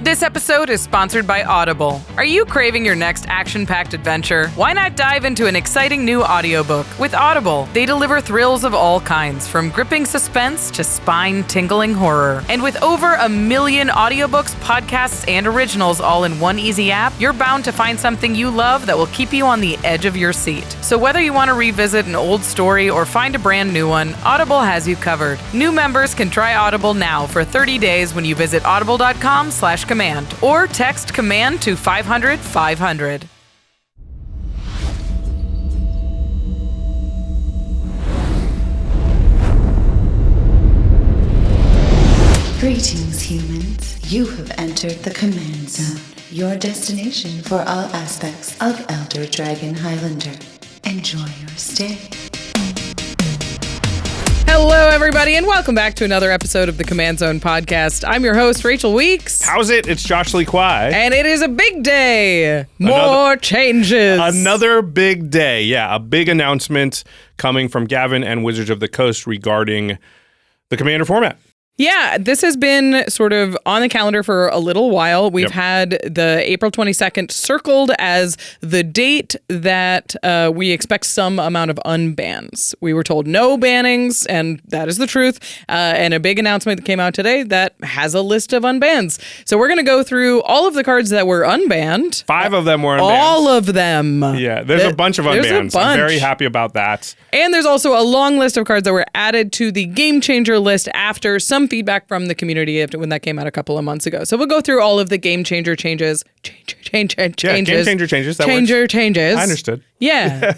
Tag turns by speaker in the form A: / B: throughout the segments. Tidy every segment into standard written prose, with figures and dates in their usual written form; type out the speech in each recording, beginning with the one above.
A: This episode is sponsored by Audible. Are you craving your next action-packed adventure? Why not dive into an exciting new audiobook? With Audible, they deliver thrills of all kinds, from gripping suspense to spine-tingling horror. And with over 1 million audiobooks, podcasts, and originals all in one easy app, you're bound to find something you love that will keep you on the edge of your seat. So whether you want to revisit an old story or find a brand new one, Audible has you covered. New members can try Audible now for 30 days when you visit audible.com/command or text command to 500-500.
B: Greetings, humans. You have entered the Command Zone, your destination for all aspects of Elder Dragon Highlander. Enjoy your stay.
A: Hello, everybody, and welcome back to another episode of the Command Zone podcast. I'm your host, Rachel Weeks.
C: How's it? It's Josh Lee Kwai.
A: And it is a big day. More changes.
C: Another big day. Yeah, a big announcement coming from Gavin and Wizards of the Coast regarding the Commander format.
A: Yeah, this has been sort of on the calendar for a little while. We've had the April 22nd circled as the date that we expect some amount of unbans. We were told no bannings, and that is the truth. And a big announcement that came out today that has a list of unbans. So we're going to go through all of the cards that were unbanned.
C: 5 of them were unbanned.
A: All of them.
C: Yeah, there's a bunch of unbans. I'm very happy about that.
A: And there's also a long list of cards that were added to the Game Changer list after some feedback from the community when that came out a couple of months ago. So we'll go through all of the Game Changer changes.
C: Yeah, Game Changer changes. That
A: changes.
C: I understood.
A: Yeah.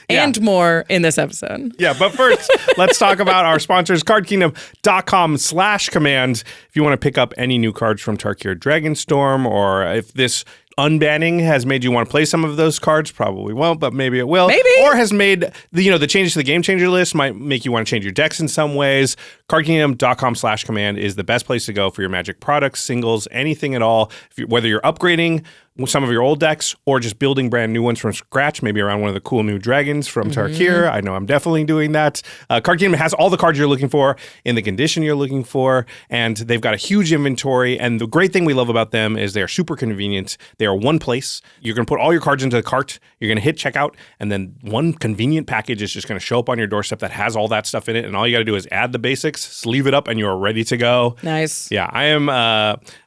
A: And more in this episode.
C: Yeah, but first, let's talk about our sponsors, cardkingdom.com/command. If you want to pick up any new cards from Tarkir Dragonstorm, or if this unbanning has made you want to play some of those cards, probably won't, but maybe it will.
A: Maybe.
C: Or has made the changes to the Game Changer list might make you want to change your decks in some ways. Cardkingdom.com/command is the best place to go for your Magic products, singles, anything at all. Whether you're upgrading some of your old decks or just building brand new ones from scratch, maybe around one of the cool new dragons from Tarkir. I know I'm definitely doing that. Card Kingdom has all the cards you're looking for in the condition you're looking for, and they've got a huge inventory. And the great thing we love about them is they are super convenient. They are one place. You're going to put all your cards into the cart. You're going to hit checkout, and then one convenient package is just going to show up on your doorstep that has all that stuff in it. And all you got to do is add the basics, sleeve it up, and you're ready to go.
A: Nice.
C: Yeah, I am...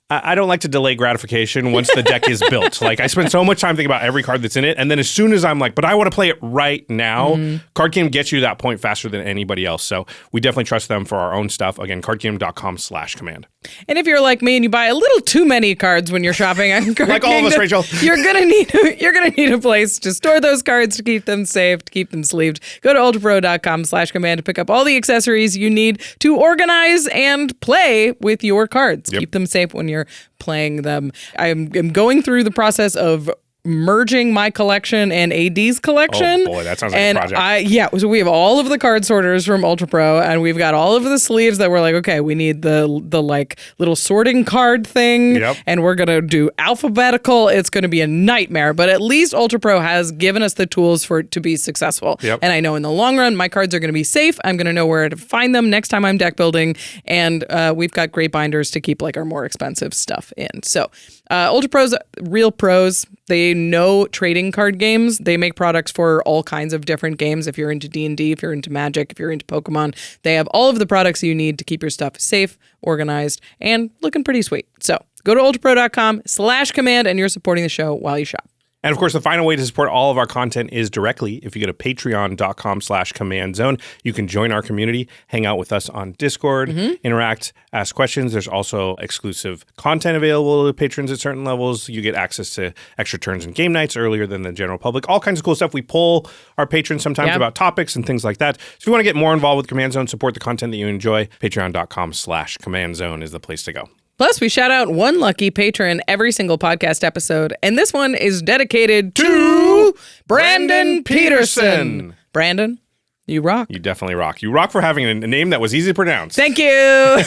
C: I don't like to delay gratification once the deck is built. Like, I spend so much time thinking about every card that's in it, and then as soon as I'm like, but I want to play it right now, Card Kingdom gets you to that point faster than anybody else. So we definitely trust them for our own stuff. Again, cardkingdom.com/command.
A: And if you're like me and you buy a little too many cards when you're shopping on Card
C: like all of us, Rachel,
A: you're gonna need a place to store those cards, to keep them safe, to keep them sleeved. Go to ultrapro.com/command to pick up all the accessories you need to organize and play with your cards. Keep them safe when you're playing them. I'm going through the process of merging my collection and AD's collection.
C: Oh boy, that sounds like a project.
A: So we have all of the card sorters from Ultra Pro, and we've got all of the sleeves that we're like, okay, we need the like little sorting card thing, and we're gonna do alphabetical. It's gonna be a nightmare, but at least Ultra Pro has given us the tools for it to be successful. And I know in the long run, my cards are gonna be safe. I'm gonna know where to find them next time I'm deck building, and we've got great binders to keep like our more expensive stuff in. So Ultra Pro's real pros. They know trading card games. They make products for all kinds of different games. If you're into D&D, if you're into Magic, if you're into Pokemon, they have all of the products you need to keep your stuff safe, organized, and looking pretty sweet. So go to ultrapro.com/command and you're supporting the show while you shop.
C: And of course, the final way to support all of our content is directly. If you go to patreon.com/command zone, you can join our community, hang out with us on Discord, interact, ask questions. There's also exclusive content available to patrons at certain levels. You get access to extra turns and game nights earlier than the general public. All kinds of cool stuff. We poll our patrons sometimes about topics and things like that. So if you want to get more involved with Command Zone, support the content that you enjoy, patreon.com/command zone is the place to go.
A: Plus, we shout out one lucky patron every single podcast episode, and this one is dedicated to Brandon Peterson. Brandon, you rock.
C: You definitely rock. You rock for having a name that was easy to pronounce.
A: Thank you.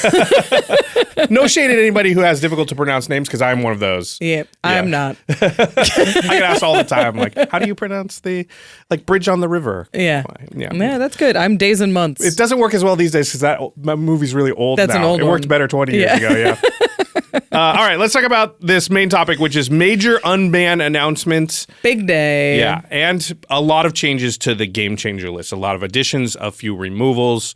C: No shade at anybody who has difficult to pronounce names, because I'm one of those.
A: Yeah, I'm not.
C: I get asked all the time, like, how do you pronounce the, like, bridge on the river?
A: Yeah, that's good. I'm days and months.
C: It doesn't work as well these days because that movie's really old now.
A: That's an old
C: one. It worked better 20 years ago, All right, let's talk about this main topic, which is major unban announcements.
A: Big day.
C: Yeah, and a lot of changes to the game changer list. A lot of additions, a few removals.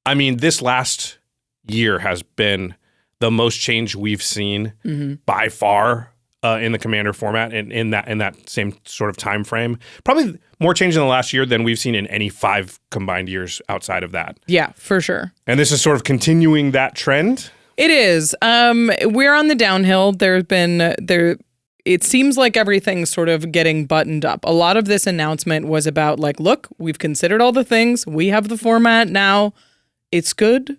C: I mean, this last year has been the most change we've seen by far in the Commander format, and in that same sort of time frame. Probably more change in the last year than we've seen in any 5 combined years outside of that.
A: Yeah, for sure.
C: And this is sort of continuing that trend.
A: It is. We're on the downhill. It seems like everything's sort of getting buttoned up. A lot of this announcement was about like, look, we've considered all the things. We have the format now. It's good.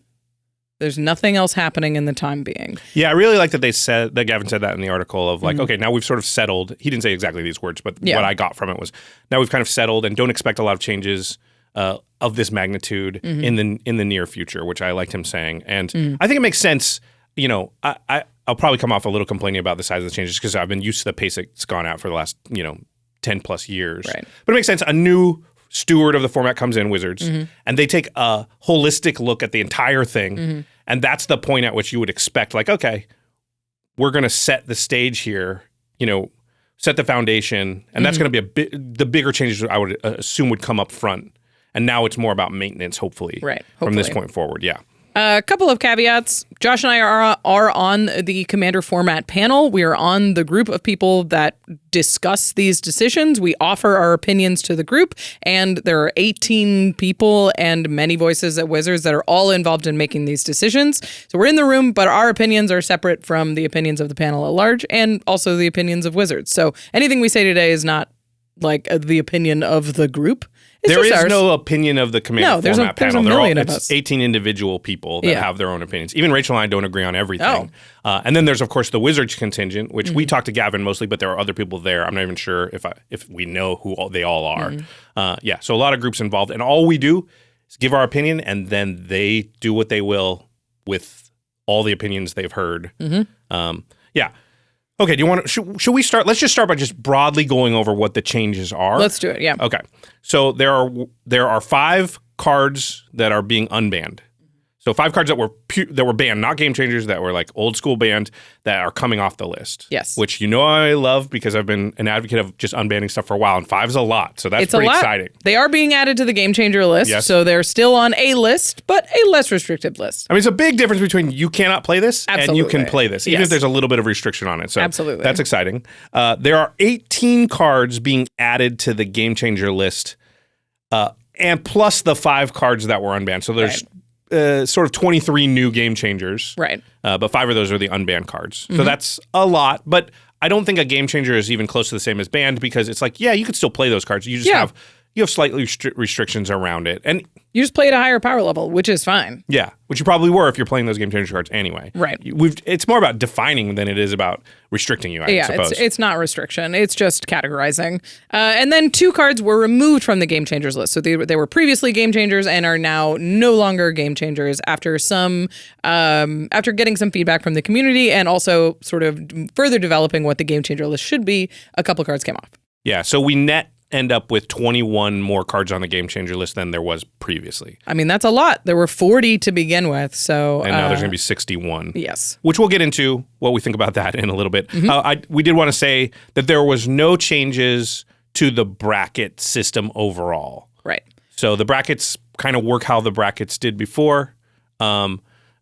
A: There's nothing else happening in the time being.
C: Yeah, I really like that that Gavin said that in the article of like, okay, now we've sort of settled. He didn't say exactly these words, but what I got from it was now we've kind of settled and don't expect a lot of changes of this magnitude in the near future, which I liked him saying. And I think it makes sense. You know, I'll probably come off a little complaining about the size of the changes because I've been used to the pace it's gone at for the last 10 plus years.
A: Right.
C: But it makes sense. A new steward of the format comes in, Wizards, and they take a holistic look at the entire thing. And that's the point at which you would expect, like, okay, we're going to set the stage here, set the foundation. And that's going to be the bigger changes I would assume would come up front. And now it's more about maintenance, hopefully, from this point forward. Yeah.
A: A couple of caveats. Josh and I are on the Commander format panel. We are on the group of people that discuss these decisions. We offer our opinions to the group, and there are 18 people and many voices at Wizards that are all involved in making these decisions. So we're in the room, but our opinions are separate from the opinions of the panel at large and also the opinions of Wizards. So anything we say today is not like the opinion of the group.
C: There is no opinion of the Commander format panel.
A: There's a million of us.
C: 18 individual people that have their own opinions. Even Rachel and I don't agree on everything. And then there's, of course, the Wizards contingent, which we talk to Gavin mostly, but there are other people there. I'm not even sure if we know who they all are. So a lot of groups involved. And all we do is give our opinion, and then they do what they will with all the opinions they've heard. Okay, do you want to? Should we start? Let's just start by just broadly going over what the changes are.
A: Let's do it. Yeah.
C: Okay. So there are 5 cards that are being unbanned. So 5 cards that were banned, not game changers, that were like old school banned, that are coming off the list.
A: Yes.
C: Which I love because I've been an advocate of just unbanning stuff for a while, and 5 is a lot. So that's pretty exciting.
A: They are being added to the game changer list, so they're still on a list, but a less restrictive list.
C: I mean, it's a big difference between you cannot play this and you can play this, even if there's a little bit of restriction on it. So that's exciting. There are 18 cards being added to the game changer list, and plus the 5 cards that were unbanned. So there's sort of 23 new game changers. Right. But 5 of those are the unbanned cards. So that's a lot. But I don't think a game changer is even close to the same as banned, because it's like, you could still play those cards. You just have slightly restrictions around it. And
A: you just play at a higher power level, which is fine.
C: Yeah, which you probably were if you're playing those game changer cards anyway.
A: Right.
C: It's more about defining than it is about restricting you, I suppose.
A: It's not restriction. It's just categorizing. And then 2 cards were removed from the game changers list. So they were previously game changers and are now no longer game changers after getting some feedback from the community and also sort of further developing what the game changer list should be. A couple cards came off.
C: Yeah, so we end up with 21 more cards on the game changer list than there was previously.
A: I mean, that's a lot. There were 40 to begin with, so
C: and now there's going to be 61.
A: Yes,
C: which we'll get into what we think about that in a little bit. We did want to say that there was no changes to the bracket system overall.
A: Right.
C: So the brackets kind of work how the brackets did before.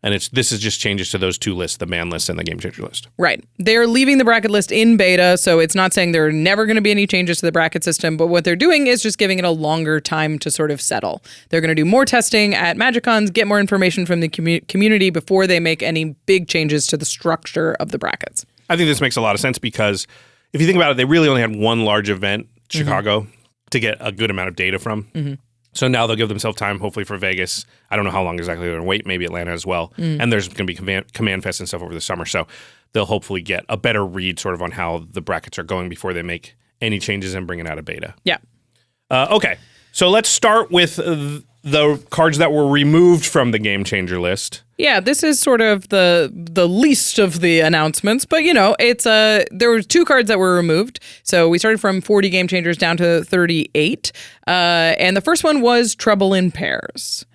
C: And this is just changes to those 2 lists, the ban list and the game changer list.
A: Right. They're leaving the bracket list in beta, so it's not saying there are never going to be any changes to the bracket system, but what they're doing is just giving it a longer time to sort of settle. They're going to do more testing at MagicCons, get more information from the community before they make any big changes to the structure of the brackets.
C: I think this makes a lot of sense because if you think about it, they really only had one large event, Chicago, to get a good amount of data from. So now they'll give themselves time, hopefully, for Vegas. I don't know how long exactly they're going to wait, maybe Atlanta as well. And there's going to be Command Fest and stuff over the summer. So they'll hopefully get a better read sort of on how the brackets are going before they make any changes and bring it out of beta.
A: Yeah.
C: Okay. So let's start with the cards that were removed from the game changer list.
A: Yeah, this is sort of the least of the announcements, but it's there were 2 cards that were removed. So we started from 40 game changers down to 38. And the first one was Trouble in Pairs.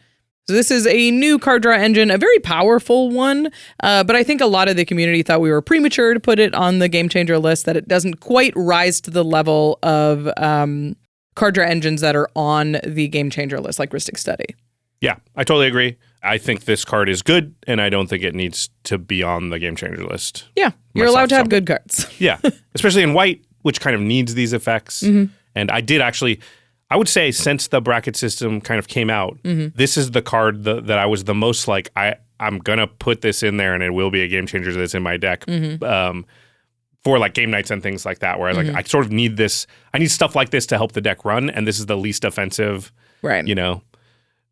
A: So this is a new card draw engine, a very powerful one, but I think a lot of the community thought we were premature to put it on the Game Changer list, that it doesn't quite rise to the level of card draw engines that are on the Game Changer list, like Rhystic Study.
C: Yeah, I totally agree. I think this card is good, and I don't think it needs to be on the Game Changer list.
A: Yeah, you're allowed to have good cards.
C: Yeah, especially in white, which kind of needs these effects. And I would say since the bracket system kind of came out, this is the card that I was the most like, I'm going to put this in there and it will be a game changer that's in my deck for like game nights and things like that, where I sort of need this. I need stuff like this to help the deck run, and this is the least offensive,
A: right?
C: You know,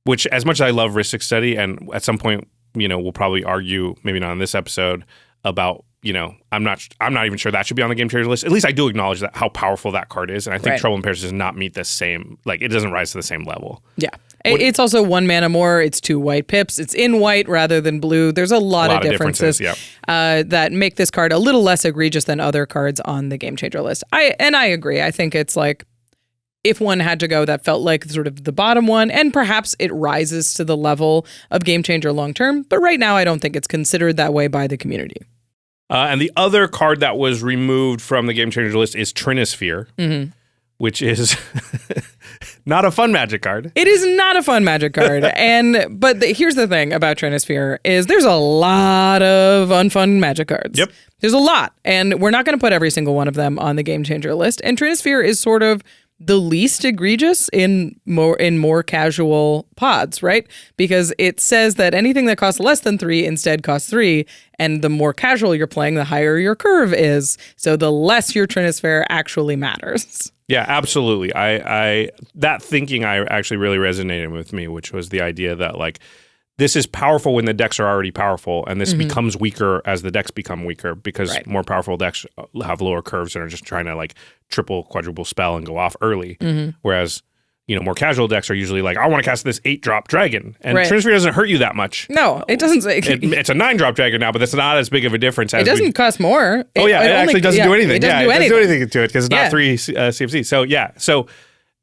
C: which as much as I love Rhystic Study, and at some point, you know, we'll probably argue, maybe not on this episode, about, you know, I'm not even sure that should be on the game changer list. At least I do acknowledge that how powerful that card is, and I think Trouble in Paris does not meet the same, like it doesn't rise to the same level.
A: Yeah. It's also 1 mana more. It's 2 white pips. It's in white rather than blue. There's a lot of differences that make this card a little less egregious than other cards on the Game Changer list. I agree. I think it's like, if one had to go, that felt like sort of the bottom one, and perhaps it rises to the level of Game Changer long term. But right now, I don't think it's considered that way by the community.
C: And the other card that was removed from the Game Changer list is Trinisphere, which is not a fun Magic card.
A: It is not a fun Magic card. But here's the thing about Trinisphere is there's a lot of unfun Magic cards.
C: Yep.
A: There's a lot. And we're not going to put every single one of them on the Game Changer list. And Trinisphere is sort of the least egregious in more casual pods, right? Because it says that anything that costs less than 3 instead costs 3, and the more casual you're playing, the higher your curve is. So the less your Trinisphere actually matters.
C: Yeah, absolutely. I that thinking actually really resonated with me, which was the idea that like this is powerful when the decks are already powerful, and this becomes weaker as the decks become weaker, because more powerful decks have lower curves and are just trying to like triple, quadruple spell and go off early. Whereas, you know, more casual decks are usually like, I want to cast this 8-drop dragon. And Trinisphere doesn't hurt you that much.
A: No, it doesn't.
C: It's a 9-drop dragon now, but that's not as big of a difference as
A: it doesn't cost more.
C: It actually doesn't do anything.
A: It doesn't do anything
C: to it because it's not 3 CMC. So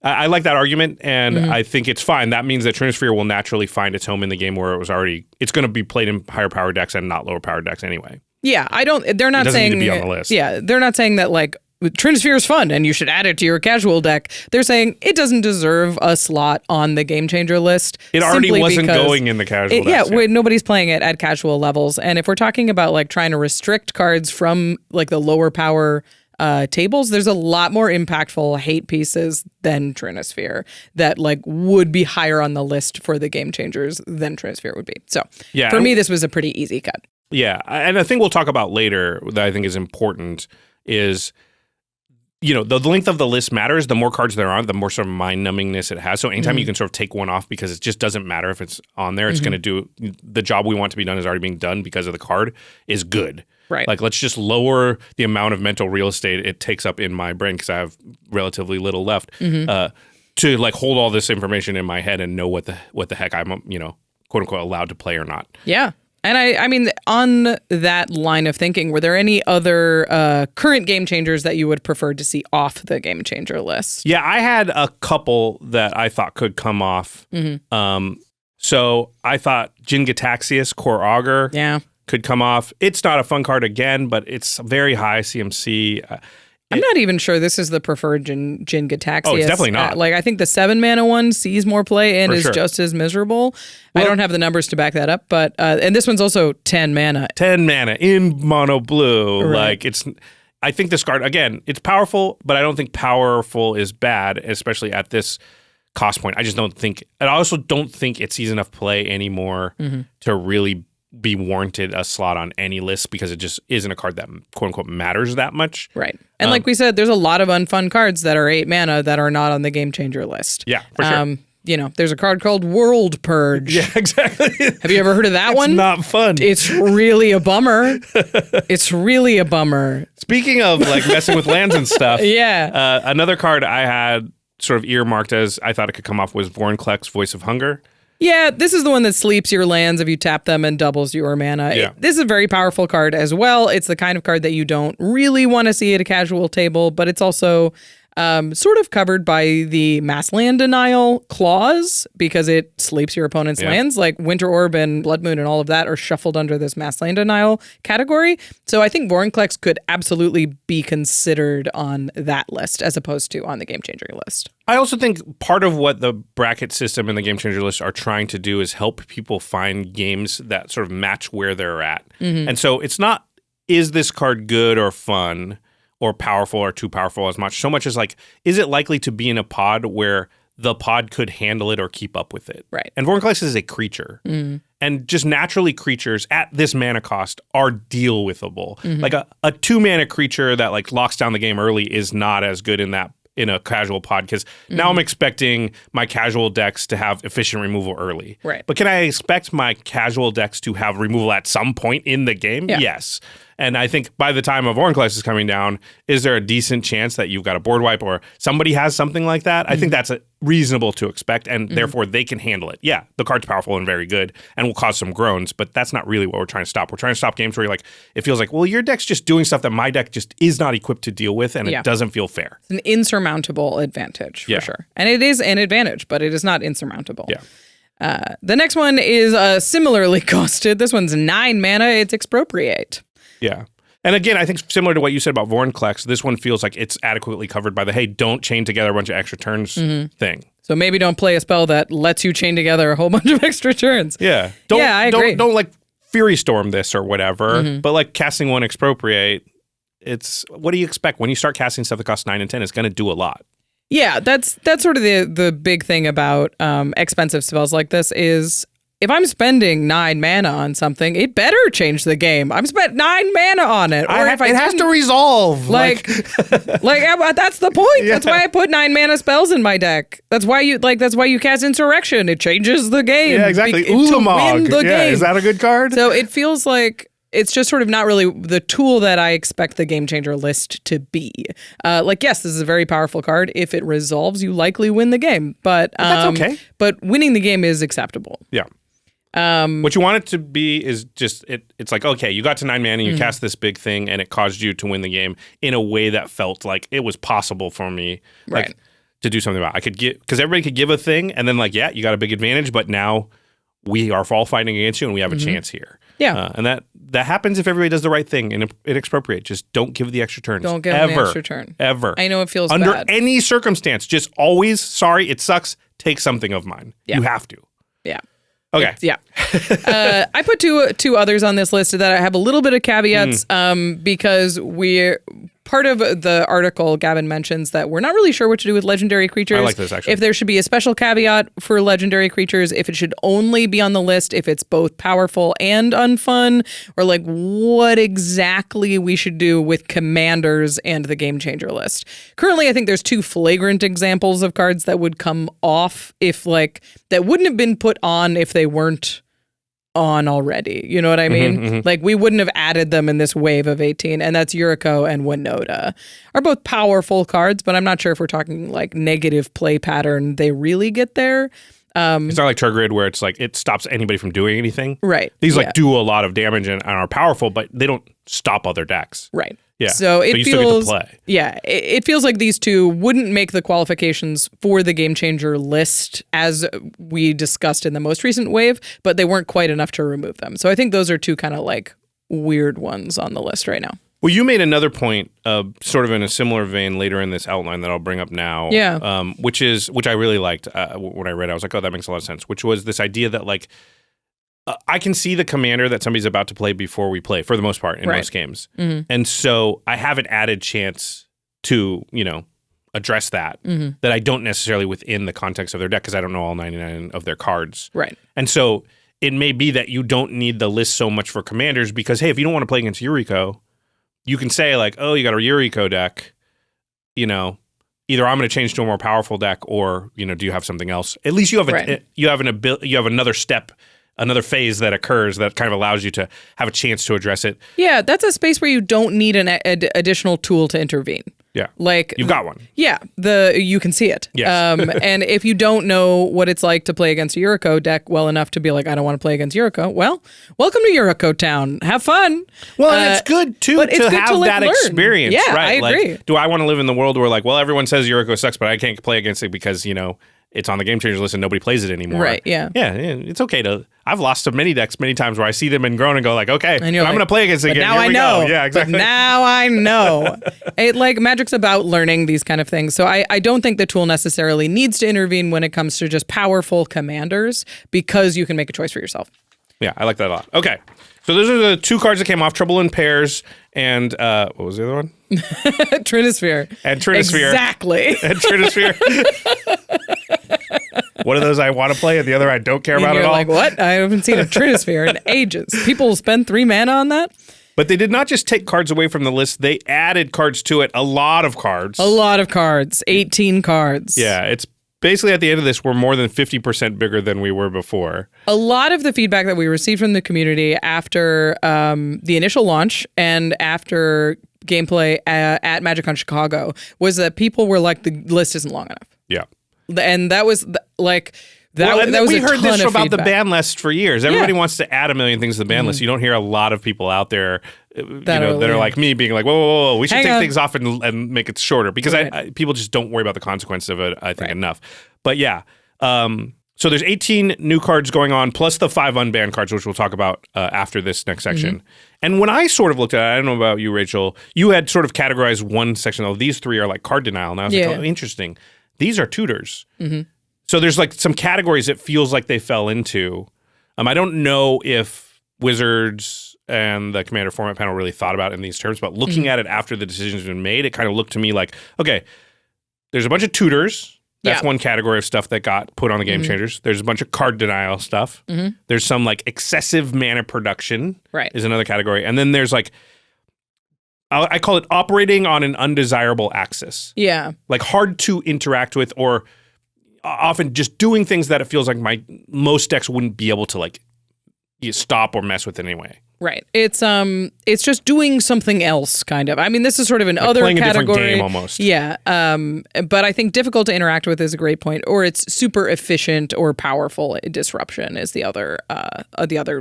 C: I like that argument, and I think it's fine. That means that Trinisphere will naturally find its home in the game where it's going to be played in higher power decks and not lower power decks anyway.
A: Yeah, they're not saying
C: need to be on the list.
A: Yeah, they're not saying that like Trinisphere is fun and you should add it to your casual deck. They're saying it doesn't deserve a slot on the Game Changer list.
C: It already wasn't going in the casual decks.
A: Yeah, nobody's playing it at casual levels. And if we're talking about like trying to restrict cards from like the lower power tables, there's a lot more impactful hate pieces than Trinisphere that like would be higher on the list for the Game Changers than Trinisphere would be. So for me, this was a pretty easy cut.
C: Yeah, and a thing we'll talk about later that I think is important is, you know, the length of the list matters. The more cards there are, the more sort of mind-numbingness it has. So anytime you can sort of take one off because it just doesn't matter if it's on there, it's going to do the job we want to be done is already being done because of the card is good.
A: Right.
C: Like, let's just lower the amount of mental real estate it takes up in my brain because I have relatively little left to like hold all this information in my head and know what the heck I'm, you know, quote unquote allowed to play or not.
A: Yeah. And I mean, on that line of thinking, were there any other current game changers that you would prefer to see off the Game Changer list?
C: Yeah, I had a couple that I thought could come off. So I thought Jin-Gitaxias, Core Augur could come off. It's not a fun card again, but it's very high CMC.
A: I'm not even sure this is the preferred Jin-Gitaxias.
C: Oh, it's definitely not.
A: Like, I think the 7-mana one sees more play and is just as miserable. Well, I don't have the numbers to back that up, but and this one's also 10 mana.
C: 10 mana in mono blue.
A: Right.
C: Like, I think this card, again, it's powerful, but I don't think powerful is bad, especially at this cost point. I just don't think, and I also don't think it sees enough play anymore to really be warranted a slot on any list because it just isn't a card that quote unquote matters that much.
A: Right. And like we said, there's a lot of unfun cards that are 8 mana that are not on the Game Changer list.
C: Yeah, for sure.
A: You know, there's a card called World Purge.
C: Yeah, exactly.
A: Have you ever heard of that one?
C: It's not fun.
A: It's really a bummer. It's really a bummer.
C: Speaking of like messing with lands and stuff.
A: Yeah.
C: Another card I had sort of earmarked as I thought it could come off was Vorinclex, Voice of Hunger.
A: Yeah, this is the one that sleeps your lands if you tap them and doubles your mana.
C: Yeah.
A: This is a very powerful card as well. It's the kind of card that you don't really want to see at a casual table, but it's also sort of covered by the mass land denial clause because it sleeps your opponent's lands. Like Winter Orb and Blood Moon and all of that are shuffled under this mass land denial category. So I think Vorinclex could absolutely be considered on that list as opposed to on the Game Changer list.
C: I also think part of what the bracket system and the Game Changer list are trying to do is help people find games that sort of match where they're at. And so it's not, is this card good or fun or powerful or too powerful as much, so much as like, is it likely to be in a pod where the pod could handle it or keep up with it?
A: Right.
C: And Vorinclex is a creature. And just naturally creatures at this mana cost are deal withable. Like a 2-mana creature that like locks down the game early is not as good in a casual pod because now I'm expecting my casual decks to have efficient removal early.
A: Right.
C: But can I expect my casual decks to have removal at some point in the game?
A: Yeah.
C: Yes. And I think by the time a Vorinclex is coming down, is there a decent chance that you've got a board wipe or somebody has something like that? I think that's reasonable to expect, and therefore they can handle it. Yeah, the card's powerful and very good and will cause some groans, but that's not really what we're trying to stop. We're trying to stop games where you're like, it feels like, well, your deck's just doing stuff that my deck just is not equipped to deal with, and it doesn't feel fair.
A: It's an insurmountable advantage, for sure. And it is an advantage, but it is not insurmountable.
C: Yeah.
A: The next one is similarly costed. This one's 9 mana. It's Expropriate.
C: Yeah. And again, I think similar to what you said about Vorinclex, this one feels like it's adequately covered by the, hey, don't chain together a bunch of extra turns thing.
A: So maybe don't play a spell that lets you chain together a whole bunch of extra turns.
C: Yeah.
A: I agree.
C: Don't like Fury Storm this or whatever, but like casting one Expropriate, it's, what do you expect? When you start casting stuff that costs 9 and 10, it's going to do a lot. Yeah,
A: that's sort of the big thing about expensive spells like this is if I'm spending 9 mana on something, it better change the game. I've spent 9 mana on it. Or
C: it has to resolve.
A: Like that's the point. Yeah. That's why I put 9 mana spells in my deck. That's why you cast Insurrection. It changes the game.
C: Yeah, exactly.
A: To win the game.
C: Is that a good card?
A: So it feels like it's just sort of not really the tool that I expect the Game Changer list to be. Yes, this is a very powerful card. If it resolves, you likely win the game. But
C: that's okay.
A: But winning the game is acceptable.
C: Yeah. What you want it to be is just it's like, okay, you got to 9 mana, you cast this big thing, and it caused you to win the game in a way that felt like it was possible for me, like to do something about it. I could get, because everybody could give a thing, and then like, yeah, you got a big advantage, but now we are all fighting against you, and we have a chance here.
A: Yeah,
C: and that happens if everybody does the right thing and it Expropriate. Just don't give the extra turns.
A: Don't give them the extra turn.
C: Ever.
A: I know it feels
C: under
A: bad.
C: any circumstance. Just always, sorry, it sucks. Take something of mine. Yeah. You have to.
A: Yeah.
C: Okay.
A: Yeah. I put two others on this list that have a little bit of caveats because part of the article, Gavin mentions that we're not really sure what to do with legendary creatures.
C: I like this, actually.
A: If there should be a special caveat for legendary creatures, if it should only be on the list if it's both powerful and unfun, or like what exactly we should do with commanders and the Game Changer list. Currently, I think there's 2 flagrant examples of cards that would come off if that wouldn't have been put on if they weren't on already. You know what I mean? Like we wouldn't have added them in this wave of 18, and that's Yuriko and Winota. Are both powerful cards, but I'm not sure if we're talking like negative play pattern they really get there.
C: It's not like Tergrid where it's like it stops anybody from doing anything.
A: Right.
C: These do a lot of damage and are powerful, but they don't stop other decks.
A: Right.
C: Yeah.
A: So
C: you still get to play.
A: Yeah. It feels like these 2 wouldn't make the qualifications for the Game Changer list as we discussed in the most recent wave, but they weren't quite enough to remove them. So I think those are 2 kind of like weird ones on the list right now.
C: Well, you made another point, sort of in a similar vein later in this outline that I'll bring up now.
A: Yeah.
C: Which I really liked when I read it. I was like, oh, that makes a lot of sense. Which was this idea that like I can see the commander that somebody's about to play before we play, for the most part, in most games. And so I have an added chance to, address that I don't necessarily within the context of their deck because I don't know all 99 of their cards.
A: Right.
C: And so it may be that you don't need the list so much for commanders because, hey, if you don't want to play against Yuriko, you can say like, oh, you got a Yuriko deck, either I'm going to change to a more powerful deck or, do you have something else? At least you have you have another step, another phase that occurs that kind of allows you to have a chance to address it.
A: Yeah, that's a space where you don't need an additional tool to intervene.
C: Yeah.
A: Like
C: you've got one.
A: Yeah, you can see it.
C: Yes.
A: And if you don't know what it's like to play against a Yuriko deck well enough to be like, I don't want to play against Yuriko, well, welcome to Yuriko Town. Have fun.
C: Well, and it's good too to have that experience.
A: Yeah,
C: right?
A: I agree.
C: Like, do I want to live in the world where like, well, everyone says Yuriko sucks, but I can't play against it because it's on the game changers list and nobody plays it anymore.
A: Right, yeah.
C: Yeah, it's okay to... I've lost to many decks many times where I see them and grown and go like, okay, I'm going to play against it again.
A: Now I know.
C: Yeah, exactly.
A: But now I know. Magic's about learning these kind of things. So I don't think the tool necessarily needs to intervene when it comes to just powerful commanders because you can make a choice for yourself.
C: Yeah, I like that a lot. Okay, so those are the 2 cards that came off, Trouble in Pairs and what was the other one?
A: Trinisphere.
C: And Trinisphere.
A: Exactly.
C: And Trinisphere. One of those I want to play, and the other I don't care about at all.
A: Like, what? I haven't seen a Trinisphere in ages. People spend 3 mana on that?
C: But they did not just take cards away from the list. They added cards to it. A lot of cards.
A: 18 cards.
C: Yeah, it's basically at the end of this, we're more than 50% bigger than we were before.
A: A lot of the feedback that we received from the community after the initial launch and after gameplay at MagicCon Chicago was that people were like, the list isn't long enough.
C: Yeah.
A: And that was like...
C: we heard this about the ban list for years. Everybody wants to add a million things to the ban list. You don't hear a lot of people out there that are like me being like, whoa, we should take things off and make it shorter because people just don't worry about the consequence of it, I think, enough. But yeah, so there's 18 new cards going on plus the 5 unbanned cards, which we'll talk about after this next section. And when I sort of looked at it, I don't know about you, Rachel, you had sort of categorized one section of these 3 are like card denial. And I was like, oh, interesting. These are tutors. So there's like some categories it feels like they fell into. I don't know if Wizards and the Commander format panel really thought about it in these terms, but looking at it after the decision's been made, it kind of looked to me like, okay, there's a bunch of tutors. That's one category of stuff that got put on the game changers. There's a bunch of card denial stuff. There's some like excessive mana production is another category. And then there's like, I call it operating on an undesirable axis. Yeah. Like hard to interact with or often just doing things that it feels like most decks wouldn't be able to like stop or mess with in any way. Right. It's just doing something else, kind of. I mean, this is sort of an other category. Playing a different game almost. Yeah. But I think difficult to interact with is a great point. Or it's super efficient or powerful disruption is the other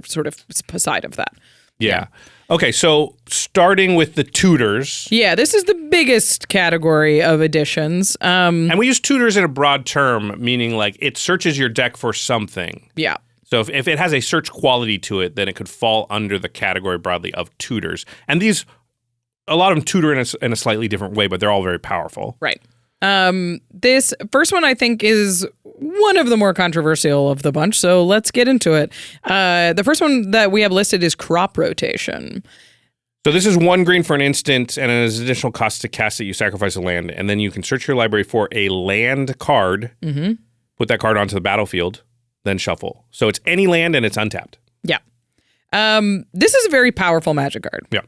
C: sort of side of that. Yeah. Okay, so starting with the tutors. Yeah, this is the biggest category of additions. And we use tutors in a broad term, meaning like it searches your deck for something. Yeah. So if it has a search quality to it, then it could fall under the category broadly of tutors. And these, a lot of them tutor in a slightly different way, but they're all very powerful. Right. This first one I think is one of the more controversial of the bunch, so let's get into it. The first one that we have listed is crop rotation. So this is 1 green for an instant, and as additional cost to cast it, you sacrifice a land, and then you can search your library for a land card, put that card onto the battlefield, then shuffle. So it's any land and it's untapped. Yeah. This is a very powerful Magic card. Yeah.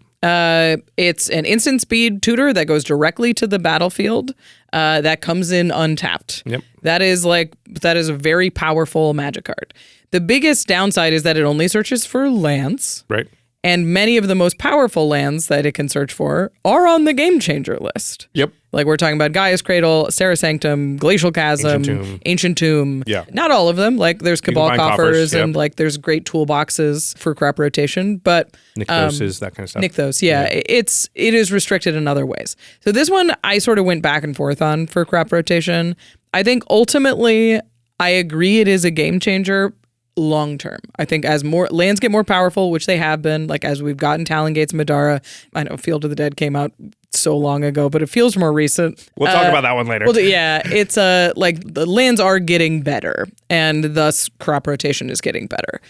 C: It's an instant speed tutor that goes directly to the battlefield that comes in untapped. Yep. That is a very powerful Magic card. The biggest downside is that it only searches for lands. Right. And many of the most powerful lands that it can search for are on the Game Changer list. Yep. Like we're talking about Gaia's Cradle, Serra Sanctum, Glacial Chasm, Ancient Tomb. Yeah. Not all of them. Like there's Cabal Coffers and like there's great toolboxes for crop rotation, but Nykthos, that kind of stuff. Nykthos, yeah. It is restricted in other ways. So this one I sort of went back and forth on for crop rotation. I think ultimately I agree it is a game changer long term. I think as more lands get more powerful, which they have been, like as we've gotten Talon Gates, Madara. I know Field of the Dead came out so long ago, but it feels more recent. We'll talk about that one later. Well, yeah, it's like the lands are getting better, and thus crop rotation is getting better.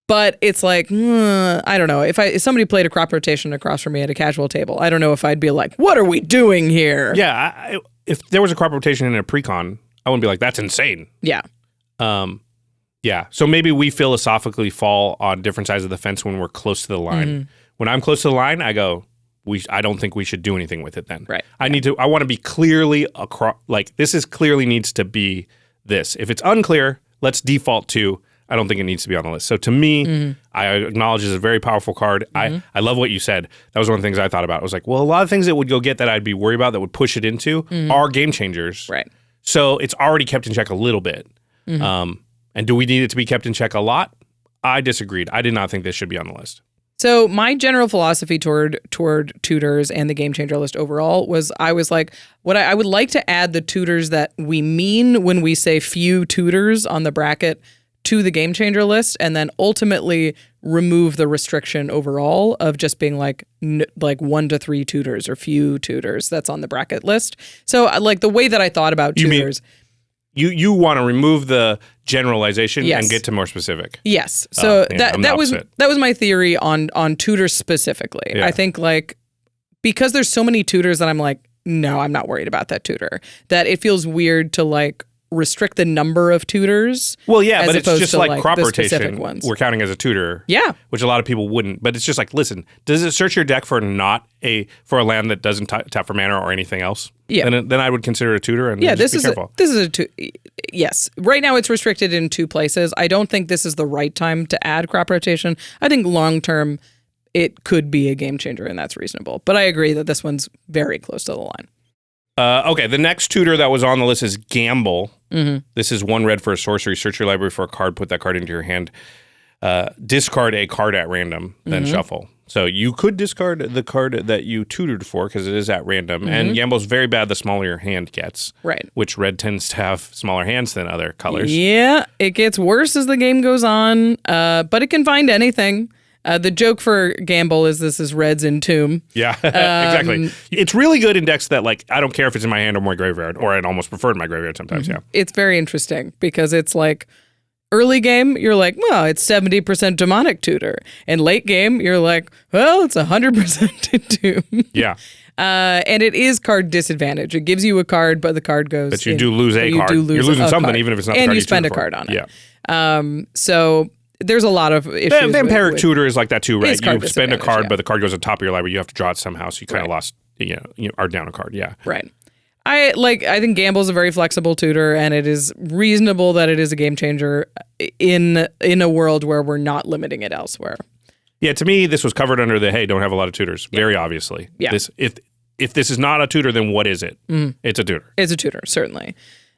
C: But it's like, I don't know. If somebody played a crop rotation across from me at a casual table, I don't know if I'd be like, what are we doing here? Yeah, if there was a crop rotation in a precon, I wouldn't be like, that's insane. Yeah. Yeah, so maybe we philosophically fall on different sides of the fence when we're close to the line. When I'm close to the line, I go, I don't think we should do anything with it then. Right. I want to be clearly across, like this is clearly needs to be this. If it's unclear, let's default to, I don't think it needs to be on the list. So to me, I acknowledge it's a very powerful card. I love what you said. That was one of the things I thought about. I was like, well, a lot of things that would go get that I'd be worried about that would push it into are game changers.
A: Right.
C: So it's already kept in check a little bit. And do we need it to be kept in check a lot? I disagreed. I did not think this should be on the list.
A: So my general philosophy toward tutors and the game changer list overall was I was like, what I would like to add the tutors that we mean when we say few tutors on the bracket to the game changer list, and then ultimately remove the restriction overall of just being like 1 to 3 tutors or few tutors that's on the bracket list. So like the way that I thought about tutors.
C: You want to remove the generalization and get to more specific.
A: Yes. So that was my theory on tutors specifically. Yeah. I think like because there's so many tutors that I'm like, no, I'm not worried about that tutor. That it feels weird to like restrict the number of tutors.
C: Well, yeah, but it's just like crop rotation.
A: Ones.
C: We're counting as a tutor.
A: Yeah.
C: Which a lot of people wouldn't. But it's just like, listen, does it search your deck for a land that doesn't tap for mana or anything else?
A: Yeah.
C: Then I would consider it a tutor and
A: yeah,
C: just be careful.
A: This is a tutor. Yes. Right now it's restricted in 2 places. I don't think this is the right time to add crop rotation. I think long term it could be a game changer and that's reasonable. But I agree that this one's very close to the line.
C: Okay, the next tutor that was on the list is Gamble. This is 1 red for a sorcery. Search your library for a card, put that card into your hand. Discard a card at random, then shuffle. So you could discard the card that you tutored for because it is at random. And Gamble's very bad the smaller your hand gets.
A: Right.
C: Which red tends to have smaller hands than other colors.
A: Yeah, it gets worse as the game goes on, but it can find anything. The joke for Gamble is this is Red's Entomb.
C: Yeah, exactly. It's really good in decks that, like, I don't care if it's in my hand or my graveyard, or I'd almost prefer it in my graveyard sometimes, yeah.
A: It's very interesting because it's like, early game, you're like, well, it's 70% demonic tutor. And late game, you're like, well, it's 100% Entomb.
C: Yeah.
A: And it is card disadvantage. It gives you a card, but the card goes.
C: But you do lose a card. You're losing something,
A: card.
C: even if it's not.
A: And
C: the card
A: you spend a card on it.
C: Yeah.
A: So there's a lot of issues.
C: Vampiric Tutor is like that too, right? You spend a card,
A: yeah.
C: but the card goes on top of your library. You have to draw it somehow, so you kind of lost. You are down a card. Yeah.
A: Right. I think Gamble's a very flexible tutor, and it is reasonable that it is a game changer in a world where we're not limiting it elsewhere.
C: Yeah, to me, this was covered under the hey, don't have a lot of tutors. Yeah. Very obviously.
A: Yeah.
C: If this is not a tutor, then what is it? It's a tutor.
A: It's a tutor, certainly.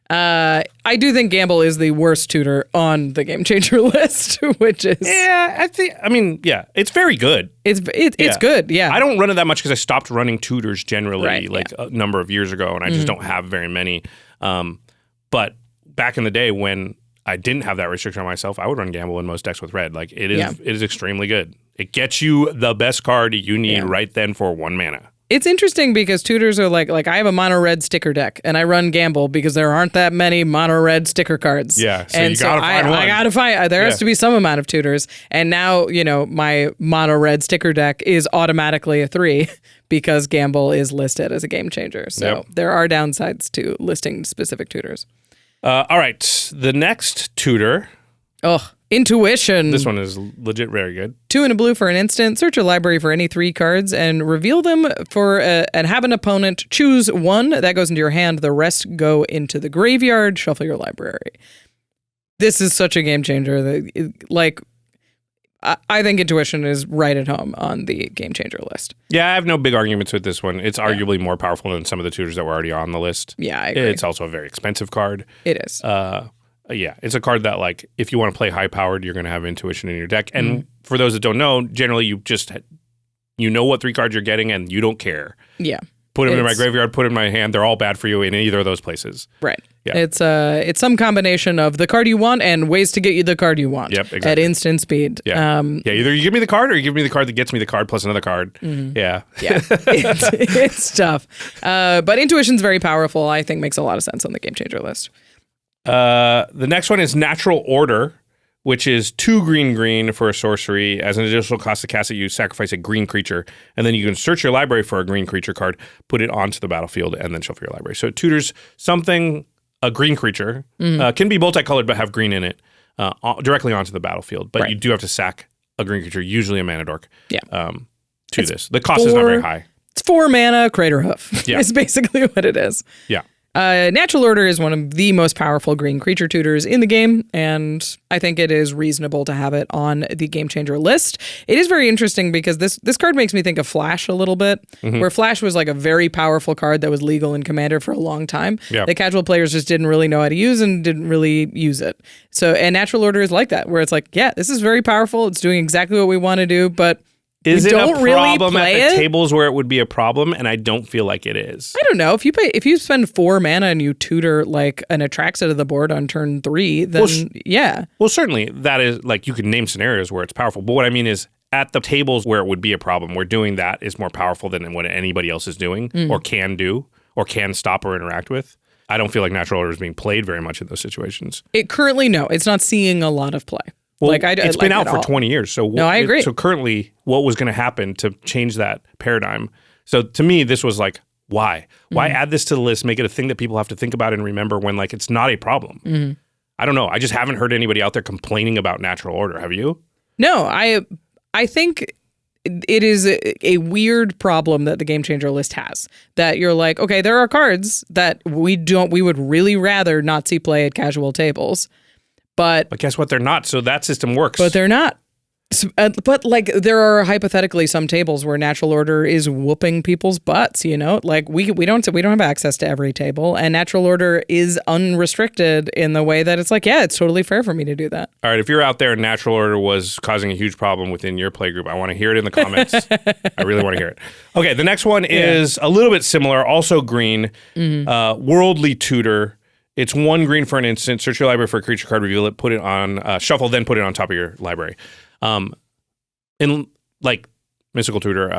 A: I do think Gamble is the worst tutor on the game changer list, which is
C: it's very good.
A: It's good. Yeah,
C: I don't run it that much because I stopped running tutors generally a number of years ago, and I just don't have very many. But back in the day when I didn't have that restriction on myself, I would run Gamble in most decks with red. Like it is extremely good. It gets you the best card you need right then for 1 mana.
A: It's interesting because tutors are like I have a mono red sticker deck and I run Gamble because there aren't that many mono red sticker cards.
C: Yeah, so you gotta find one.
A: I gotta find. There has to be some amount of tutors, and now my mono red sticker deck is automatically a 3 because Gamble is listed as a game changer. So there are downsides to listing specific tutors.
C: All right, the next tutor.
A: Intuition.
C: This one is legit very good.
A: 2 and a blue for an instant. Search your library for any 3 cards and reveal them and have an opponent choose 1 that goes into your hand. The rest go into the graveyard. Shuffle your library. This is such a game changer. I think Intuition is right at home on the game changer list.
C: Yeah, I have no big arguments with this one. It's arguably more powerful than some of the tutors that were already on the list.
A: Yeah, I agree.
C: It's also a very expensive card.
A: It is.
C: Yeah, it's a card that, like, if you want to play high-powered, you're going to have Intuition in your deck. And for those that don't know, generally you know what 3 cards you're getting, and you don't care.
A: Yeah.
C: Put them in my graveyard, put them in my hand. They're all bad for you in either of those places.
A: Right.
C: Yeah.
A: It's some combination of the card you want and ways to get you the card you want.
C: Yep, exactly.
A: At instant speed.
C: Yeah. Either you give me the card or you give me the card that gets me the card plus another card. Yeah.
A: Yeah. It's tough. But Intuition's very powerful. I think makes a lot of sense on the game changer list.
C: The next one is Natural Order, which is 2 green for a sorcery. As an additional cost to cast it, you sacrifice a green creature, and then you can search your library for a green creature card, put it onto the battlefield, and then shuffle your library. So it tutors a green creature, can be multicolored but have green in it, directly onto the battlefield. But you do have to sack a green creature, usually a mana dork, this. The cost is not very high.
A: It's 4 mana, Crater Hoof.
C: Yeah.
A: It's basically what it is.
C: Yeah.
A: Natural Order is one of the most powerful green creature tutors in the game, and I think it is reasonable to have it on the Game Changer list. It is very interesting because this card makes me think of Flash a little bit, where Flash was like a very powerful card that was legal in Commander for a long time. The casual players just didn't really know how to use and didn't really use it. So, and Natural Order is like that, where it's like, yeah, this is very powerful. It's doing exactly what we want to do, but
C: is it
A: don't
C: a
A: really
C: problem
A: play
C: at the
A: it?
C: tables where it would be a problem? And I don't feel like it is.
A: I don't know. If you spend 4 mana and you tutor like an Atraxa to the board on turn 3, then yeah.
C: Well, certainly that is like you can name scenarios where it's powerful. But what I mean is at the tables where it would be a problem, where doing that is more powerful than what anybody else is doing or can do or can stop or interact with. I don't feel like Natural Order is being played very much in those situations.
A: It currently, no. It's not seeing a lot of play.
C: Well, it's been out for 20 years. So
A: no, I agree.
C: So currently, what was going to happen to change that paradigm? So to me, this was like, why? Why add this to the list, make it a thing that people have to think about and remember when like it's not a problem? I don't know. I just haven't heard anybody out there complaining about Natural Order. Have you?
A: No, I think it is a weird problem that the Game Changer list has. That you're like, okay, there are cards that we would really rather not see play at casual tables. But
C: guess what? They're not. So that system works.
A: But they're not. But like there are hypothetically some tables where Natural Order is whooping people's butts. You know, like we don't have access to every table, and Natural Order is unrestricted in the way that it's like, yeah, it's totally fair for me to do that.
C: All right, if you're out there and Natural Order was causing a huge problem within your play group, I want to hear it in the comments. I really want to hear it. Okay, the next one is a little bit similar, also green, Worldly Tutor. It's 1 green for an instant. Search your library for a creature card, reveal it, put it on shuffle, then put it on top of your library. In like Mystical Tutor,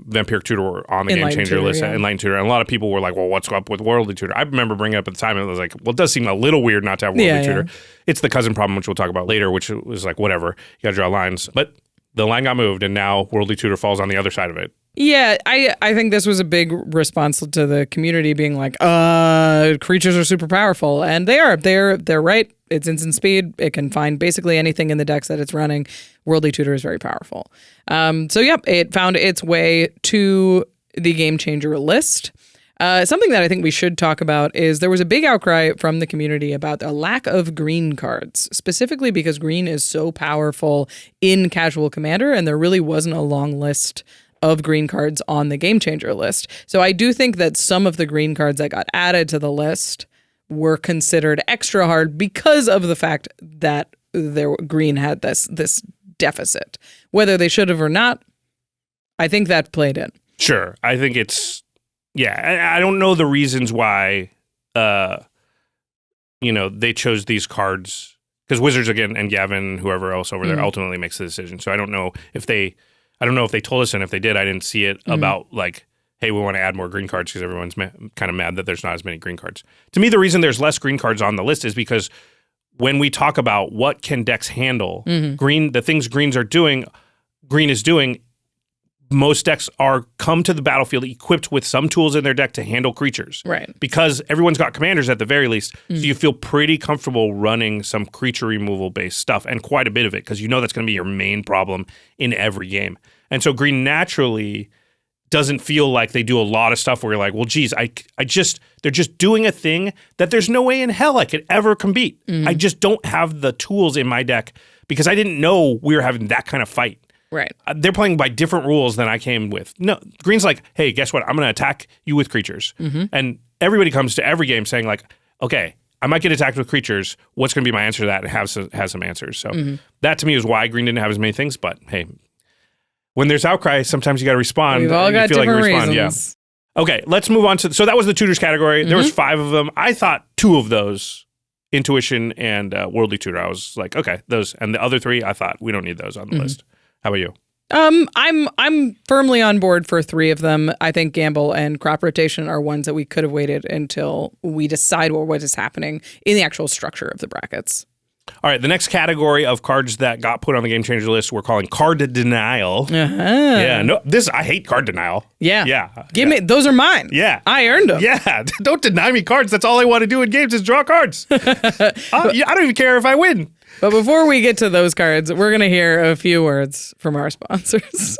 C: Vampiric Tutor were on the Game Changer list, Enlightened Tutor, and a lot of people were like, well, what's up with Worldly Tutor? I remember bringing it up at the time, and I was like, well, it does seem a little weird not to have Worldly Tutor. It's the cousin problem, which we'll talk about later, which was like, whatever, you gotta draw lines. But the line got moved, and now Worldly Tutor falls on the other side of it.
A: Yeah, I think this was a big response to the community being like, creatures are super powerful, and they are. They're right. It's instant speed. It can find basically anything in the decks that it's running. Worldly Tutor is very powerful. So yeah, it found its way to the Game Changer list. Something that I think we should talk about is there was a big outcry from the community about a lack of green cards, specifically because green is so powerful in casual Commander, and there really wasn't a long list of green cards on the Game Changer list. So I do think that some of the green cards that got added to the list were considered extra hard because of the fact that green had this deficit. Whether they should have or not, I think that played in.
C: Sure. I think it's, I don't know the reasons why, they chose these cards, because Wizards, again, and Gavin, whoever else over there, ultimately makes the decision. So I don't know if they told us, and if they did, I didn't see it about like, hey, we want to add more green cards because everyone's kind of mad that there's not as many green cards. To me, the reason there's less green cards on the list is because when we talk about what can decks handle, the things green is doing, most decks come to the battlefield equipped with some tools in their deck to handle creatures.
A: Right.
C: Because everyone's got commanders at the very least, so you feel pretty comfortable running some creature removal based stuff, and quite a bit of it, because you know that's going to be your main problem in every game. And so green naturally doesn't feel like they do a lot of stuff where you're like, well, geez, they're just doing a thing that there's no way in hell I could ever compete. I just don't have the tools in my deck because I didn't know we were having that kind of fight.
A: Right.
C: They're playing by different rules than I came with. No, green's like, hey, guess what? I'm going to attack you with creatures. And everybody comes to every game saying like, okay, I might get attacked with creatures. What's going to be my answer to that? And has some answers. So that to me is why green didn't have as many things. But hey, when there's outcry, sometimes you got to respond.
A: We've all got different reasons.
C: Yeah. Okay, let's move on to, so that was the tutors category. There was 5 of them. I thought 2 of those, Intuition and Worldly Tutor, I was like, okay, those, and the other 3, I thought we don't need those on the list. How about you?
A: I'm firmly on board for 3 of them. I think Gamble and Crop Rotation are ones that we could have waited until we decide what is happening in the actual structure of the brackets.
C: All right, the next category of cards that got put on the Game Changer list we're calling card denial. Yeah, no, I hate card denial.
A: Yeah. Give me, those are mine.
C: Yeah.
A: I earned them.
C: Yeah, don't deny me cards. That's all I want to do in games is draw cards. I don't even care if I win.
A: But before we get to those cards, we're going to hear a few words from our sponsors.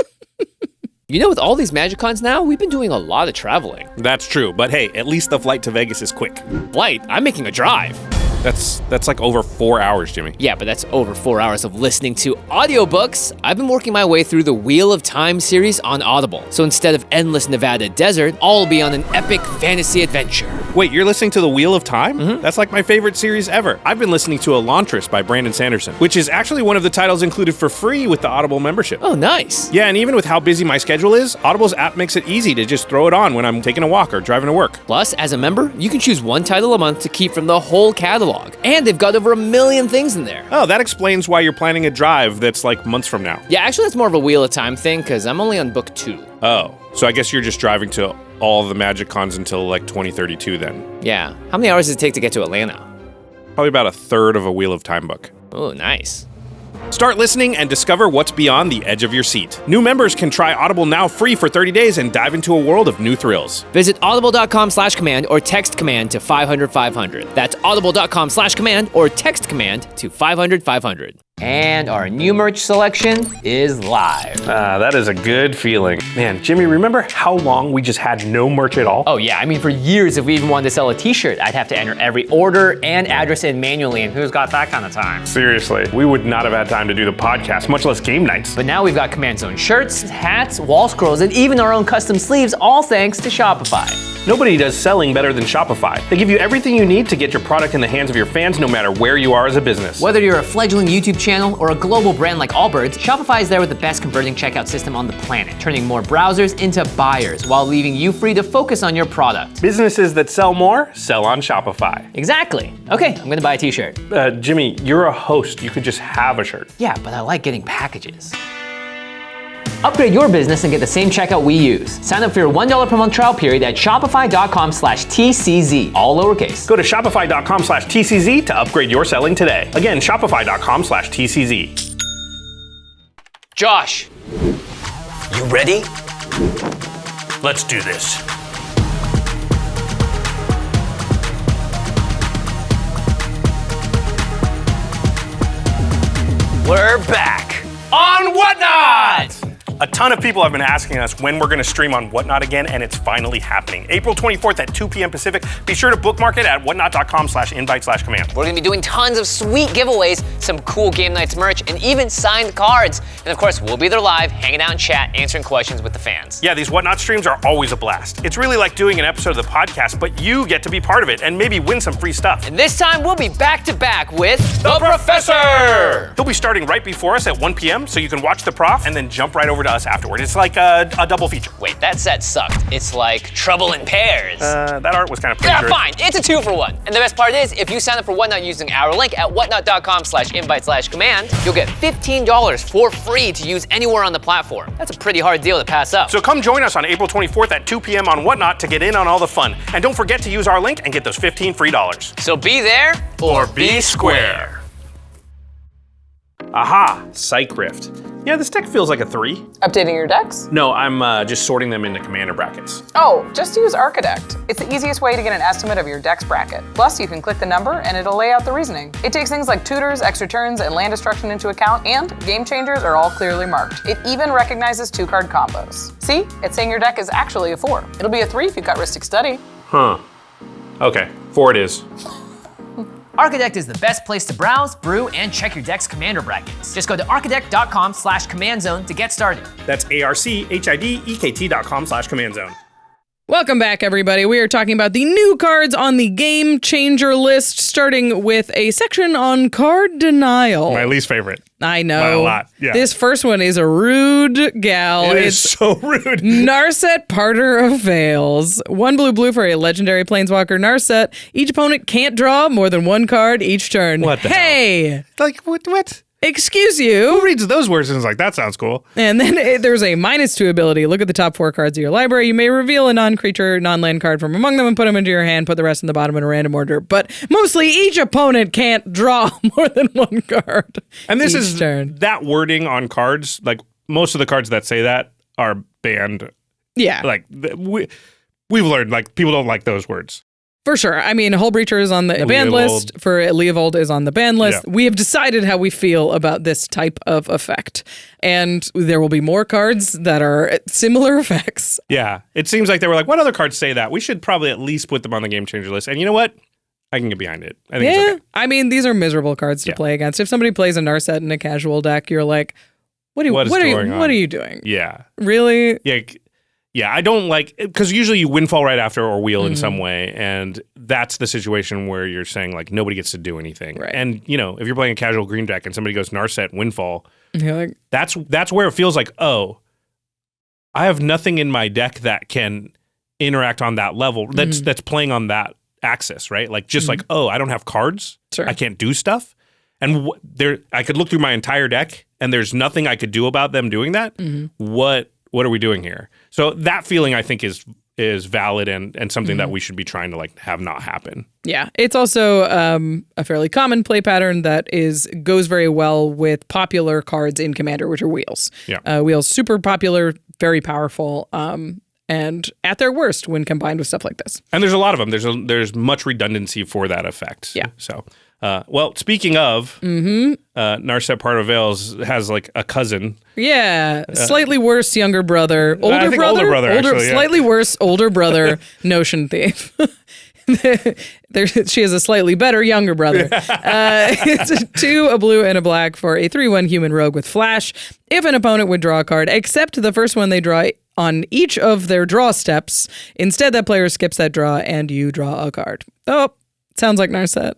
D: You know, with all these MagicCons now, we've been doing a lot of traveling.
C: That's true, but hey, at least the flight to Vegas is quick.
D: Flight? I'm making a drive.
C: That's like over 4 hours, Jimmy.
D: Yeah, but that's over 4 hours of listening to audiobooks. I've been working my way through the Wheel of Time series on Audible. So instead of endless Nevada desert, I'll be on an epic fantasy adventure.
C: Wait, you're listening to the Wheel of Time?
D: Mm-hmm.
C: That's like my favorite series ever. I've been listening to Elantris by Brandon Sanderson, which is actually one of the titles included for free with the Audible membership.
D: Oh, nice.
C: Yeah, and even with how busy my schedule is, Audible's app makes it easy to just throw it on when I'm taking a walk or driving to work.
D: Plus, as a member, you can choose one title a month to keep from the whole catalog. And they've got over 1 million things in there.
C: Oh, that explains why you're planning a drive that's like months from now.
D: Yeah, actually, that's more of a Wheel of Time thing, because I'm only on book 2.
C: Oh, so I guess you're just driving to all the MagicCons until like 2032 then.
D: Yeah. How many hours does it take to get to Atlanta?
C: Probably about a third of a Wheel of Time book.
D: Oh, nice.
C: Start listening and discover what's beyond the edge of your seat. New members can try Audible now free for 30 days and dive into a world of new thrills.
D: Visit audible.com/command or text command to 500-500. That's audible.com/command or text command to 500-500. And our new merch selection is live.
C: That is a good feeling. Man, Jimmy, remember how long we just had no merch at all?
D: Oh yeah, I mean for years if we even wanted to sell a t-shirt, I'd have to enter every order and address in manually, and who's got that kind of time?
C: Seriously, we would not have had time to do the podcast, much less game nights.
D: But now we've got Command Zone shirts, hats, wall scrolls, and even our own custom sleeves, all thanks to Shopify.
C: Nobody does selling better than Shopify. They give you everything you need to get your product in the hands of your fans no matter where you are as a business.
D: Whether you're a fledgling YouTube channel or a global brand like Allbirds, Shopify is there with the best converting checkout system on the planet, turning more browsers into buyers while leaving you free to focus on your product.
C: Businesses that sell more, sell on Shopify.
D: Exactly. Okay, I'm gonna buy a t-shirt.
C: Jimmy, you're a host. You could just have a shirt.
D: Yeah, but I like getting packages. Upgrade your business and get the same checkout we use. Sign up for your $1 per month trial period at shopify.com/TCZ, all lowercase.
C: Go to shopify.com/TCZ to upgrade your selling today. Again, shopify.com/TCZ.
D: Josh,
E: You ready? Let's do this. We're back on Whatnot! A ton of people have been asking us when we're going to stream on Whatnot again, and it's finally happening. April 24th at 2 p.m. Pacific. Be sure to bookmark it at whatnot.com/invite/command.
F: We're gonna be doing tons of sweet giveaways, some cool Game Nights merch, and even signed cards. And of course, we'll be there live, hanging out in chat, answering questions with the fans.
E: Yeah, these Whatnot streams are always a blast. It's really like doing an episode of the podcast, but you get to be part of it and maybe win some free stuff.
F: And this time, we'll be back to back with the Professor!
E: He'll be starting right before us at 1 p.m., so you can watch the prof and then jump right over to us afterward. It's like a double feature.
F: Wait, that set sucked. It's like Trouble in Pairs.
E: That art was kind of
F: Yeah,
E: plagiaristic.
F: fine. It's a 2-for-1. And the best part is, if you sign up for Whatnot using our link at whatnot.com/invite/command, you'll get $15 for free to use anywhere on the platform. That's a pretty hard deal to pass up.
E: So come join us on April 24th at 2 p.m. on Whatnot to get in on all the fun. And don't forget to use our link and get those 15 free dollars.
F: So be there or be square.
C: Aha, Psych Rift. Yeah, this deck feels like a 3.
G: Updating your decks?
C: No, I'm just sorting them into commander brackets.
G: Oh, just use ARCHIDEKT. It's the easiest way to get an estimate of your deck's bracket. Plus, you can click the number and it'll lay out the reasoning. It takes things like tutors, extra turns, and land destruction into account, and game changers are all clearly marked. It even recognizes 2-card combos. See? It's saying your deck is actually a 4. It'll be a 3 if you cut Ristic Study.
C: Huh. Okay, 4 it is.
D: ARCHIDEKT is the best place to browse, brew, and check your deck's commander brackets. Just go to archidekt.com/command-zone to get started.
E: That's ARCHIDEKT.com/command zone.
A: Welcome back, everybody. We are talking about the new cards on the Game Changer list, starting with a section on card denial.
C: My least favorite.
A: I know.
C: By a lot, yeah.
A: This first one is a rude gal.
C: It is so rude.
A: Narset, Parter of Veils. 1 blue for a legendary planeswalker Narset. Each opponent can't draw more than 1 card each turn.
C: What the
A: hell?
C: Like, what?
A: Excuse you.
C: Who reads those words and is like, that sounds cool?
A: And then there's a -2 ability. Look at the top 4 cards of your library. You may reveal a non-creature, non-land card from among them and put them into your hand. Put the rest in the bottom in a random order. But mostly each opponent can't draw more than 1 card.
C: And this
A: each
C: is
A: turn.
C: that wording on cards. Like, most of the cards that say that are banned.
A: Yeah.
C: Like, we've learned, like, people don't like those words.
A: For sure. I mean, Hull Breacher is on the banned list. For Leovold is on the banned list. Yeah. We have decided how we feel about this type of effect. And there will be more cards that are similar effects.
C: Yeah. It seems like they were like, what other cards say that? We should probably at least put them on the Game Changer list. And you know what? I can get behind it. I think it's okay.
A: I mean, these are miserable cards to play against. If somebody plays a Narset in a casual deck, you're like, what are you doing?
C: Yeah.
A: Really?
C: Yeah. Yeah, I don't like, because usually you windfall right after or wheel in some way, and that's the situation where you're saying, like, nobody gets to do anything.
A: Right.
C: And, you know, if you're playing a casual green deck and somebody goes Narset, windfall,
A: like,
C: that's where it feels like, oh, I have nothing in my deck that can interact on that level, that's playing on that axis, right? Like, just like, oh, I don't have cards, I can't do stuff, and I could look through my entire deck, and there's nothing I could do about them doing that. What are we doing here? So that feeling, I think, is valid and something that we should be trying to like have not happen.
A: Yeah, it's also a fairly common play pattern that goes very well with popular cards in Commander, which are wheels.
C: Yeah,
A: wheels super popular, very powerful, and at their worst when combined with stuff like this.
C: And there's a lot of them. There's much redundancy for that effect.
A: Yeah.
C: So. Well, speaking of, Narset Part of Veils has like a cousin.
A: Yeah, slightly worse younger brother, older brother, slightly worse older brother, Notion Thief. She has a slightly better younger brother. It's 2, a blue, and a black for a 3/1 human rogue with flash. If an opponent would draw a card, except the first one they draw on each of their draw steps, instead that player skips that draw and you draw a card. Oh, sounds like Narset.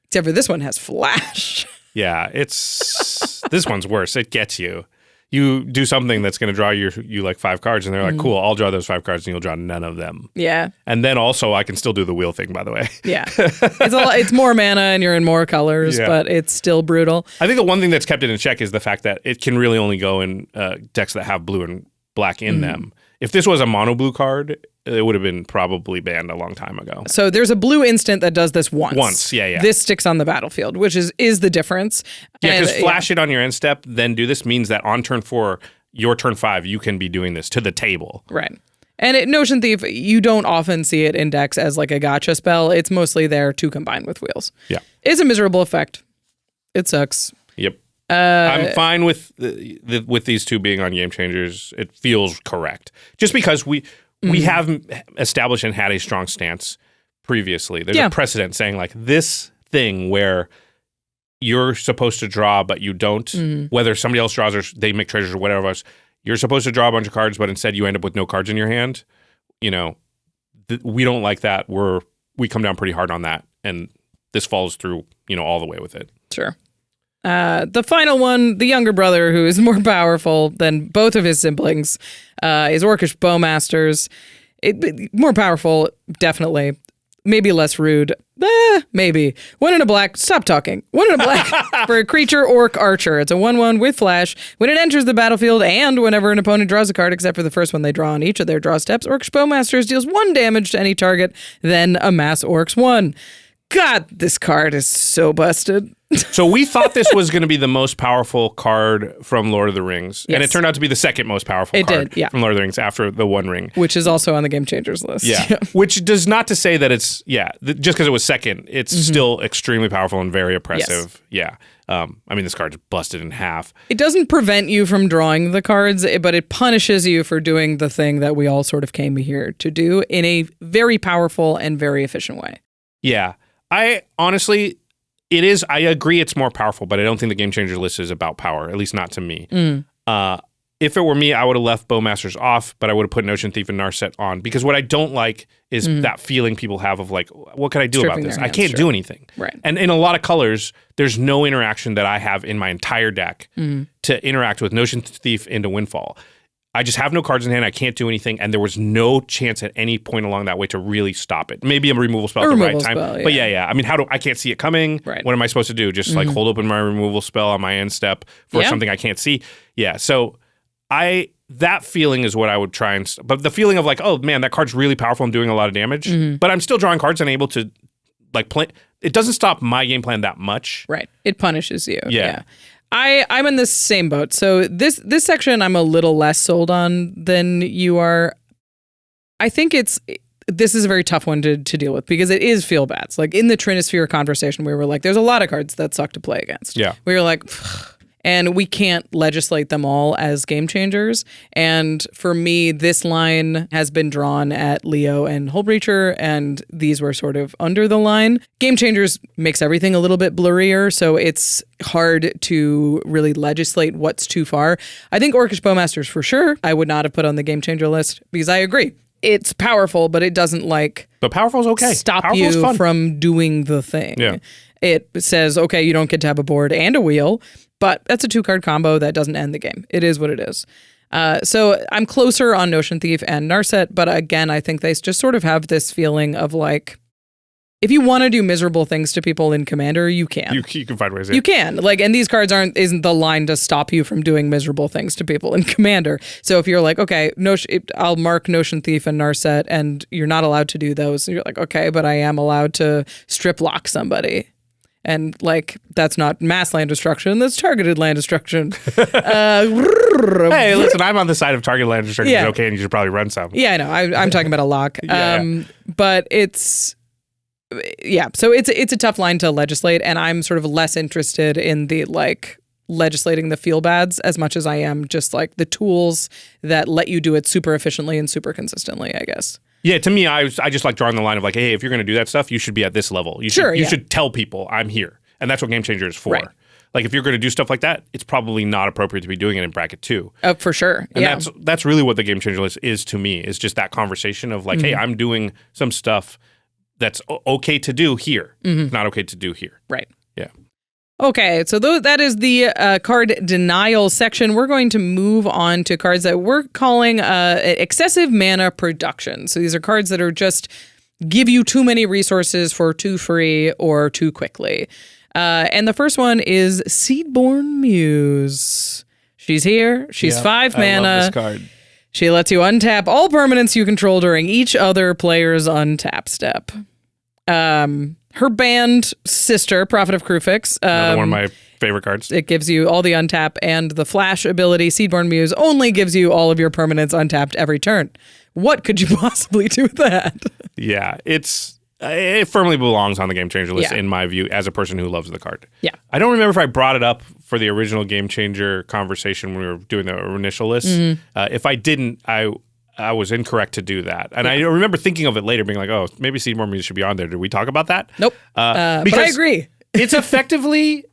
A: Except for this one has flash.
C: Yeah, this one's worse. It gets you. You do something that's going to draw you like 5 cards, and they're like, cool, I'll draw those 5 cards, and you'll draw none of them.
A: Yeah.
C: And then also, I can still do the wheel thing, by the way.
A: Yeah. It's more mana, and you're in more colors, but it's still brutal.
C: I think the one thing that's kept it in check is the fact that it can really only go in decks that have blue and black in them. If this was a mono blue card, it would have been probably banned a long time ago.
A: So there's a blue instant that does this once.
C: Yeah.
A: This sticks on the battlefield, which is the difference.
C: Yeah, because flash it on your end step, then do this means that on turn 4, your turn 5, you can be doing this to the table.
A: Right. And Notion Thief, you don't often see it in decks as like a gotcha spell. It's mostly there to combine with wheels.
C: Yeah.
A: It's a miserable effect. It sucks.
C: Yep. I'm fine with these two being on Game Changers. It feels correct. Just because we have established and had a strong stance previously. There's a precedent saying like this thing where you're supposed to draw, but you don't, whether somebody else draws or they make treasures or whatever else, you're supposed to draw a bunch of cards, but instead you end up with no cards in your hand. You know, we don't like that. We come down pretty hard on that. And this falls through, all the way with it.
A: Sure. The final one, the younger brother, who is more powerful than both of his siblings, is Orcish Bowmasters. More powerful, definitely. Maybe less rude. Maybe. 1 and a black. Stop talking. 1 and a black for a creature orc archer. It's a 1/1 with flash. When it enters the battlefield and whenever an opponent draws a card, except for the first one they draw on each of their draw steps, Orcish Bowmasters deals 1 damage to any target, then amass Orcs 1. God, this card is so busted.
C: So we thought this was going to be the most powerful card from Lord of the Rings. Yes. And it turned out to be the second most powerful card from Lord of the Rings after the One Ring.
A: Which is also on the Game Changers list.
C: Yeah. Which does not to say that it's, just because it was second, it's still extremely powerful and very oppressive. Yes. Yeah. I mean, this card's busted in half.
A: It doesn't prevent you from drawing the cards, but it punishes you for doing the thing that we all sort of came here to do in a very powerful and very efficient way.
C: Yeah. I honestly, I agree it's more powerful, but I don't think the Game Changer list is about power, at least not to me. If it were me, I would have left Bowmasters off, but I would have put Notion Thief and Narset on, because what I don't like is that feeling people have of like, what can I do about this? I can't do anything.
A: Right.
C: And in a lot of colors, there's no interaction that I have in my entire deck to interact with Notion Thief into Windfall. I just have no cards in hand. I can't do anything, and there was no chance at any point along that way to really stop it. Maybe a removal spell at the right time, but yeah. I mean, I can't see it coming.
A: Right.
C: What am I supposed to do? Just like hold open my removal spell on my end step for something I can't see? Yeah. So that feeling is what I would try and. But the feeling of like, oh man, that card's really powerful and doing a lot of damage, but I'm still drawing cards and able to like play. It doesn't stop my game plan that much.
A: Right. It punishes you. Yeah. I'm in the same boat. So this section I'm a little less sold on than you are. I think this is a very tough one to deal with because it is feel bads. Like in the Trinisphere conversation, we were like, there's a lot of cards that suck to play against.
C: Yeah.
A: We were like, and we can't legislate them all as game changers. And for me, this line has been drawn at Leo and Hullbreacher, and these were sort of under the line. Game changers makes everything a little bit blurrier, so it's hard to really legislate what's too far. I think Orcish Bowmasters for sure, I would not have put on the game changer list because I agree. It's powerful, but it doesn't
C: But powerful's okay.
A: Stop
C: Powerful's
A: you
C: fun.
A: from doing the thing.
C: Yeah.
A: It says, okay, you don't get to have a board and a wheel, but that's a 2-card combo that doesn't end the game. It is what it is. So I'm closer on Notion Thief and Narset, but again, I think they just sort of have this feeling of like, if you want to do miserable things to people in Commander, you can.
C: You can find ways.
A: You can. Like, and these cards isn't the line to stop you from doing miserable things to people in Commander. So if you're like, okay, I'll mark Notion Thief and Narset, and you're not allowed to do those. And you're like, okay, but I am allowed to strip lock somebody. And like, that's not mass land destruction, that's targeted land destruction.
C: Hey, listen, I'm on the side of targeted land destruction.
A: Yeah.
C: It's okay, and you should probably run some.
A: Yeah, I know. I'm talking about a lock.
C: Yeah.
A: But it's... Yeah, so it's a tough line to legislate, and I'm sort of less interested in the like legislating the feel bads as much as I am just like the tools that let you do it super efficiently and super consistently, I guess.
C: Yeah, to me, I just like drawing the line of like, hey, if you're going to do that stuff, you should be at this level. You should tell people I'm here, and that's what Game Changer is for.
A: Right.
C: Like if you're going to do stuff like that, it's probably not appropriate to be doing it in bracket 2.
A: For sure.
C: And
A: yeah.
C: that's really what the Game Changer list is to me. Is just that conversation of like, hey, I'm doing some stuff that's okay to do here, not okay to do here.
A: Right.
C: Yeah.
A: Okay, so that is the card denial section. We're going to move on to cards that we're calling excessive mana production. So these are cards that are just give you too many resources for too free or too quickly. And the first one is Seedborn Muse. She's here. She's 5 mana.
C: I love this card.
A: She lets you untap all permanents you control during each other player's untap step. Her banned sister, Prophet of Krufix.
C: Another one of my favorite cards.
A: It gives you all the untap and the flash ability. Seedborn Muse only gives you all of your permanents untapped every turn. What could you possibly do with that?
C: Yeah, it firmly belongs on the Game Changer list in my view as a person who loves the card.
A: Yeah.
C: I don't remember if I brought it up for the original Game Changer conversation when we were doing the initial list. If I didn't, I was incorrect to do that. And I remember thinking of it later being like, oh, maybe Seedborn Muse should be on there. Did we talk about that?
A: Nope. But I agree.
C: It's effectively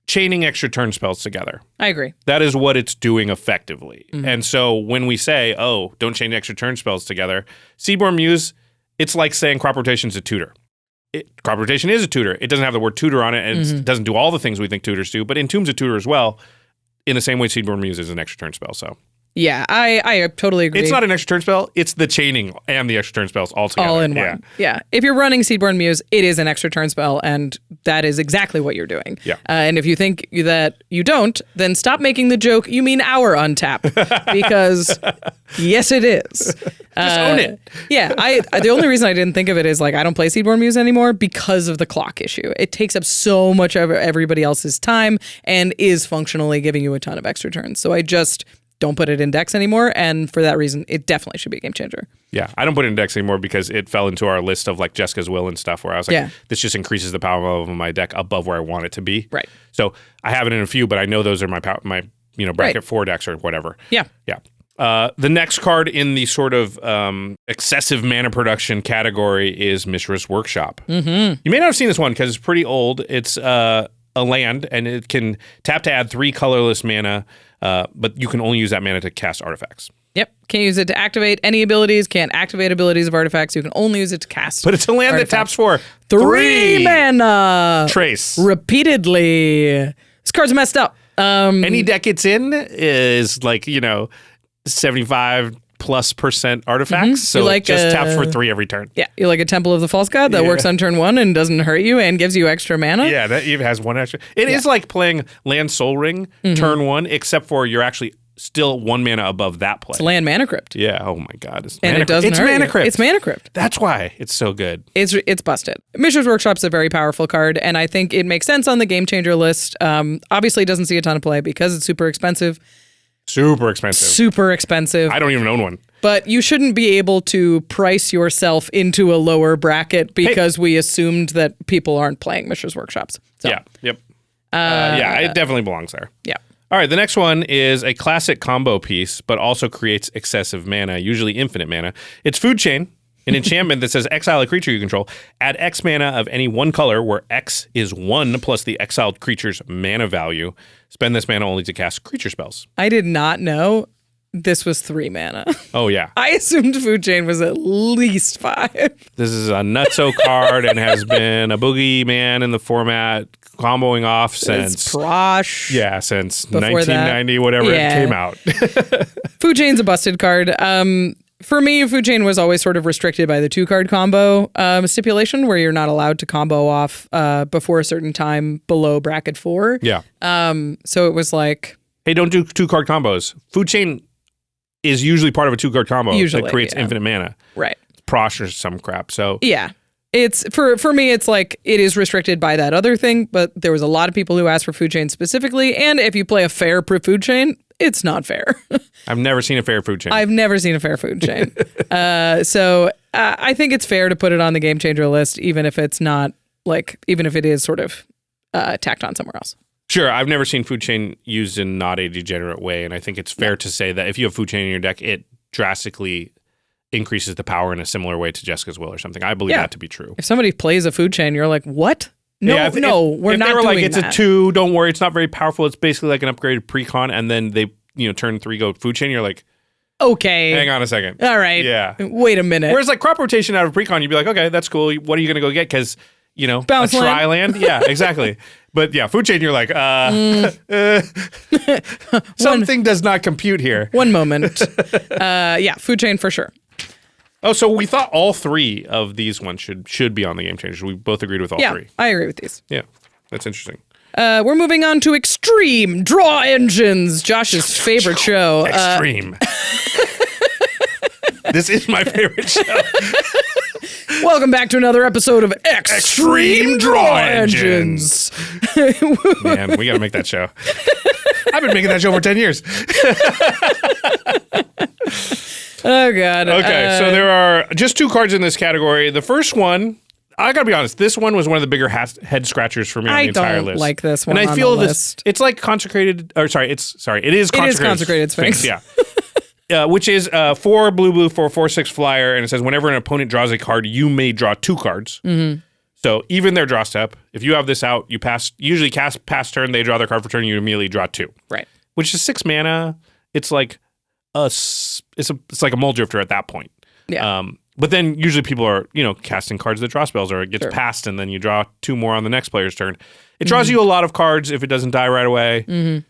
C: chaining extra turn spells together.
A: I agree.
C: That is what it's doing effectively. And so when we say, oh, don't chain extra turn spells together, Seedborn Muse, it's like saying Crop Rotation's a tutor. Crop Rotation is a tutor. It doesn't have the word tutor on it, and it doesn't do all the things we think tutors do, but Entomb's a tutor as well, in the same way Seedborn Muse is an extra turn spell, so...
A: Yeah, I totally agree.
C: It's not an extra turn spell. It's the chaining and the extra turn spells all together.
A: All in one. Yeah. If you're running Seedborn Muse, it is an extra turn spell, and that is exactly what you're doing.
C: Yeah.
A: And if you think that you don't, then stop making the joke, you mean our untap. Because, yes, it is.
C: Just own it.
A: Yeah. The only reason I didn't think of it is, like, I don't play Seedborn Muse anymore because of the clock issue. It takes up so much of everybody else's time and is functionally giving you a ton of extra turns. So I just... don't put it in decks anymore, and for that reason, it definitely should be a game changer.
C: Yeah, I don't put it in decks anymore because it fell into our list of like Jessica's Will and stuff where I was like, this just increases the power of my deck above where I want it to be.
A: Right.
C: So I have it in a few, but I know those are my bracket 4 decks or whatever.
A: Yeah.
C: Yeah. The next card in the sort of excessive mana production category is Mishra's Workshop. You may not have seen this one because it's pretty old. It's a land, and it can tap to add 3 colorless mana, but you can only use that mana to cast artifacts.
A: Yep. Can't use it to activate any abilities. Can't activate abilities of artifacts. You can only use it to cast.
C: But it's a land
A: artifacts.
C: that taps for
A: 3 mana.
C: Trace.
A: Repeatedly. This card's messed up.
C: Any deck it's in is like, 75+% artifacts. So
A: like
C: it just taps for 3 every turn.
A: Yeah. You're like a Temple of the False God that works on turn 1 and doesn't hurt you and gives you extra mana.
C: Yeah, that even has 1 extra. It is like playing Land Soul Ring turn 1, except for you're actually still 1 mana above that play.
A: It's land Mana Crypt.
C: Yeah. Oh my God. It's
A: and
C: mana
A: it doesn't hurt
C: Mana
A: you.
C: Crypt.
A: It's Mana Crypt.
C: That's why it's so good.
A: It's busted. Mishra's Workshop's a very powerful card, and I think it makes sense on the Game Changer list. Obviously, it doesn't see a ton of play because it's super expensive.
C: Super expensive.
A: Super expensive.
C: I don't even own one.
A: But you shouldn't be able to price yourself into a lower bracket because we assumed that people aren't playing Mishra's Workshops. So.
C: Yeah. Yep. It definitely belongs there.
A: Yeah.
C: All right, the next one is a classic combo piece, but also creates excessive mana, usually infinite mana. It's Food Chain, an enchantment that says exile a creature you control. Add X mana of any one color, where X is 1 plus the exiled creature's mana value. Spend this mana only to cast creature spells.
A: I did not know this was 3 mana.
C: Oh, yeah.
A: I assumed Food Chain was at least 5.
C: This is a nutso card and has been a boogeyman in the format, comboing off since
A: Prosh.
C: Yeah, since
A: Before
C: 1990, whatever it came out.
A: Food Chain's a busted card. For me, Food Chain was always sort of restricted by the 2-card combo stipulation, where you're not allowed to combo off before a certain time below bracket 4.
C: Yeah.
A: So it was like,
C: hey, don't do 2-card combos. Food Chain is usually part of a 2-card combo that creates infinite mana.
A: Right.
C: Prosh or some crap. So
A: yeah. It's for me, it's like it is restricted by that other thing, but there was a lot of people who asked for Food Chain specifically, and if you play a fair Food Chain, it's not fair.
C: I've never seen a fair Food Chain.
A: I've never seen a fair Food Chain. So I think it's fair to put it on the Game Changer list, even if it's not even if it is sort of tacked on somewhere else.
C: Sure, I've never seen Food Chain used in not a degenerate way, and I think it's fair to say that if you have Food Chain in your deck, it drastically increases the power in a similar way to Jessica's Will or something. I believe that to be true.
A: If somebody plays a Food Chain, you're like, what? No,
C: we're
A: not
C: they were
A: doing
C: it's
A: that.
C: a 2, don't worry, it's not very powerful, it's basically like an upgraded precon, and then they, turn 3 go Food Chain, you're like,
A: okay.
C: hang on a second.
A: All right.
C: Yeah.
A: Wait a minute.
C: Whereas like crop rotation out of precon, you'd be like, okay, that's cool. What are you going to go get? Because,
A: Bounce
C: a
A: land.
C: tri-land? Yeah, exactly. But yeah, Food Chain, you're like, something does not compute here.
A: One moment. Food Chain for sure.
C: Oh, so we thought all 3 of these ones should be on the Game Changers. We both agreed with all 3.
A: I agree with these.
C: Yeah, that's interesting.
A: We're moving on to Extreme Draw Engines, Josh's favorite show.
C: Extreme. This is my favorite show.
A: Welcome back to another episode of Extreme Draw Engines.
C: Man, we got to make that show. I've been making that show for 10 years.
A: Oh, God.
C: Okay, so there are just 2 cards in this category. The first one, I gotta be honest, this one was one of the bigger head scratchers for me on the entire list.
A: I don't like this one.
C: And I
A: on
C: feel
A: the
C: this,
A: list.
C: it's like Consecrated, or sorry, it is Consecrated
A: Sphinx.
C: Yeah. Which is 4 blue for a 4/6 flyer, and it says whenever an opponent draws a card, you may draw 2 cards. Mm-hmm. So even their draw step, if you have this out, you usually cast pass turn, they draw their card for turn, you immediately draw 2.
A: Right.
C: Which is 6 mana. It's like it's like a Mull Drifter at that point.
A: Yeah.
C: But then usually people are, casting cards that draw spells, or it gets passed and then you draw 2 more on the next player's turn. It draws you a lot of cards if it doesn't die right away. Mm-hmm.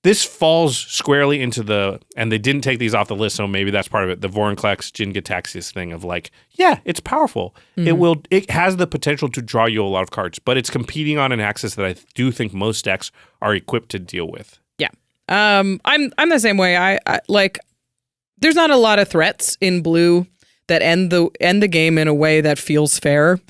C: This falls squarely into and they didn't take these off the list, so maybe that's part of it, the Vorinclex Jin-Gitaxias thing of like, yeah, it's powerful. Mm-hmm. It has the potential to draw you a lot of cards, but it's competing on an axis that I do think most decks are equipped to deal with.
A: Yeah. I'm the same way. I like, there's not a lot of threats in blue that end the game in a way that feels fair.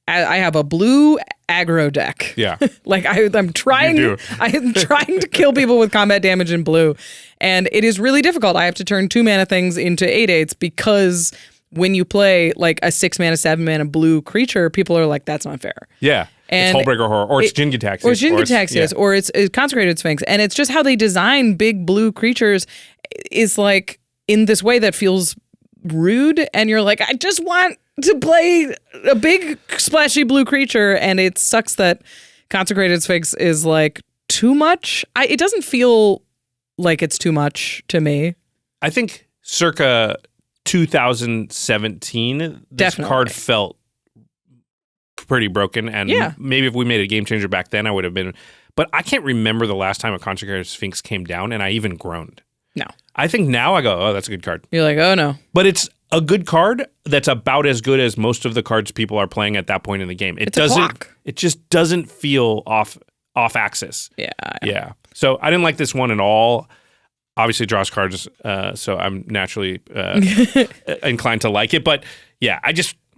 A: I have a blue aggro deck.
C: Yeah.
A: I'm trying to kill people with combat damage in blue. And it is really difficult. I have to turn 2 mana things into 8/8 because when you play like a 6 mana, 7 mana blue creature, people are like, that's not fair.
C: Yeah.
A: And
C: it's Hullbreaker Horror, or it's Jin-Gitaxias.
A: Or it's Jin-Gitaxias, or it's Consecrated Sphinx. And it's just how they design big blue creatures is like in this way that feels rude. And you're like, I just want to play a big splashy blue creature, and it sucks that Consecrated Sphinx is like too much. It doesn't feel like it's too much to me.
C: I think circa 2017, this card felt pretty broken, and maybe if we made a Game Changer back then, I would have been. But I can't remember the last time a Consecrated Sphinx came down, and I even groaned.
A: No.
C: I think now I go, oh, that's a good card.
A: You're like, oh no.
C: But it's a good card that's about as good as most of the cards people are playing at that point in the game. It just doesn't feel off axis.
A: Yeah.
C: Yeah. So I didn't like this one at all. Obviously draws cards, so I'm naturally inclined to like it. But yeah,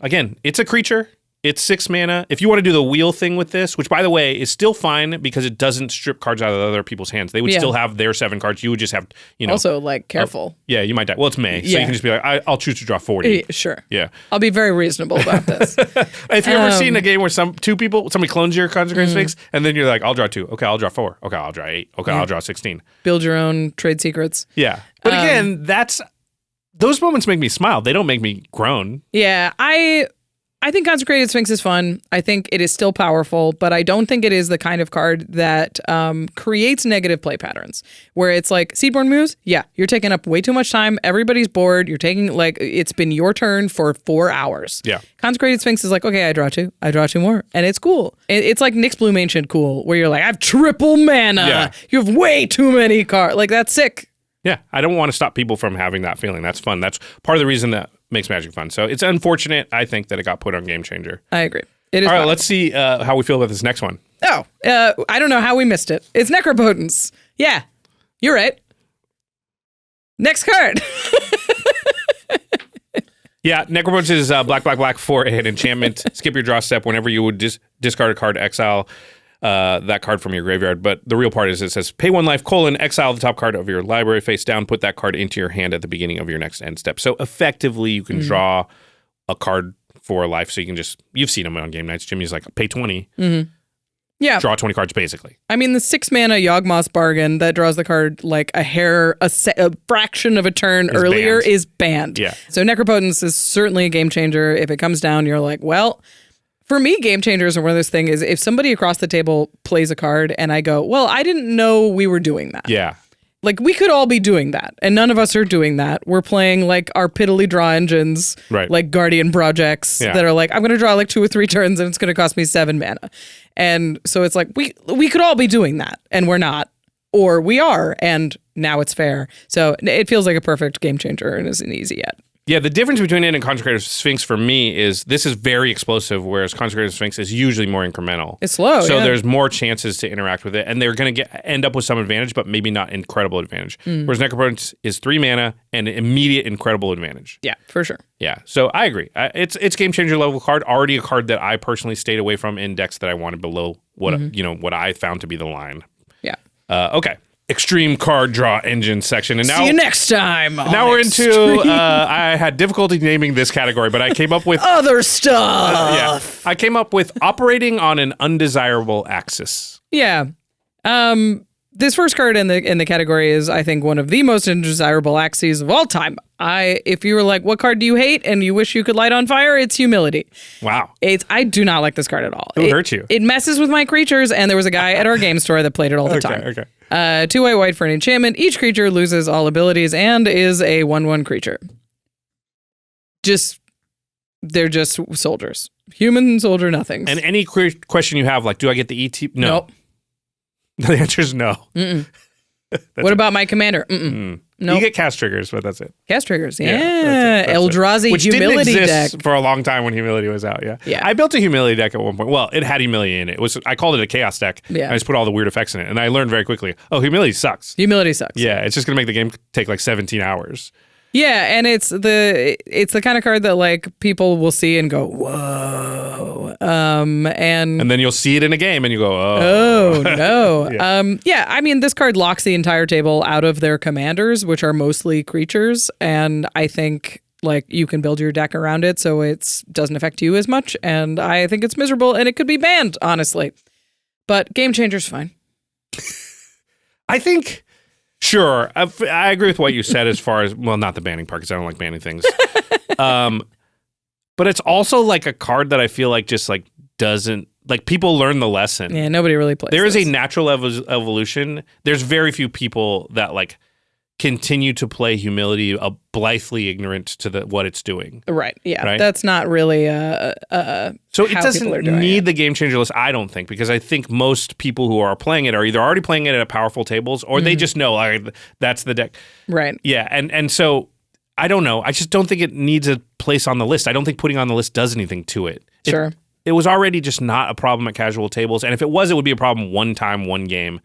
C: again, it's a creature. It's 6 mana. If you want to do the wheel thing with this, which by the way is still fine because it doesn't strip cards out of other people's hands. They would still have their 7 cards. You would just have,
A: Also, like, careful.
C: Yeah, you might die. Well, it's May, so you can just be like, I'll choose to draw 40.
A: Sure.
C: Yeah.
A: I'll be very reasonable about this.
C: If you've ever seen a game where somebody clones your Consecrated Sphinx, and then you're like, I'll draw 2. Okay, I'll draw 4. Okay, I'll draw 8. Okay, I'll draw 16.
A: Build your own trade secrets.
C: Yeah. But again, those moments make me smile. They don't make me groan.
A: Yeah, I think Consecrated Sphinx is fun. I think it is still powerful, but I don't think it is the kind of card that creates negative play patterns. Where it's like, Seedborn Muse, yeah, you're taking up way too much time. Everybody's bored. You're taking, like, it's been your turn for 4 hours.
C: Yeah.
A: Consecrated Sphinx is like, okay, I draw 2. I draw 2 more. And it's cool. It's like Nyx Bloom Ancient cool, where you're like, I have triple mana.
C: Yeah.
A: You have way too many cards. Like, that's sick.
C: Yeah, I don't want to stop people from having that feeling. That's fun. That's part of the reason that makes Magic fun. So it's unfortunate, I think, that it got put on Game Changer.
A: I agree. It is
C: All right,
A: fun.
C: let's see how we feel about this next one.
A: Oh, I don't know how we missed it. It's Necropotence. Yeah, you're right. Next card.
C: Yeah, Necropotence is black for an enchantment. Skip your draw step whenever you would discard a card, exile that card from your graveyard. But the real part is it says, pay 1 life, exile the top card of your library face down, put that card into your hand at the beginning of your next end step. So effectively, you can draw a card for a life. So you can you've seen them on game nights. Jimmy's like, pay 20.
A: Yeah.
C: Draw 20 cards, basically.
A: I mean, the 6 mana Yawgmoth's Bargain that draws the card like a fraction of a turn earlier
C: banned.
A: Is banned.
C: Yeah.
A: So Necropotence is certainly a game changer. If it comes down, you're like, well, for me, game changers are one of those things is if somebody across the table plays a card and I go, well, I didn't know we were doing that.
C: Yeah.
A: Like, we could all be doing that, and none of us are doing that. We're playing, like, our piddly draw engines,
C: Right.
A: like Guardian projects that are like, I'm going to draw, like, 2 or 3 turns, and it's going to cost me 7 mana. And so it's like, we could all be doing that, and we're not. Or we are, and now it's fair. So it feels like a perfect game changer and isn't easy yet.
C: Yeah, the difference between it and Consecrated Sphinx for me is this is very explosive, whereas Consecrated Sphinx is usually more incremental.
A: It's slow,
C: so
A: yeah.
C: there's more chances to interact with it, and they're going to end up with some advantage, but maybe not incredible advantage. Whereas Necropotence is 3 mana and immediate incredible advantage.
A: Yeah, for sure.
C: Yeah, so I agree. It's game changer level card, already a card that I personally stayed away from in decks that I wanted below what what I found to be the line.
A: Yeah.
C: Okay. Extreme card draw engine section, and now
A: See you next time.
C: now we're into. I had difficulty naming this category, but I came up with
A: other stuff.
C: I came up with operating on an undesirable axis.
A: Yeah. This first card in the category is, I think, one of the most undesirable axes of all time. If you were like, what card do you hate and you wish you could light on fire, it's Humility.
C: Wow.
A: I do not like this card at all.
C: It hurt you.
A: It messes with my creatures, and there was a guy at our game store that played it all the time.
C: Okay.
A: 2 white for an enchantment. Each creature loses all abilities and is a 1/1 creature. They're just soldiers. Human soldier nothings.
C: And any question you have, like, do I get the ET? No.
A: Nope.
C: The answer is no.
A: What about my commander? Nope.
C: You get cast triggers, but that's it.
A: Cast triggers, yeah.
C: That's it.
A: Eldrazi
C: Which
A: Humility
C: didn't exist
A: deck.
C: for a long time when Humility was out,
A: Yeah.
C: I built a Humility deck at one point. Well, it had Humility in it. I called it a Chaos deck.
A: Yeah.
C: I just put all the weird effects in it. And I learned very quickly, Humility sucks.
A: Humility sucks.
C: Yeah, it's just going to make the game take like 17 hours.
A: Yeah, and it's the kind of card that like people will see and go, whoa. And
C: then you'll see it in a game and you go,
A: oh no.
C: Yeah.
A: I mean, this card locks the entire table out of their commanders, which are mostly creatures, and I think like you can build your deck around it so it doesn't affect you as much, and I think it's miserable and it could be banned, honestly. But Game Changer's fine.
C: I think, sure, I agree with what you said as far as, well, not the banning part because I don't like banning things. But it's also like a card that I feel like just like doesn't, like people learn the lesson.
A: Yeah, nobody really plays
C: There is
A: this.
C: a natural evolution. There's very few people that like continue to play Humility blithely ignorant to what it's doing.
A: Right, yeah.
C: Right?
A: That's not really
C: So it
A: how people are
C: doesn't
A: doing
C: need
A: it.
C: the game changer list, I don't think, because I think most people who are playing it are either already playing it at powerful tables or they just know like, that's the deck.
A: Right.
C: Yeah, and so I don't know. I just don't think it needs a place on the list. I don't think putting on the list does anything to it.
A: Sure.
C: It was already just not a problem at casual tables, and if it was, it would be a problem one time, one game.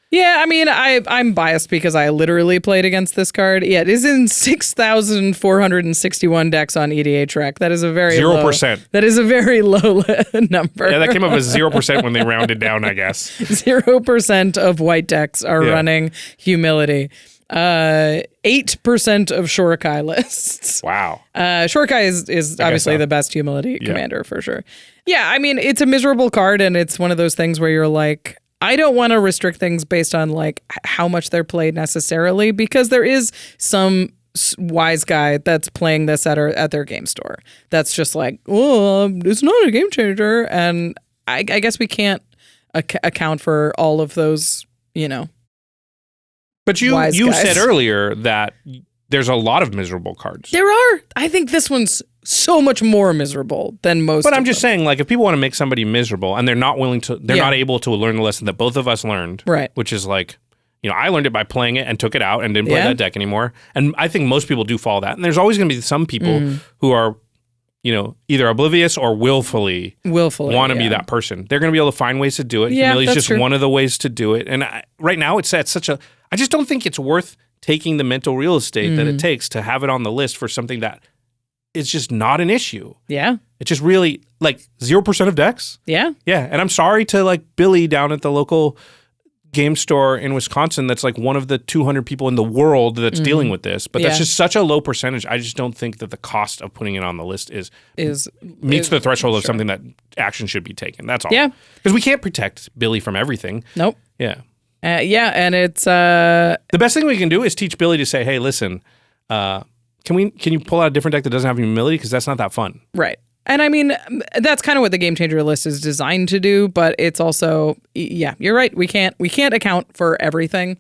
A: Yeah, I mean, I'm biased because I literally played against this card. Yeah, it is in 6,461 decks on EDH Rec. That is a very
C: 0%.
A: That is a very low number.
C: Yeah, that came up as 0% when they rounded down, I guess.
A: 0% of white decks are running Humility. 8% of Shorakai lists.
C: Wow.
A: Shorakai is obviously the best Humility commander for sure. Yeah, I mean, it's a miserable card, and it's one of those things where you're like, I don't want to restrict things based on like how much they're played necessarily, because there is some wise guy that's playing this at their game store that's just like, oh, it's not a game changer, and I guess we can't account for all of those, you know.
C: But you said earlier that there's a lot of miserable cards.
A: There are. I think this one's so much more miserable than most.
C: But I'm just saying, like, if people want to make somebody miserable and they're not willing to, they're not able to learn the lesson that both of us learned,
A: right?
C: Which is like, you know, I learned it by playing it and took it out and didn't play that deck anymore. And I think most people do follow that. And there's always going to be some people who are, you know, either oblivious or willfully want to be that person. They're going to be able to find ways to do it.
A: Yeah,
C: Humility is just
A: true.
C: one of the ways to do it. And right now it's at such a, I just don't think it's worth taking the mental real estate that it takes to have it on the list for something that is just not an issue.
A: Yeah.
C: It's just really like 0% of decks.
A: Yeah.
C: Yeah. And I'm sorry to like Billy down at the local game store in Wisconsin that's like one of the 200 people in the world that's dealing with this. But that's just such a low percentage. I just don't think that the cost of putting it on the list meets the threshold of something that action should be taken. That's all.
A: Yeah.
C: Because we can't protect Billy from everything.
A: Nope.
C: Yeah.
A: Yeah, and it's
C: the best thing we can do is teach Billy to say, "Hey, listen, can you pull out a different deck that doesn't have humility? Because that's not that fun."
A: Right. And I mean, that's kind of what the Game Changer list is designed to do, but it's also, yeah, you're right. We can't account for everything.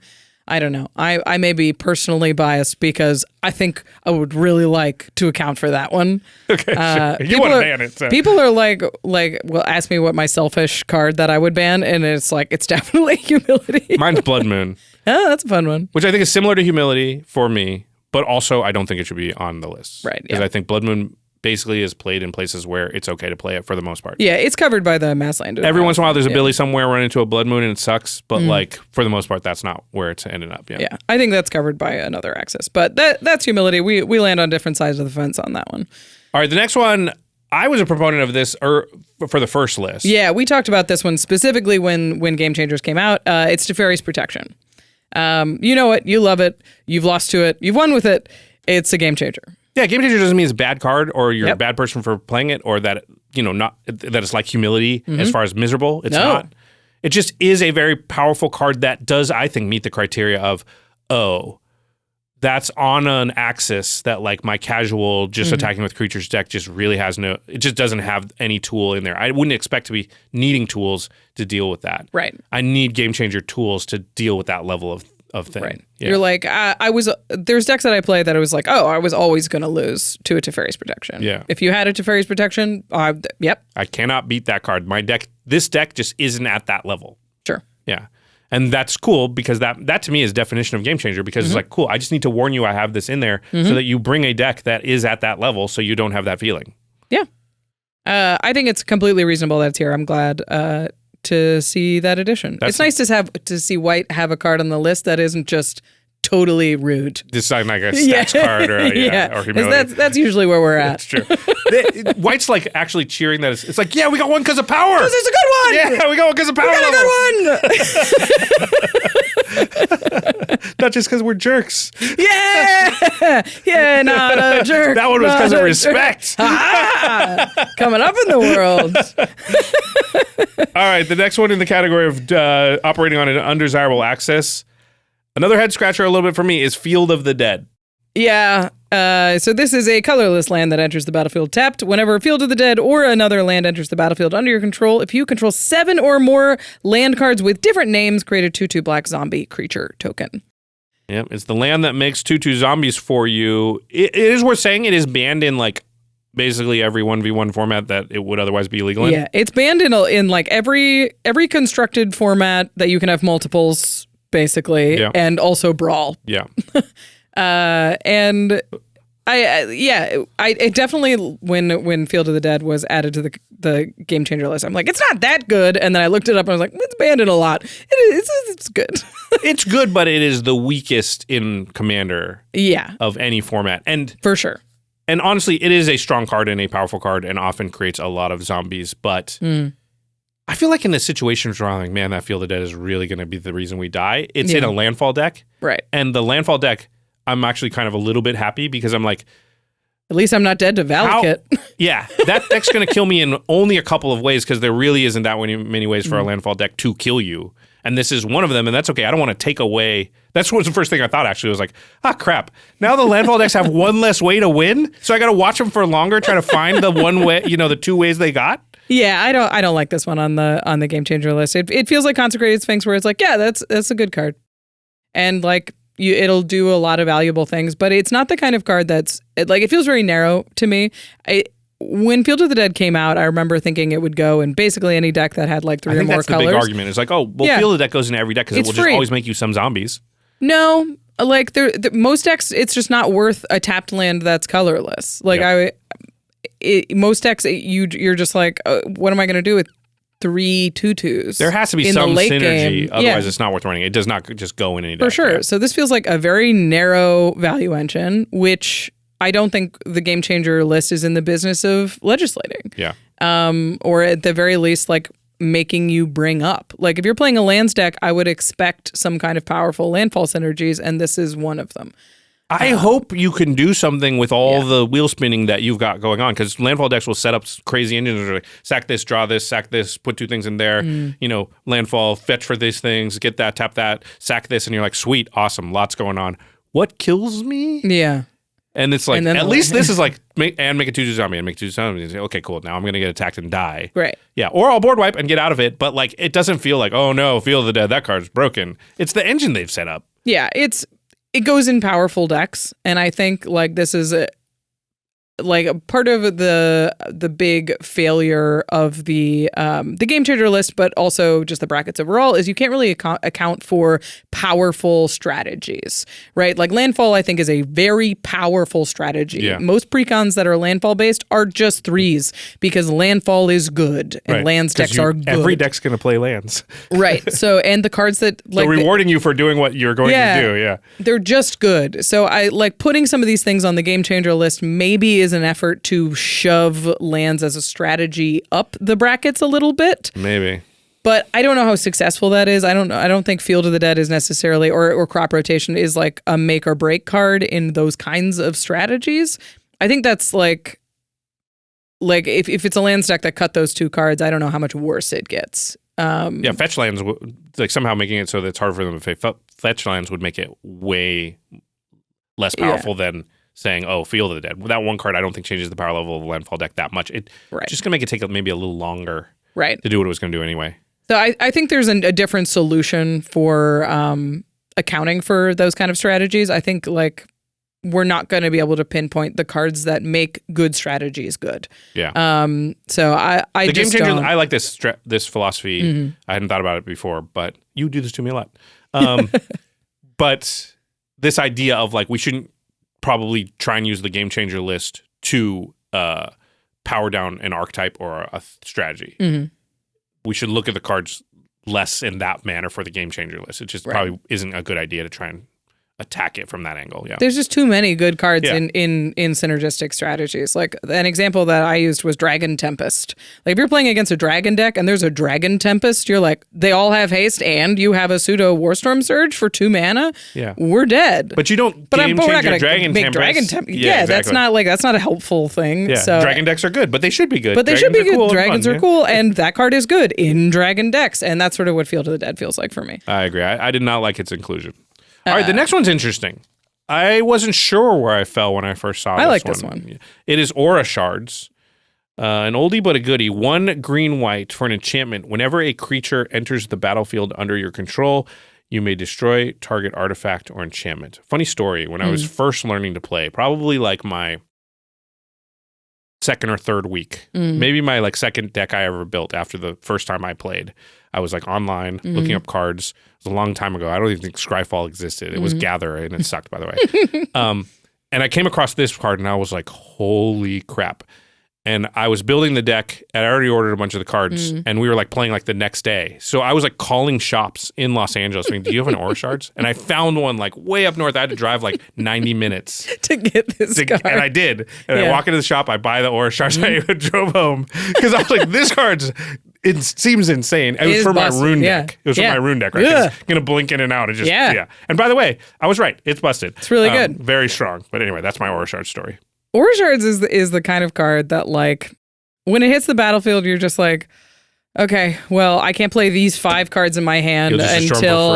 A: I don't know. I may be personally biased because I think I would really like to account for that one.
C: Okay, sure. You want to ban it. So.
A: People are like, well, ask me what my selfish card that I would ban, and it's like, it's definitely Humility.
C: Mine's Blood Moon.
A: Oh, that's a fun one.
C: Which I think is similar to Humility for me, but also I don't think it should be on the list.
A: Right.
C: Because I think Blood Moon basically is played in places where it's okay to play it for the most part.
A: Yeah, it's covered by the Mass Land.
C: Every once in a while, there's a Billy somewhere run into a Blood Moon and it sucks, but like for the most part, that's not where it's ended up. Yeah.
A: Yeah, I think that's covered by another axis, but that's Humility. We land on different sides of the fence on that one.
C: All right, the next one, I was a proponent of this for the first list.
A: Yeah, we talked about this one specifically when Game Changers came out. It's Teferi's Protection. You know it, you love it, you've lost to it, you've won with it. It's a game changer.
C: Yeah, game changer doesn't mean it's a bad card or you're a bad person for playing it or that, you know, not that it's like Humility as far as miserable. It's not. It just is a very powerful card that does, I think, meet the criteria of, oh, that's on an axis that like my casual just attacking with creatures deck just really has it just doesn't have any tool in there. I wouldn't expect to be needing tools to deal with that.
A: Right.
C: I need game changer tools to deal with that level of thing.
A: Right.
C: Yeah.
A: You're like, there's decks that I play that I was like, oh, I was always going to lose to a Teferi's Protection.
C: Yeah.
A: If you had a Teferi's Protection, yep.
C: I cannot beat that card. This deck just isn't at that level.
A: Sure.
C: Yeah. And that's cool because that to me is definition of game changer because it's like, cool, I just need to warn you I have this in there so that you bring a deck that is at that level so you don't have that feeling.
A: Yeah. I think it's completely reasonable that it's here. I'm glad to see that addition. It's nice to see white have a card on the list that isn't just totally rude.
C: This is like a stats card or Humility.
A: That's usually where we're at.
C: That's true. White's like actually cheering that it's like, yeah, we got one because of power.
A: This is a good one.
C: Yeah, we got one because of power.
A: We got
C: a good one. Not just because we're jerks.
A: Yeah, not a jerk.
C: That one was because of respect.
A: Coming up in the world.
C: All right, the next one in the category of operating on an undesirable axis. Another head scratcher a little bit for me is Field of the Dead.
A: Yeah. So this is a colorless land that enters the battlefield tapped. Whenever Field of the Dead or another land enters the battlefield under your control, if you control 7 or more land cards with different names, create a 2/2 black zombie creature token.
C: Yep, it's the land that makes 2/2 zombies for you. It is worth saying it is banned in like basically every 1v1 format that it would otherwise be illegal in.
A: Yeah, it's banned in like every constructed format that you can have multiples, basically, and also Brawl.
C: Yeah.
A: And I definitely when Field of the Dead was added to the game changer list, I'm like, it's not that good, and then I looked it up and I was like, it's banned in a lot. It's good.
C: It's good, but it is the weakest in Commander. Of any format, and
A: for sure.
C: And honestly, it is a strong card and a powerful card, and often creates a lot of zombies. But I feel like in the situations where I'm like, man, that Field of the Dead is really going to be the reason we die. It's in a landfall deck,
A: right? And
C: the landfall deck, I'm actually kind of a little bit happy because I'm like,
A: at least I'm not dead to Valakut.
C: Yeah, that deck's going to kill me in only a couple of ways because there really isn't that many ways for a landfall deck to kill you. And this is one of them, and that's okay. I don't want to take away. That's what was the first thing I thought, actually. I was like, crap. Now the landfall decks have one less way to win, so I got to watch them for longer, try to find the one way, the 2 ways they got.
A: Yeah, I don't like this one on the game changer list. It feels like Consecrated Sphinx, where it's like, yeah, that's a good card, and like it'll do a lot of valuable things, but it's not the kind of card that's like, it feels very narrow to me. When Field of the Dead came out, I remember thinking it would go in basically any deck that had like 3 or more colors.
C: That's the big argument. It's like, Field of the Deck goes in every deck because it will just always make you some zombies.
A: No, like most decks, it's just not worth a tapped land that's colorless. Like most decks, you're just like, what am I going to do with 3 2/2s?
C: There has to be some synergy, otherwise it's not worth running. It does not just go in any deck.
A: For sure. Yeah. So this feels like a very narrow value engine, which I don't think the game changer list is in the business of legislating.
C: Yeah.
A: Or at the very least, like making you bring up. Like if you're playing a lands deck, I would expect some kind of powerful landfall synergies, and this is one of them.
C: I hope you can do something with all the wheel spinning that you've got going on, because landfall decks will set up crazy engines. Like, sack this, draw this, sack this, put 2 things in there. Landfall, fetch for these things, get that, tap that, sack this, and you're like, sweet, awesome, lots going on. What kills me?
A: Yeah.
C: And it's like, at least this is like, make a 2/2 zombie and make 2 zombies. Okay, cool. Now I'm going to get attacked and die.
A: Right.
C: Yeah. Or I'll board wipe and get out of it. But like, it doesn't feel like, oh no, Field of the Dead, that card's broken. It's the engine they've set up.
A: Yeah. It goes in powerful decks. And I think like this is like a part of the big failure of the game changer list, but also just the brackets overall, is you can't really account for powerful strategies, right? Like landfall, I think, is a very powerful strategy.
C: Yeah.
A: Most precons that are landfall based are just 3s because landfall is good and lands decks are good.
C: Every deck's going to play lands.
A: Right. So, and the cards that like
C: so rewarding you for doing what you're going to do. Yeah.
A: They're just good. So I like putting some of these things on the game changer list maybe is an effort to shove lands as a strategy up the brackets a little bit.
C: Maybe.
A: But I don't know how successful that is. I don't think Field of the Dead is necessarily, or crop rotation is like a make or break card in those kinds of strategies. I think that's like if it's a lands deck that cut those 2 cards, I don't know how much worse it gets.
C: Fetch lands, like somehow making it so that it's hard for them to fetch lands would make it way less powerful than saying, oh, Field of the Dead. That one card I don't think changes the power level of the landfall deck that much. It's just going to make it take maybe a little longer to do what it was going to do anyway.
A: So I think there's a different solution for accounting for those kind of strategies. I think like we're not going to be able to pinpoint the cards that make good strategies good.
C: Yeah.
A: So I
C: the
A: just
C: game changer.
A: don't.
C: I like this philosophy. Mm-hmm. I hadn't thought about it before, but you do this to me a lot. But this idea of like we shouldn't probably try and use the game changer list to power down an archetype or a strategy. Mm-hmm. We should look at the cards less in that manner for the game changer list. It just probably isn't a good idea to try and attack it from that angle. Yeah.
A: There's just too many good cards in synergistic strategies. Like an example that I used was Dragon Tempest. Like if you're playing against a dragon deck and there's a Dragon Tempest, you're like, they all have haste and you have a pseudo Warstorm Surge for 2 mana.
C: Yeah.
A: We're dead.
C: But you don't
A: but
C: game
A: we're not
C: change your
A: Dragon Tempest. Yeah,
C: exactly.
A: that's not a helpful thing.
C: Yeah.
A: So
C: Dragon decks are good, but they should be good.
A: But they should be good.
C: Cool
A: Dragons are cool, and that card is good in Dragon decks, and that's sort of what Field of the Dead feels like for me.
C: I agree. I did not like its inclusion. All right, the next one's interesting. I wasn't sure where I fell when I first saw this one.
A: I like this one.
C: It is Aura Shards. An oldie but a goodie. 1 green-white for an enchantment. Whenever a creature enters the battlefield under your control, you may destroy target artifact or enchantment. Funny story. When I was first learning to play, probably like my second or third week, maybe my like second deck I ever built after the first time I played, I was like online looking up cards. It was a long time ago. I don't even think Scryfall existed. It was Gather, and it sucked, by the way. And I came across this card and I was like, holy crap. And I was building the deck and I already ordered a bunch of the cards and we were like playing like the next day. So I was like calling shops in Los Angeles saying, do you have an Aura Shards? And I found one like way up north. I had to drive like 90 minutes
A: to get this card.
C: And I did. And I walk into the shop, I buy the Aura Shards, I drove home because I was like, this card's, it seems insane. It was for my rune deck. It was for my rune deck, right? It's going to blink in and out. It just, And by the way, I was right. It's busted.
A: It's really good.
C: Very strong. But anyway, that's my Aura Shards story.
A: Aura Shards is the kind of card that, like, when it hits the battlefield, you're just like, okay, well, I can't play these 5 cards in my hand until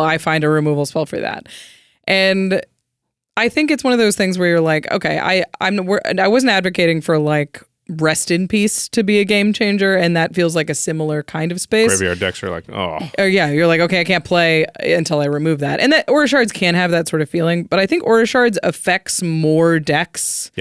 A: I find a removal spell for that. And I think it's one of those things where you're like, okay, I wasn't advocating for like Rest in Peace to be a game changer, and that feels like a similar kind of space.
C: Graveyard decks are like,
A: yeah, you're like, okay, I can't play until I remove that. And that Aura Shards can have that sort of feeling, but I think Aura Shards affects more decks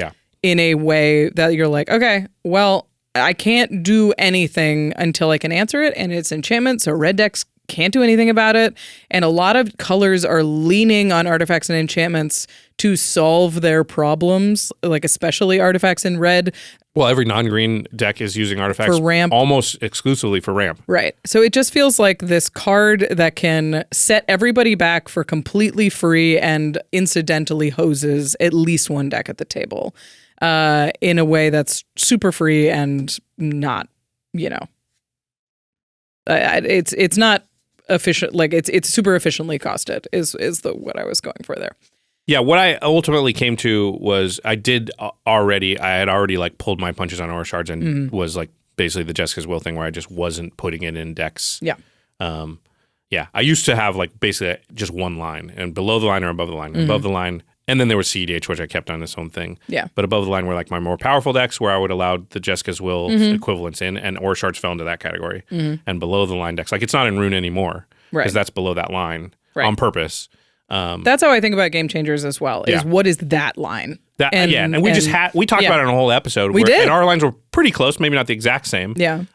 A: in a way that you're like, okay, well, I can't do anything until I can answer it, and it's enchantment, so red decks can't do anything about it. And a lot of colors are leaning on artifacts and enchantments to solve their problems, like especially artifacts in red.
C: Well, every non-green deck is using artifacts
A: for ramp,
C: almost exclusively for ramp.
A: Right. So it just feels like this card that can set everybody back for completely free and incidentally hoses at least one deck at the table in a way that's super free and not, it's not efficient. Like it's super efficiently costed is what I was going for there.
C: Yeah, what I ultimately came to was I had already like pulled my punches on Aura Shards and was like basically the Jessica's Will thing where I just wasn't putting it in decks.
A: Yeah.
C: I used to have like basically just one line and below the line or above the line, above the line. And then there was EDH, which I kept on its own thing.
A: Yeah.
C: But above the line were like my more powerful decks where I would allow the Jessica's Will equivalents in, and Aura Shards fell into that category. And below the line decks, like it's not in Rune anymore because that's below that line on purpose.
A: That's how I think about game changers as well. Is what is that line?
C: And we talked about it in a whole episode.
A: We did.
C: And our lines were pretty close, maybe not the exact same.
A: Yeah.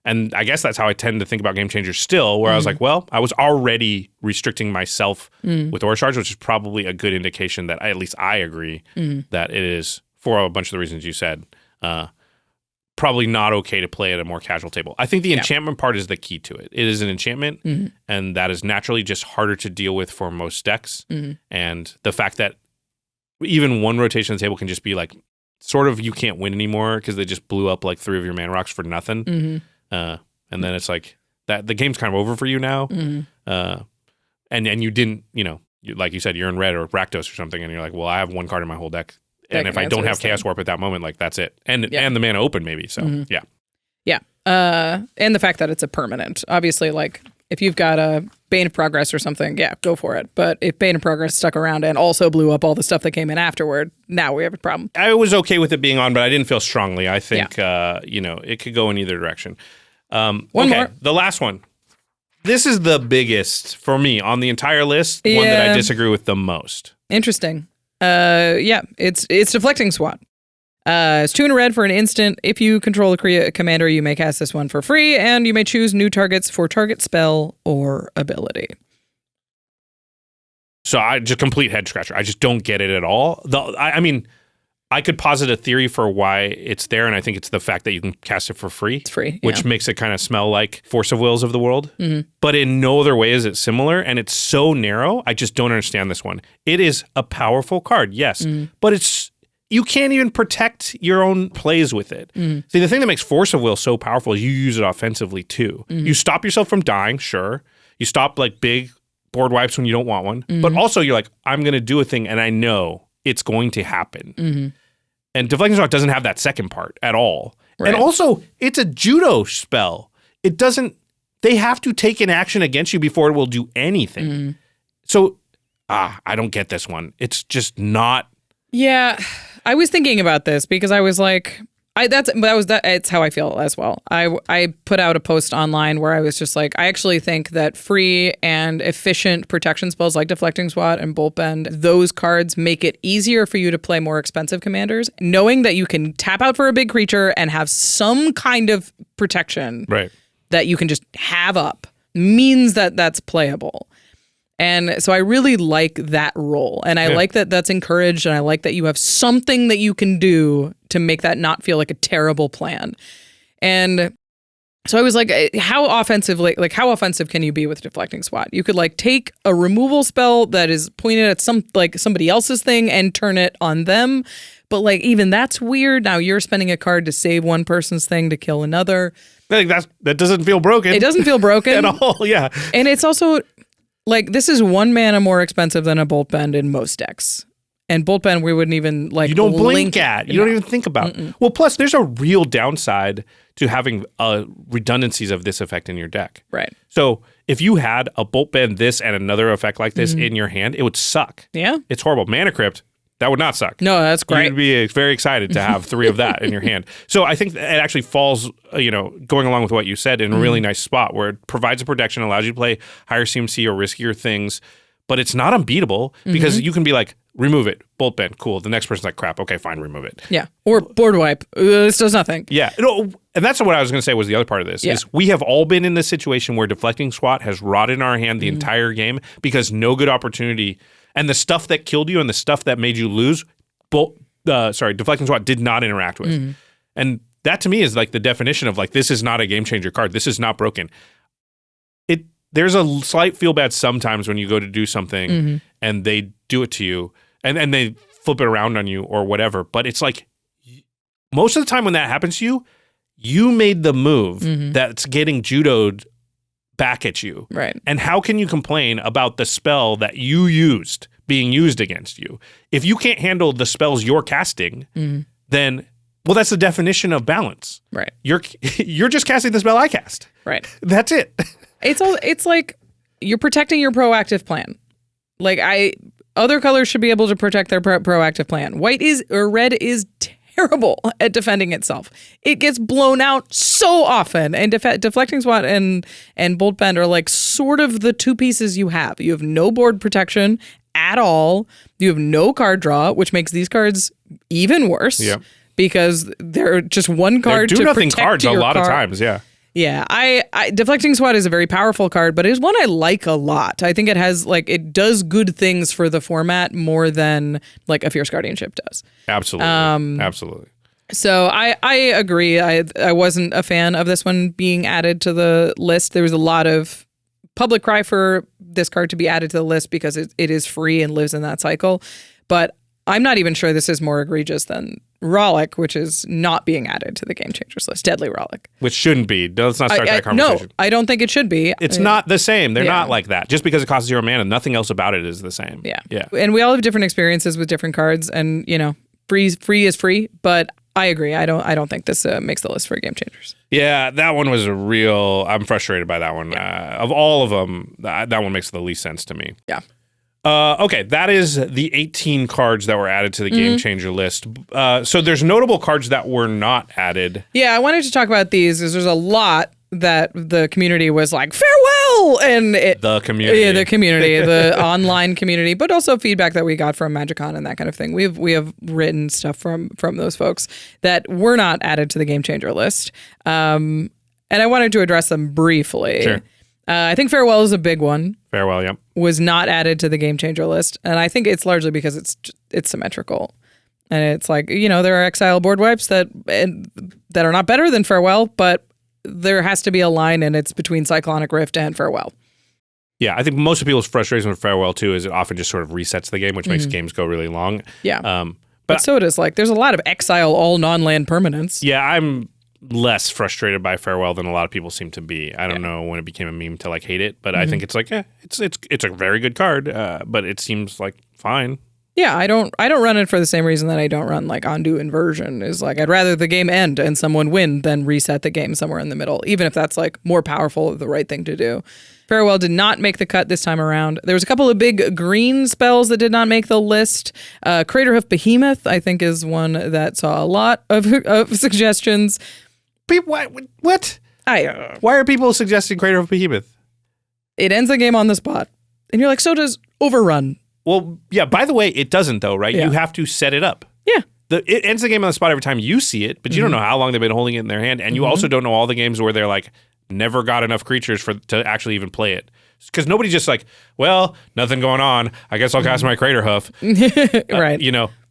C: And I guess that's how I tend to think about game changers still, where I was like, well, I was already restricting myself with Aura Shards, which is probably a good indication that at least I agree that it is, for a bunch of the reasons you said, probably not okay to play at a more casual table. I think the enchantment part is the key to it. It is an enchantment, and that is naturally just harder to deal with for most decks. And the fact that even one rotation of the table can just be like, sort of you can't win anymore because they just blew up like 3 of your mana rocks for nothing. And then it's like that the game's kind of over for you now. And you didn't, like you said, you're in red or Rakdos or something, and you're like, well, I have one card in my whole deck. And if I don't have Chaos Warp at that moment, like that's it. And the mana open maybe. So
A: Yeah. And the fact that it's a permanent. Obviously, like if you've got a Bane of Progress or something, go for it. But if Bane of Progress stuck around and also blew up all the stuff that came in afterward, now we have a problem.
C: I was okay with it being on, but I didn't feel strongly. I think, it could go in either direction. One more. The last one. This is the biggest for me on the entire list. One that I disagree with the most.
A: Interesting. It's Deflecting Swat. It's 2 in a red for an instant. If you control a commander, you may cast this one for free, and you may choose new targets for target spell or ability.
C: So I just complete head scratcher. I just don't get it at all. I mean, I could posit a theory for why it's there, and I think it's the fact that you can cast it for free.
A: It's free,
C: which makes it kind of smell like Force of Wills of the world. But in no other way is it similar, and it's so narrow. I just don't understand this one. It is a powerful card, yes, but you can't even protect your own plays with it. See, the thing that makes Force of Will so powerful is you use it offensively too. You stop yourself from dying, sure. You stop like big board wipes when you don't want one, but also you're like, I'm going to do a thing, and I know it's going to happen. And Deflecting Swat doesn't have that second part at all. Right. And also, it's a judo spell. It doesn't, they have to take an action against you before it will do anything. So, I don't get this one. It's just not.
A: Yeah, I was thinking about this because I was like, it's how I feel as well. I put out a post online where I was just like, I actually think that free and efficient protection spells like Deflecting Swat and Bolt Bend, those cards make it easier for you to play more expensive commanders, knowing that you can tap out for a big creature and have some kind of protection that you can just have up means that that's playable. And so I really like that role. And I like that that's encouraged, and I like that you have something that you can do to make that not feel like a terrible plan. And so I was like, how offensive can you be with Deflecting Swat? You could like take a removal spell that is pointed at somebody else's thing and turn it on them. But like even that's weird. Now you're spending a card to save one person's thing to kill another.
C: I think that doesn't feel broken.
A: It doesn't feel broken
C: at all. Yeah.
A: And it's also like this is 1 mana more expensive than a Bolt Bend in most decks. And Bolt Bend we wouldn't even like
C: you don't blink at. You don't even think about. Well, plus there's a real downside to having redundancies of this effect in your deck.
A: Right.
C: So if you had a Bolt Bend this and another effect like this in your hand, it would suck.
A: Yeah.
C: It's horrible. Mana Crypt, that would not suck.
A: No, that's great.
C: You'd be very excited to have 3 of that in your hand. So I think it actually falls, going along with what you said, in a really nice spot where it provides a protection, allows you to play higher CMC or riskier things, but it's not unbeatable because you can be like, remove it, Bolt Bend, cool. The next person's like, crap, okay, fine, remove it.
A: Yeah, or board wipe. This does nothing.
C: Yeah, and that's what I was going to say was the other part of this, is we have all been in this situation where Deflecting Swat has rotted in our hand the entire game because no good opportunity. And the stuff that killed you and the stuff that made you lose, Deflecting Swat did not interact with. And that to me is like the definition of like, this is not a game changer card. This is not broken. There's a slight feel bad sometimes when you go to do something and they do it to you and they flip it around on you or whatever. But it's like most of the time when that happens to you made the move that's getting judoed back at you.
A: Right.
C: And how can you complain about the spell that you used being used against you? If you can't handle the spells you're casting, then, well, that's the definition of balance.
A: Right.
C: You're just casting the spell I cast.
A: Right.
C: That's it.
A: It's like you're protecting your proactive plan. Like other colors should be able to protect their proactive plan. Red is terrible at defending itself. It gets blown out so often, and Deflecting Swat and Bolt Bend are like sort of the 2 pieces you have. You have no board protection at all. You have no card draw, which makes these cards even worse.
C: Yeah.
A: Because they're just one card
C: to
A: protect
C: do-nothing cards a lot of times. Yeah.
A: Yeah, I Deflecting Swat is a very powerful card, but it is one I like a lot. I think it has it does good things for the format more than like a Fierce Guardianship does.
C: Absolutely. Absolutely.
A: So I agree. I wasn't a fan of this one being added to the list. There was a lot of public cry for this card to be added to the list because it is free and lives in that cycle. But I'm not even sure this is more egregious than Rollick, which is not being added to the Game Changers list. Deadly Rollick.
C: Which shouldn't be. Let's not start that conversation.
A: No, I don't think it should be.
C: It's not the same. They're not like that. Just because it costs 0 mana, nothing else about it is the same.
A: Yeah.
C: Yeah.
A: And we all have different experiences with different cards, and free is free, but I agree. I don't think this makes the list for Game Changers.
C: Yeah, that one was I'm frustrated by that one. Of all of them, that one makes the least sense to me.
A: Yeah.
C: Okay, that is the 18 cards that were added to the Game Changer list. So there's notable cards that were not added.
A: Yeah, I wanted to talk about these because there's a lot that the community was like, farewell! And
C: the community.
A: Yeah, the community, the online community, but also feedback that we got from MagicCon and that kind of thing. We have written stuff from those folks that were not added to the Game Changer list. And I wanted to address them briefly.
C: Sure.
A: I think Farewell is a big one.
C: Farewell, yep.
A: Was not added to the Game Changer list. And I think it's largely because it's symmetrical. And it's like, there are exile board wipes that are not better than Farewell, but there has to be a line, and it's between Cyclonic Rift and Farewell.
C: Yeah, I think most of people's frustration with Farewell, too, is it often just sort of resets the game, which makes games go really long.
A: Yeah. But so it is there's a lot of exile all non-land permanents.
C: Yeah, I'm less frustrated by Farewell than a lot of people seem to be. I don't know when it became a meme to hate it, but I think it's it's a very good card, but it seems fine.
A: Yeah, I don't run it for the same reason that I don't run Undo Inversion. Is I'd rather the game end and someone win than reset the game somewhere in the middle, even if that's more powerful, the right thing to do. Farewell did not make the cut this time around. There was a couple of big green spells that did not make the list. Craterhoof Behemoth, I think, is one that saw a lot of suggestions.
C: What? Why are people suggesting Craterhoof Behemoth?
A: It ends the game on the spot. And you're like, so does Overrun.
C: Well, yeah, by the way, it doesn't though, right? Yeah. You have to set it up.
A: Yeah.
C: It ends the game on the spot every time you see it, but you don't know how long they've been holding it in their hand. And you also don't know all the games where they're never got enough creatures to actually even play it. because nobody's just like, well, nothing going on. I guess I'll cast my Crater Hoof.
A: Right.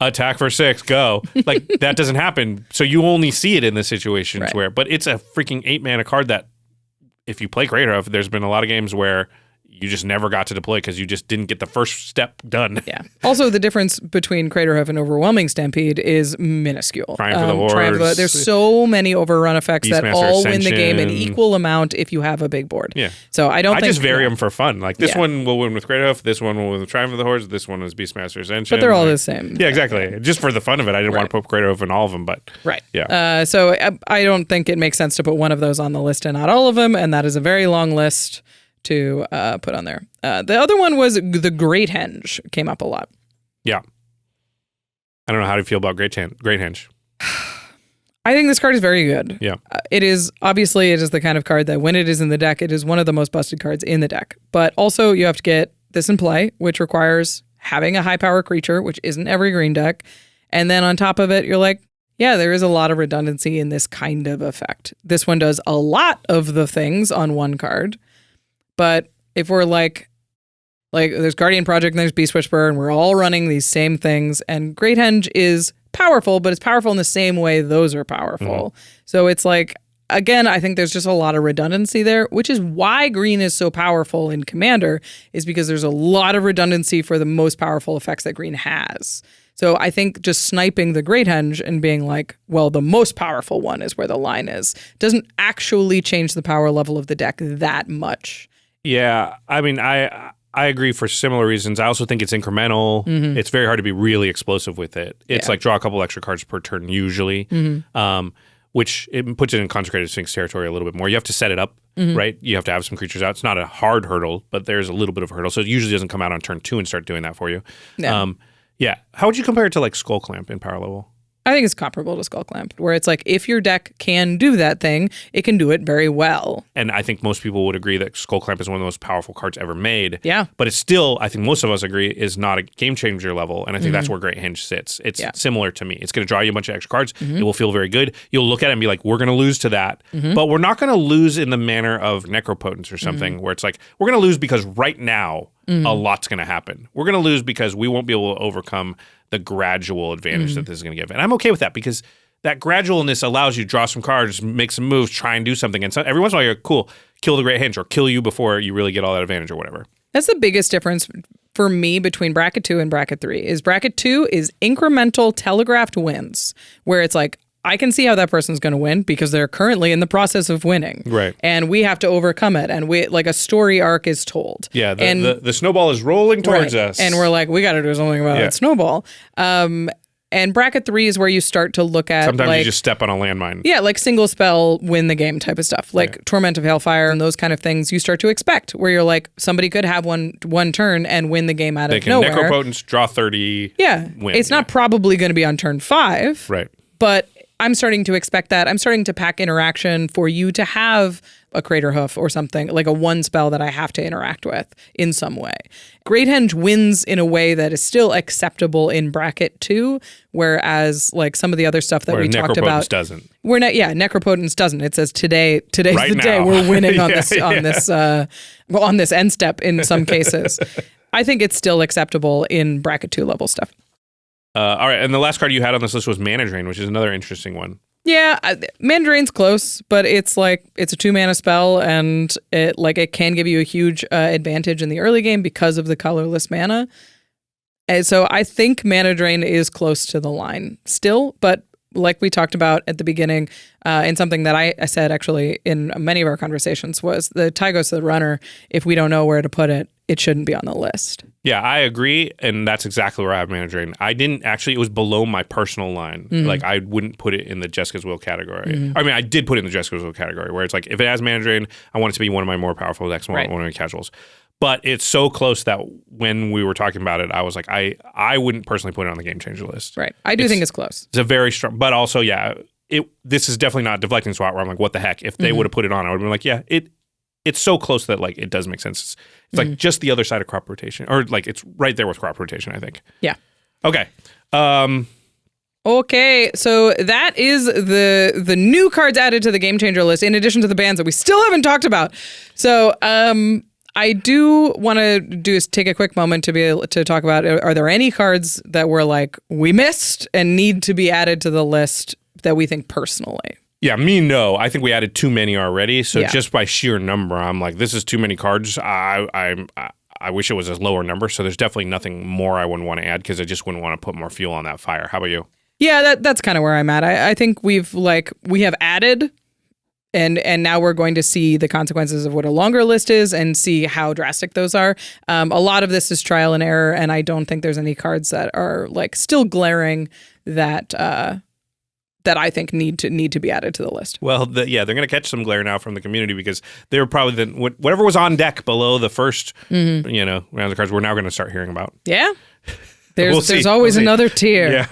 C: Attack for 6, go. Like, that doesn't happen. So you only see it in the situations where, but it's a freaking 8-mana card that if you play Crater Hoof, there's been a lot of games where you just never got to deploy because you just didn't get the first step done.
A: Yeah. Also, the difference between Crater Hoof and Overwhelming Stampede is minuscule.
C: Triumph of the Hordes.
A: There's so many overrun effects that
C: Beastmaster
A: all win the
C: Ascension.
A: game in equal amount if you have a big board.
C: Yeah.
A: So I
C: just vary them for fun. Like this one will win with Crater Hoof, this one will win with Triumph of the Hordes, this one is Beastmaster Ascension.
A: But they're all the same.
C: Yeah, exactly. Just for the fun of it. I didn't want to put Crater Hoof in all of them, but
A: right.
C: Yeah.
A: So I don't think it makes sense to put one of those on the list and not all of them, and that is a very long list to put on there. The other one was the Great Henge. Came up a lot.
C: Yeah. I don't know how to feel about Great Henge.
A: I think this card is very good.
C: Yeah.
A: It is the kind of card that when it is in the deck, it is one of the most busted cards in the deck. But also you have to get this in play, which requires having a high power creature, which isn't every green deck. And then on top of it, you're like, yeah, there is a lot of redundancy in this kind of effect. This one does a lot of the things on one card. But if we're like there's Guardian Project and there's Beast Whisperer and we're all running these same things, and Great Henge is powerful, but it's powerful in the same way those are powerful. So it's like, again, I think there's just a lot of redundancy there, which is why green is so powerful in Commander, is because there's a lot of redundancy for the most powerful effects that green has. So I think just sniping the Great Henge and being like, well, the most powerful one is where the line is, doesn't actually change the power level of the deck that much.
C: Yeah, I mean, I agree for similar reasons. I also think it's incremental. It's very hard to be really explosive with it. It's like draw a couple extra cards per turn usually, which it puts it in Consecrated Sphinx territory a little bit more. You have to set it up, right? You have to have some creatures out. It's not a hard hurdle, but there's a little bit of a hurdle. So it usually doesn't come out on turn 2 and start doing that for you.
A: No.
C: Yeah. How would you compare it to like Skull Clamp in power level?
A: I think it's comparable to Skull Clamp, where it's like, if your deck can do that thing, it can do it very well.
C: And I think most people would agree that Skull Clamp is one of the most powerful cards ever made.
A: Yeah.
C: But it's still, I think most of us agree, is not a game changer level. And I think that's where Great Henge sits. It's similar to me. It's going to draw you a bunch of extra cards. It will feel very good. You'll look at it and be like, we're going to lose to that. But we're not going to lose in the manner of Necropotence or something, where it's like, we're going to lose because right now, a lot's going to happen. We're going to lose because we won't be able to overcome the gradual advantage that this is going to give. And I'm okay with that because that gradualness allows you to draw some cards, make some moves, try and do something. And so every once in a while you're cool, kill the Great Henge or kill you before you really get all that advantage or whatever.
A: That's the biggest difference for me between bracket 2 and bracket 3 is bracket 2 is incremental telegraphed wins, where it's like, I can see how that person's going to win because they're currently in the process of winning. Right. And we have to overcome it. And we like a story arc is told.
C: Yeah. The snowball is rolling towards us.
A: And we're like, we got to do something about that snowball. And bracket 3 is where you start to look at
C: sometimes
A: like,
C: you just step on a landmine.
A: Yeah, like single spell, win the game type of stuff. Like Torment of Hailfire and those kind of things you start to expect, where you're like, somebody could have one turn and win the game out of nowhere.
C: They can Necropotence, draw 30, win.
A: It's not probably going to be on turn 5.
C: Right.
A: But I'm starting to expect that. I'm starting to pack interaction for you to have a Crater Hoof or something, like a one spell that I have to interact with in some way. Great Henge wins in a way that is still acceptable in bracket 2, whereas like some of the other stuff that we talked about
C: doesn't.
A: We're not. Yeah, Necropotence doesn't. It says today's
C: right
A: the
C: now.
A: day we're winning on on this end step in some cases. I think it's still acceptable in bracket 2 level stuff.
C: All right, and the last card you had on this list was Mana Drain, which is another interesting one.
A: Yeah, Mana Drain's close, but it's like it's a 2-mana spell, and it can give you a huge advantage in the early game because of the colorless mana. And so I think Mana Drain is close to the line still, but like we talked about at the beginning, and something that I said actually in many of our conversations was the tie goes to the runner. If we don't know where to put it, it shouldn't be on the list.
C: Yeah, I agree, and that's exactly where I have Mana Drain. I didn't actually, it was below my personal line. Like, I wouldn't put it in the Jessica's Will category. I mean, I did put it in the Jessica's Will category, where it's like, if it has Mana Drain, I want it to be one of my more powerful decks, one of my casuals. But it's so close that when we were talking about it, I was like, I wouldn't personally put it on the Game Changer list.
A: Right. I do think it's close.
C: It's a very strong, but also, yeah, this is definitely not a deflecting spot where I'm like, what the heck? If they would have put it on, I would have been like, yeah, it's so close that like it does make sense. It's like just the other side of crop rotation, or like it's right there with crop rotation, I think.
A: Yeah.
C: Okay.
A: Okay, so that is the new cards added to the Game Changer list, in addition to the bans that we still haven't talked about. So I do want to take a quick moment to be able to talk about, are there any cards that were like, we missed and need to be added to the list that we think personally?
C: Yeah, me, no. I think we added too many already. So just by sheer number, I'm like, this is too many cards. I wish it was a lower number. So there's definitely nothing more I wouldn't want to add because I just wouldn't want to put more fuel on that fire. How about you?
A: Yeah, that's kind of where I'm at. I think we have added, and now we're going to see the consequences of what a longer list is and see how drastic those are. A lot of this is trial and error, and I don't think there's any cards that are like still glaring that I think need to be added to the list.
C: Well, they're going to catch some glare now from the community because they were probably whatever was on deck below the first, round of cards. We're now going to start hearing about.
A: Yeah. There's always another tier.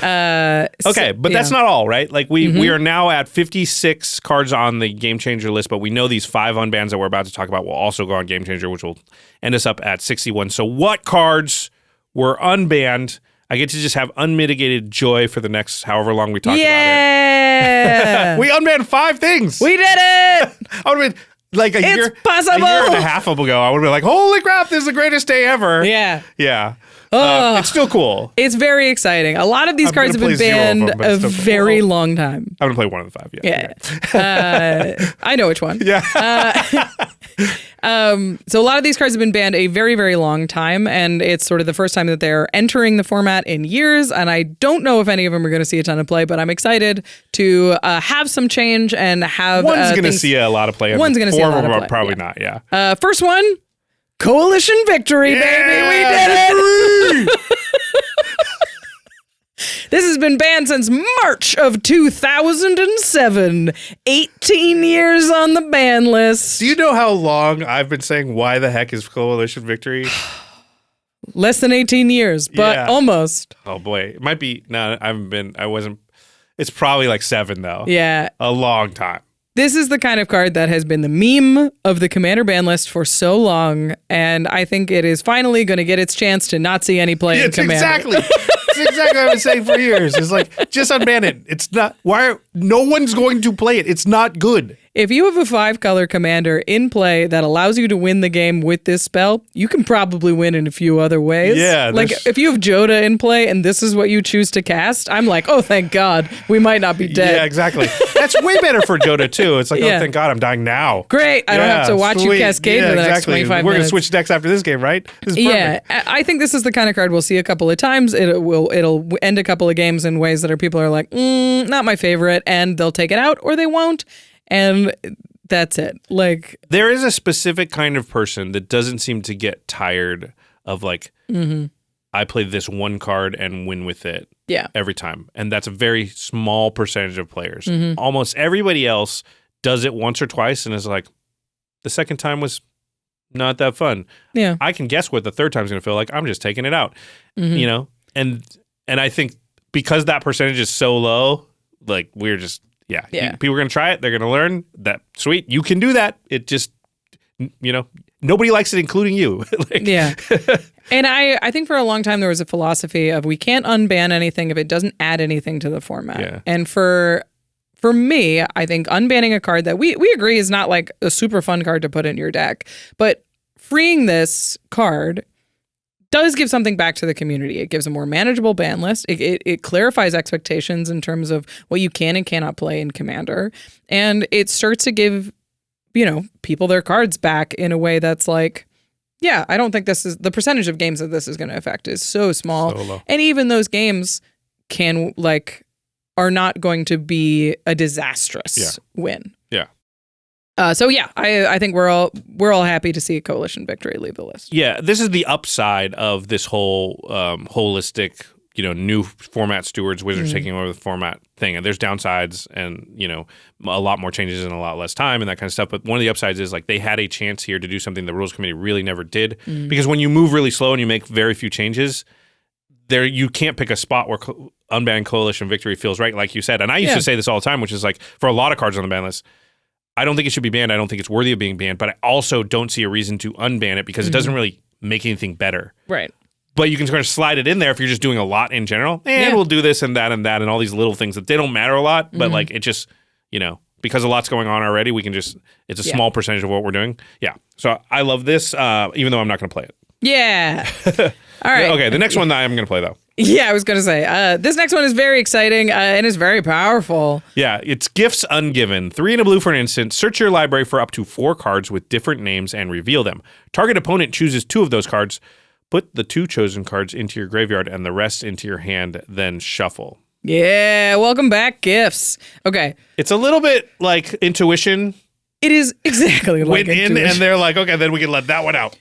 C: Yeah. Okay, but that's not all, right? Like we are now at 56 cards on the Game Changer list, but we know these 5 unbans that we're about to talk about will also go on Game Changer, which will end us up at 61. So what cards were unbanned? I get to just have unmitigated joy for the next however long we talk about it.
A: Yeah.
C: We unbanned 5 things.
A: We did it.
C: I would have been like a year and a half ago. I would have been like, holy crap, this is the greatest day ever.
A: Yeah.
C: Yeah. It's still cool.
A: It's very exciting. A lot of these cards have been banned a very long time.
C: I'm going to play one of the 5.
A: Yeah. I know which one.
C: Yeah.
A: So a lot of these cards have been banned a very, very long time, and it's sort of the first time that they're entering the format in years, and I don't know if any of them are going to see a ton of play, but I'm excited to have some change and have
C: one's going to see a lot of play.
A: One's going to see a lot of play.
C: Probably not, yeah.
A: First one, Coalition Victory, baby. We did it. This has been banned since March of 2007. 18 years on the ban list.
C: Do you know how long I've been saying why the heck is Coalition Victory?
A: Less than 18 years, but almost.
C: Oh boy. It might be, it's probably like 7 though.
A: Yeah.
C: A long time.
A: This is the kind of card that has been the meme of the Commander ban list for so long, and I think it is finally going to get its chance to not see any play in Commander.
C: Exactly. It's exactly what I've been saying for years. It's like, just unban it. It's not, no one's going to play it. It's not good.
A: If you have a 5-color commander in play that allows you to win the game with this spell, you can probably win in a few other ways.
C: Yeah.
A: Like, if you have Joda in play and this is what you choose to cast, I'm like, oh, thank God. We might not be dead.
C: Yeah, exactly. That's way better for Joda, too. It's like, oh, thank God, I'm dying now.
A: Great. I don't have to watch you cascade for the next 25 minutes.
C: We're going to switch decks after this game, right? This is perfect.
A: Yeah. I think this is the kind of card we'll see a couple of times. It'll end a couple of games in ways that people are like, not my favorite, and they'll take it out or they won't. And that's it. Like,
C: there is a specific kind of person that doesn't seem to get tired of like, I play this one card and win with it every time. And that's a very small percentage of players. Almost everybody else does it once or twice and is like, the second time was not that fun.
A: Yeah.
C: I can guess what the third time is going to feel like. I'm just taking it out, And I think because that percentage is so low, like we're just, people are going to try it. They're going to learn that, sweet, you can do that. It just, nobody likes it, including you.
A: And I think for a long time there was a philosophy of we can't unban anything if it doesn't add anything to the format.
C: Yeah.
A: And for me, I think unbanning a card that we agree is not like a super fun card to put in your deck, but freeing this card does give something back to the community. It gives a more manageable ban list. It clarifies expectations in terms of what you can and cannot play in Commander. And it starts to give, people their cards back in a way that's like, I don't think this is the percentage of games that this is going to affect is so small.
C: So low.
A: And even those games are not going to be a disastrous win.
C: Yeah.
A: I think we're all happy to see a Coalition Victory leave the list.
C: Yeah, this is the upside of this whole holistic, new format stewards, Wizards taking over the format thing. And there's downsides and, a lot more changes in a lot less time and that kind of stuff. But one of the upsides is like they had a chance here to do something the Rules Committee really never did. Because when you move really slow and you make very few changes, you can't pick a spot where Unbanned Coalition Victory feels right, like you said. And I used to say this all the time, which is like for a lot of cards on the ban list, I don't think it should be banned. I don't think it's worthy of being banned, but I also don't see a reason to unban it because it doesn't really make anything better.
A: Right.
C: But you can sort of slide it in there if you're just doing a lot in general. And we'll do this and that and that and all these little things that they don't matter a lot, but like it just, because a lot's going on already. We can just, it's a small percentage of what we're doing. Yeah. So I love this, even though I'm not going to play it.
A: Yeah. All right.
C: Okay. The next one that I'm going to play though.
A: Yeah, I was going to say, this next one is very exciting and is very powerful.
C: Yeah, it's Gifts Ungiven. 3 and a blue for an instant. Search your library for up to 4 cards with different names and reveal them. Target opponent chooses 2 of those cards. Put the 2 chosen cards into your graveyard and the rest into your hand, then shuffle.
A: Yeah, welcome back, Gifts. Okay.
C: It's a little bit like Intuition.
A: It is exactly like
C: Went in
A: Intuition.
C: and they're like, okay, then we can let that one out.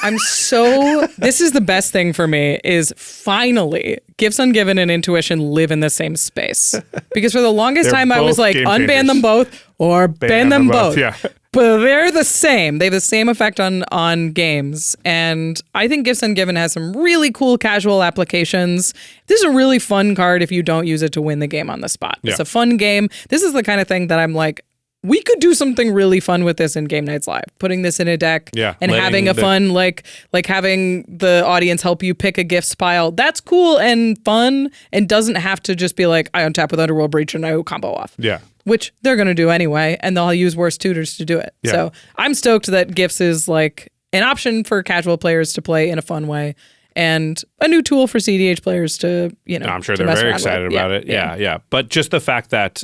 A: This is the best thing for me is finally Gifts Ungiven and Intuition live in the same space. Because for the longest time I was
C: both
A: like,
C: game
A: unban
C: changers.
A: them both or ban them both.
C: Yeah.
A: But they're the same. They have the same effect on games. And I think Gifts Ungiven has some really cool casual applications. This is a really fun card if you don't use it to win the game on the spot. It's a fun game. This is the kind of thing that I'm like, we could do something really fun with this in Game Nights Live. Putting this in a deck and having a fun, like having the audience help you pick a gifts pile. That's cool and fun and doesn't have to just be like, I untap with Underworld Breach and I combo off.
C: Yeah.
A: Which they're going to do anyway, and they'll use worse tutors to do it.
C: Yeah.
A: So I'm stoked that Gifts is like an option for casual players to play in a fun way and a new tool for CDH players to,
C: I'm sure they're very excited about it. Yeah. But just the fact that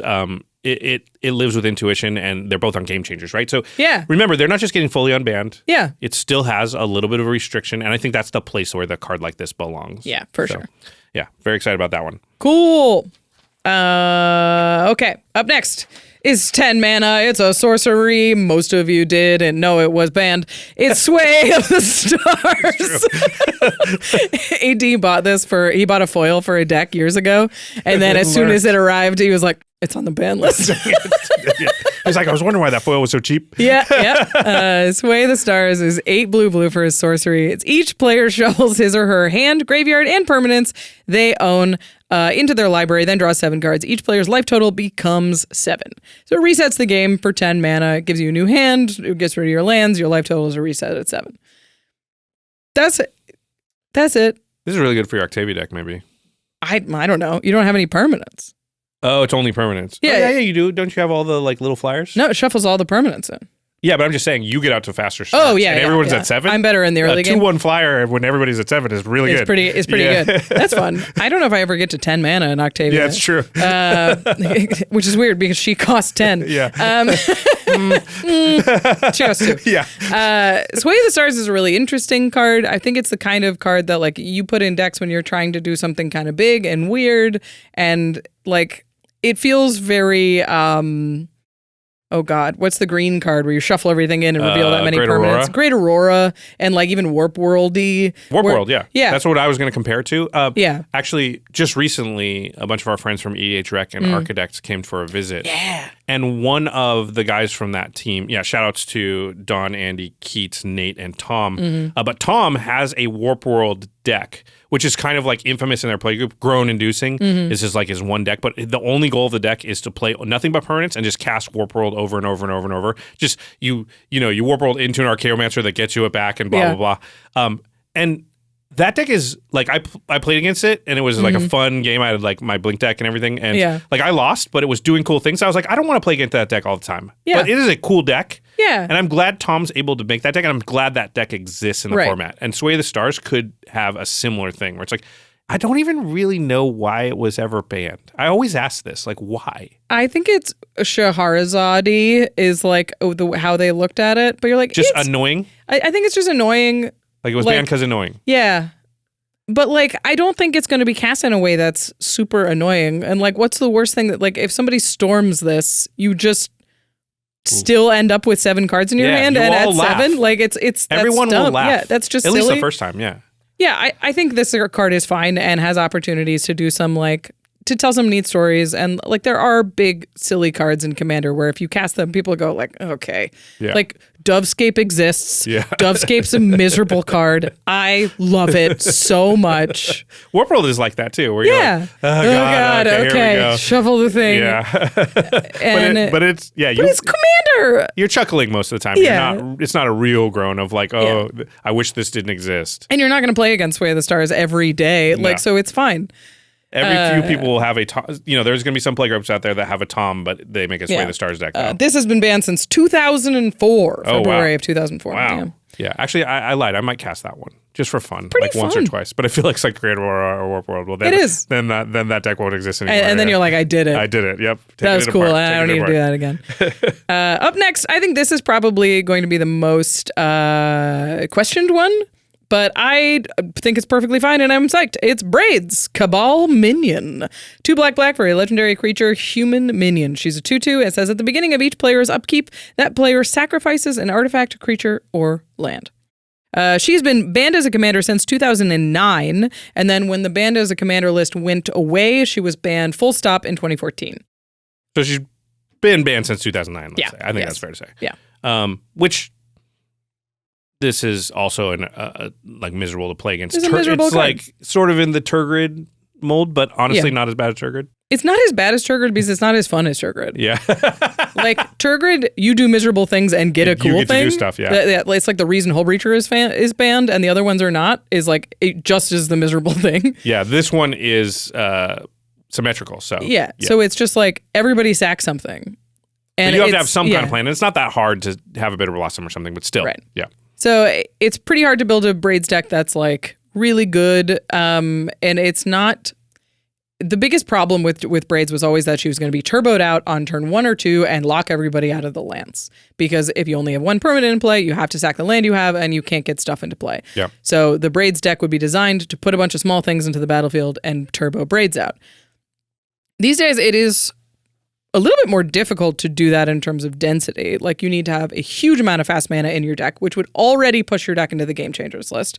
C: it lives with Intuition and they're both on Game Changers, right? So remember, they're not just getting fully unbanned.
A: Yeah.
C: It still has a little bit of a restriction, and I think that's the place where the card like this belongs.
A: Yeah, for sure.
C: Yeah, very excited about that one.
A: Cool. Okay, up next is 10 mana. It's a sorcery. Most of you did, and no, it was banned. It's Sway of the Stars. AD bought this he bought a foil for a deck years ago, and then as soon as it arrived, he was like, it's on the ban list.
C: He's like, I was wondering why that foil was so cheap.
A: Sway the Stars is 8 blue for his sorcery. It's each player shuffles his or her hand, graveyard, and permanents they own into their library, then draws 7 cards. Each player's life total becomes 7. So it resets the game for 10 mana. It gives you a new hand. It gets rid of your lands. Your life total is a reset at 7. That's it. That's it.
C: This is really good for your Octavia deck, maybe.
A: I don't know. You don't have any permanents.
C: Oh, it's only permanents.
A: Yeah,
C: you do. Don't you have all the like little flyers?
A: No, it shuffles all the permanents in.
C: Yeah, but I'm just saying you get out to faster starts.
A: Oh, yeah.
C: And everyone's at 7.
A: I'm better in the early game.
C: 2-1 flyer when everybody's at 7 is really good.
A: It's pretty good. That's fun. I don't know if I ever get to 10 mana in Octavia.
C: Yeah, it's true.
A: Which is weird because she costs 10.
C: Yeah.
A: She costs 2.
C: Yeah.
A: Sway of the Stars is a really interesting card. I think it's the kind of card that like you put in decks when you're trying to do something kind of big and weird, and like it feels very oh God, what's the green card where you shuffle everything in and reveal that many
C: Great
A: permanents?
C: Aurora?
A: Great Aurora, and like even Warp World-y.
C: Warp World, yeah.
A: Yeah.
C: That's what I was going to compare it to.
A: Yeah.
C: Actually, just recently, a bunch of our friends from EDH Rec and ARCHIDEKT came for a visit.
A: Yeah.
C: And one of the guys from that team, shout outs to Don, Andy, Keats, Nate, and Tom. But Tom has a Warp World deck, which is kind of like infamous in their playgroup. Groan Inducing is just like his one deck, but the only goal of the deck is to play nothing but permanents and just cast Warp World over and over and over and over. Just you Warp World into an Archaeomancer that gets you it back and blah blah blah. And that deck is like I played against it and it was like a fun game. I had like my Blink deck and everything, and like I lost, but it was doing cool things. I was like, I don't want to play against that deck all the time.
A: Yeah.
C: But it is a cool deck.
A: Yeah.
C: And I'm glad Tom's able to make that deck, and I'm glad that deck exists in the format. And Sway of the Stars could have a similar thing where it's like, I don't even really know why it was ever banned. I always ask this, like, why?
A: I think it's Shahrazadi is like how they looked at it, but you're like,
C: Just annoying?
A: I think it's just annoying.
C: Like it was banned because annoying.
A: Yeah. But like, I don't think it's going to be cast in a way that's super annoying. And like, what's the worst thing that like, if somebody storms this, you just still end up with 7 cards in your hand and at
C: laugh.
A: 7? Like it's
C: everyone
A: dumb.
C: will laugh.
A: Yeah, that's just
C: at
A: silly.
C: least the first time. Yeah.
A: Yeah, I think this card is fine and has opportunities to do some like to tell some neat stories, and like there are big silly cards in Commander where if you cast them, people go like, okay, like Dovescape exists. Yeah. Dovescape's a miserable card. I love it so much.
C: Warp World is like that too. Where you're like, oh God,
A: okay. Shuffle the thing.
C: Yeah. but it's
A: it's Commander.
C: You're chuckling most of the time.
A: Yeah.
C: It's not a real groan of like, oh, I wish this didn't exist.
A: And you're not going to play against Way of the Stars every day. Like, so it's fine.
C: Every few people will have a Tom. There's going to be some play groups out there that have a Tom, but they make us Sway the Stars deck now.
A: This has been banned since 2004, February of 2004.
C: Wow. Yeah, actually, I lied. I might cast that one just for fun,
A: Pretty
C: once or
A: fun.
C: twice. But I feel like it's like Creator or Warp World. Well, then,
A: It is.
C: Then that deck won't exist anymore.
A: And then you're like, I did it.
C: I did it. Yep.
A: That was cool. I don't need to do that again. Up next, I think this is probably going to be the most questioned one, but I think it's perfectly fine and I'm psyched. It's Braids, Cabal Minion. 2 black for a legendary creature, human minion. She's a 2/2. It says at the beginning of each player's upkeep, that player sacrifices an artifact, creature, or land. She's been banned as a commander since 2009, and then when the banned as a commander list went away, she was banned full stop in 2014.
C: So she's been banned since 2009, let's say. I think that's fair to say.
A: Yeah.
C: Which this is also miserable to play against.
A: It's a miserable
C: It's
A: card.
C: like sort of in the Turgid mold, but honestly not as bad as Turgid.
A: It's not as bad as Turgid because it's not as fun as Turgid.
C: Yeah.
A: Like Turgid, you do miserable things and get a cool
C: You get
A: thing.
C: to do stuff, yeah.
A: It's like the reason Hullbreacher is banned and the other ones are not, is like it just is the miserable thing.
C: Yeah, this one is symmetrical. So
A: Yeah. So it's just like everybody sack something. And
C: you have to have some kind of plan. And it's not that hard to have a Bitter Blossom or something, but still.
A: Right.
C: Yeah.
A: So it's pretty hard to build a Braids deck that's like really good. And it's not. The biggest problem with Braids was always that she was going to be turboed out on turn 1 or 2 and lock everybody out of the lands. Because if you only have one permanent in play, you have to sack the land you have and you can't get stuff into play.
C: Yeah.
A: So the Braids deck would be designed to put a bunch of small things into the battlefield and turbo Braids out. These days, it is a little bit more difficult to do that in terms of density. Like you need to have a huge amount of fast mana in your deck, which would already push your deck into the Game Changers list.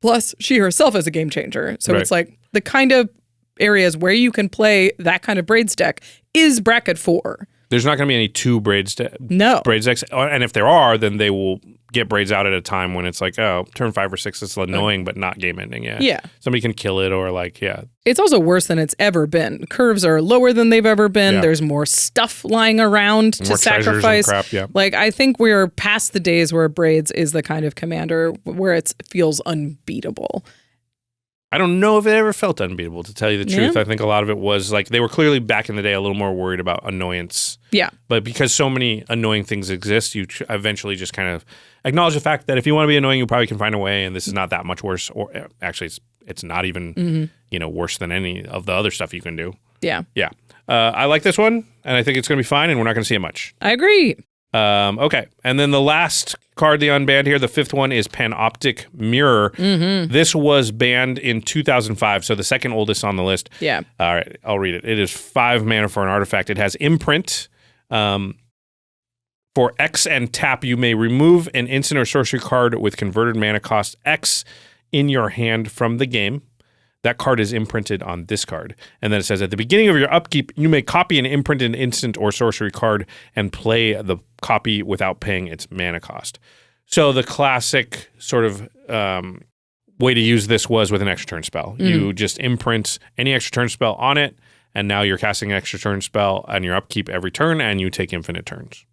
A: Plus, she herself is a game changer. So It's like the kind of areas where you can play that kind of Braids deck is bracket 4.
C: There's not going to be any 2 Braids decks. And if there are, then they will get Braids out at a time when it's like, oh, turn 5 or 6 is annoying, but not game ending. Yeah. Somebody can kill it or
A: It's also worse than it's ever been. Curves are lower than they've ever been.
C: Yeah.
A: There's more stuff lying around to
C: More treasures and
A: sacrifice.
C: crap, yeah.
A: Like I think we're past the days where Braids is the kind of commander where it feels unbeatable.
C: I don't know if it ever felt unbeatable, to tell you the truth. I think a lot of it was like they were clearly back in the day a little more worried about annoyance.
A: Yeah.
C: But because so many annoying things exist, you eventually just kind of acknowledge the fact that if you want to be annoying, you probably can find a way, and this is not that much worse. Or actually, it's not even worse than any of the other stuff you can do.
A: Yeah.
C: Yeah. I like this one, and I think it's going to be fine, and we're not going to see it much.
A: I agree.
C: Okay. And then the last card, the unbanned here, the 5th one is Panoptic Mirror. This was banned in 2005, so the second oldest on the list.
A: Yeah.
C: All right, I'll read it. It is 5 mana for an artifact. It has imprint. For X and tap, you may remove an instant or sorcery card with converted mana cost X in your hand from the game. That card is imprinted on this card. And then it says, at the beginning of your upkeep, you may copy an imprinted instant or sorcery card and play the copy without paying its mana cost. So the classic sort of way to use this was with an extra turn spell. You just imprint any extra turn spell on it, and now you're casting an extra turn spell on your upkeep every turn, and you take infinite turns.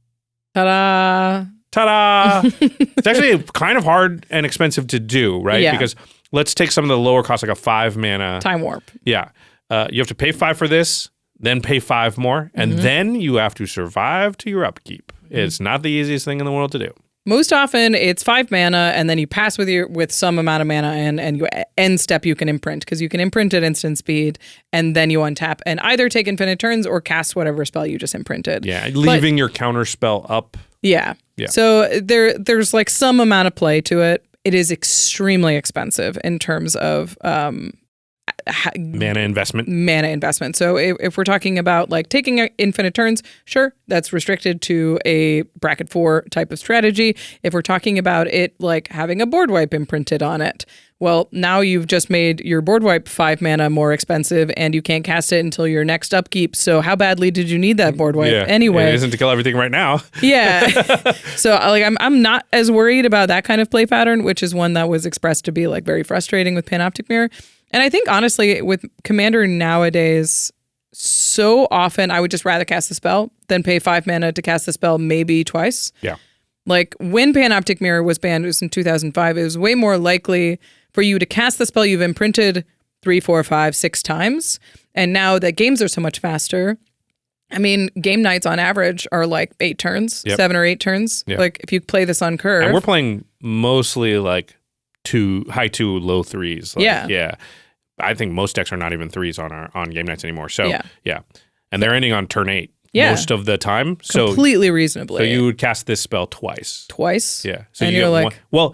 A: Ta-da!
C: Ta-da! It's actually kind of hard and expensive to do, right?
A: Yeah.
C: Because let's take some of the lower costs, like a 5 mana.
A: Time warp.
C: Yeah. You have to pay 5 for this, then pay 5 more, and then you have to survive to your upkeep. It's not the easiest thing in the world to do.
A: Most often, it's 5 mana, and then you pass with some amount of mana in, and you end step you can imprint, because you can imprint at instant speed, and then you untap and either take infinite turns or cast whatever spell you just imprinted.
C: Yeah, leaving your counter spell up.
A: Yeah. So there's like some amount of play to it. It is extremely expensive in terms of
C: mana investment.
A: So if we're talking about like taking infinite turns, sure, that's restricted to a bracket 4 type of strategy. If we're talking about it like having a board wipe imprinted on it, well, now you've just made your board wipe 5 mana more expensive, and you can't cast it until your next upkeep. So how badly did you need that board wipe anyway?
C: It isn't to kill everything right now.
A: Yeah. So like I'm not as worried about that kind of play pattern, which is one that was expressed to be like very frustrating with Panoptic Mirror. And I think honestly with Commander nowadays, so often I would just rather cast the spell than pay 5 mana to cast the spell maybe twice.
C: Yeah.
A: Like when Panoptic Mirror was banned, it was in 2005, it was way more likely for you to cast the spell you've imprinted 3, 4, 5, 6 times. And now that games are so much faster, I mean, game nights on average are like 8 turns, 7 or 8 turns.
C: Yep.
A: Like if you play this on curve.
C: And we're playing mostly like high 2, low 3s. Like, yeah. I think most decks are not even 3s on game nights anymore. So yeah. And they're ending on turn 8 most of the time. So
A: completely reasonably.
C: So you would cast this spell twice.
A: Yeah.
C: So
A: and
C: you're
A: like,
C: so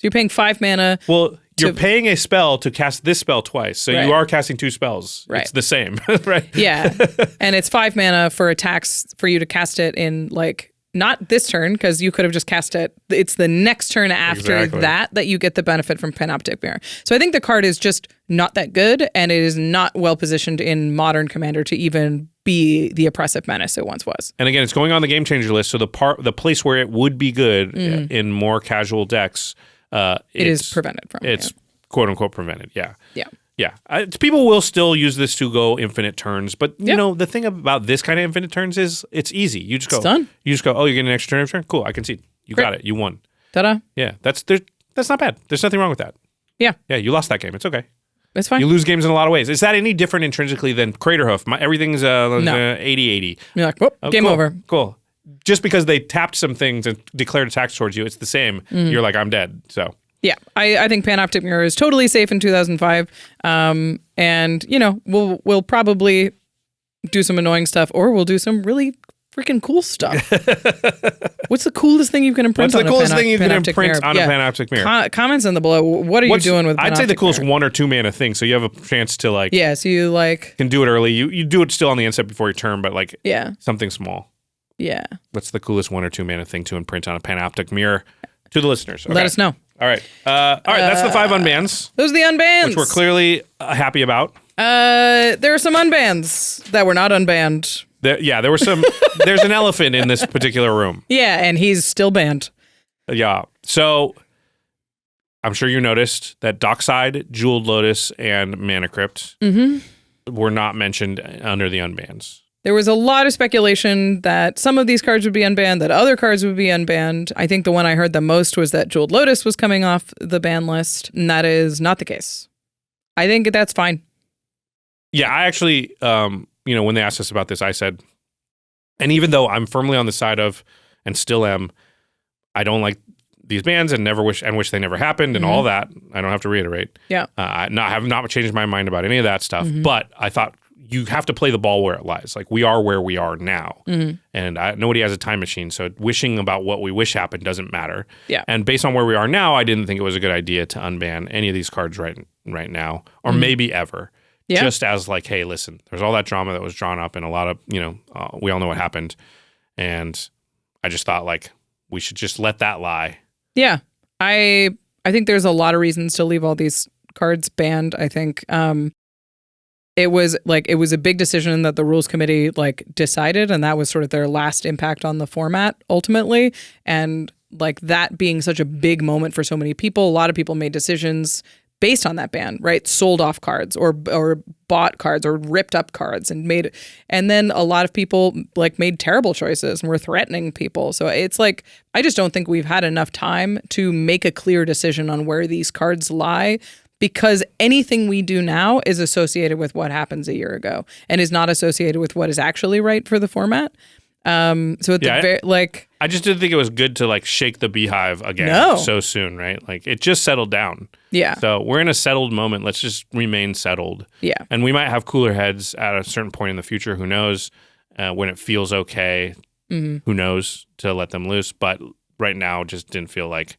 A: you're paying 5 mana.
C: Well, you're paying a spell to cast this spell twice. So you are casting 2 spells.
A: Right.
C: It's the same, right?
A: Yeah. And it's 5 mana for attacks for you to cast it in like not this turn, because you could have just cast it. It's the next turn after that you get the benefit from Panoptic Mirror. So I think the card is just not that good, and it is not well positioned in modern Commander to even be the oppressive menace it once was.
C: And again, it's going on the game changer list. So the place where it would be good in more casual decks, it is
A: prevented from.
C: It's quote unquote prevented. Yeah.
A: Yeah.
C: Yeah, people will still use this to go infinite turns, but you know the thing about this kind of infinite turns is it's easy. You just go,
A: done.
C: You just go. Oh, you're getting an extra turn every turn. Cool, I concede. You got it. You won.
A: Ta-da!
C: Yeah, that's not bad. There's nothing wrong with that.
A: Yeah,
C: you lost that game. It's okay.
A: It's fine.
C: You lose games in a lot of ways. Is that any different intrinsically than Craterhoof? Everything's 80-80.
A: You're like, whoop, game over.
C: Cool. Just because they tapped some things and declared attacks towards you, it's the same. You're like, I'm dead. So.
A: Yeah, I think Panoptic Mirror is totally safe in 2005, and we'll probably do some annoying stuff, or we'll do some really freaking cool stuff. What's the coolest thing you can imprint?
C: What's the coolest
A: on a
C: thing you can
A: Panoptic
C: imprint
A: Mirror?
C: on a Panoptic Mirror?
A: Comments in the below. What are you doing with?
C: I'd say the coolest
A: Mirror?
C: 1 or 2 mana thing, so you have a chance to like.
A: Yeah, so you like
C: can do it early. You do it still on the end step before your turn, but like something small.
A: Yeah.
C: What's the coolest 1 or 2 mana thing to imprint on a Panoptic Mirror? To the listeners. Okay.
A: Let us know.
C: All right. That's the 5 unbans.
A: Those are the unbans.
C: Which we're clearly happy about.
A: There are some unbans that were not unbanned.
C: There were some. There's an elephant in this particular room.
A: Yeah, and he's still banned.
C: Yeah. So I'm sure you noticed that Dockside, Jeweled Lotus, and Mana Crypt were not mentioned under the unbans.
A: There was a lot of speculation that some of these cards would be unbanned, that other cards would be unbanned. I think the one I heard the most was that Jeweled Lotus was coming off the ban list, and that is not the case. I think that's fine.
C: Yeah, I actually, when they asked us about this, I said, and even though I'm firmly on the side of, and still am, I don't like these bans and wish they never happened and all that. I don't have to reiterate.
A: Yeah.
C: I have not changed my mind about any of that stuff, but I thought, you have to play the ball where it lies. Like, we are where we are now. And nobody has a time machine, so wishing about what we wish happened doesn't matter.
A: Yeah.
C: And based on where we are now, I didn't think it was a good idea to unban any of these cards right now, or maybe ever. Yeah. Just as like, hey, listen, there's all that drama that was drawn up and a lot of, we all know what happened. And I just thought, like, we should just let that lie. Yeah.
A: I think there's a lot of reasons to leave all these cards banned. I think it was a big decision that the rules committee decided, and that was sort of their last impact on the format ultimately. And that being such a big moment for so many people, a lot of people made decisions based on that ban, right? Sold off cards or bought cards or ripped up cards and then a lot of people made terrible choices and were threatening people. So it's I just don't think we've had enough time to make a clear decision on where these cards lie, because anything we do now is associated with what happens a year ago and is not associated with what is actually right for the format. So
C: I just didn't think it was good to shake the beehive again so soon, right? It just settled down.
A: Yeah.
C: So we're in a settled moment. Let's just remain settled.
A: Yeah.
C: And we might have cooler heads at a certain point in the future. Who knows? When it feels okay, who knows, to let them loose. But right now, just didn't feel like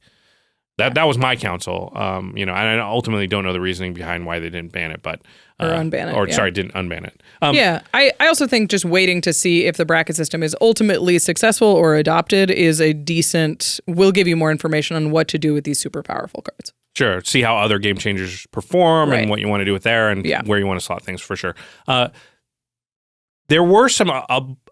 C: that. That was my counsel. And I ultimately don't know the reasoning behind why they didn't ban it, but
A: or unban it.
C: Sorry, didn't unban it.
A: I also think just waiting to see if the bracket system is ultimately successful or adopted is will give you more information on what to do with these super powerful cards.
C: Sure. See how other game changers perform and what you want to do with there and where you want to slot things for sure. There were some,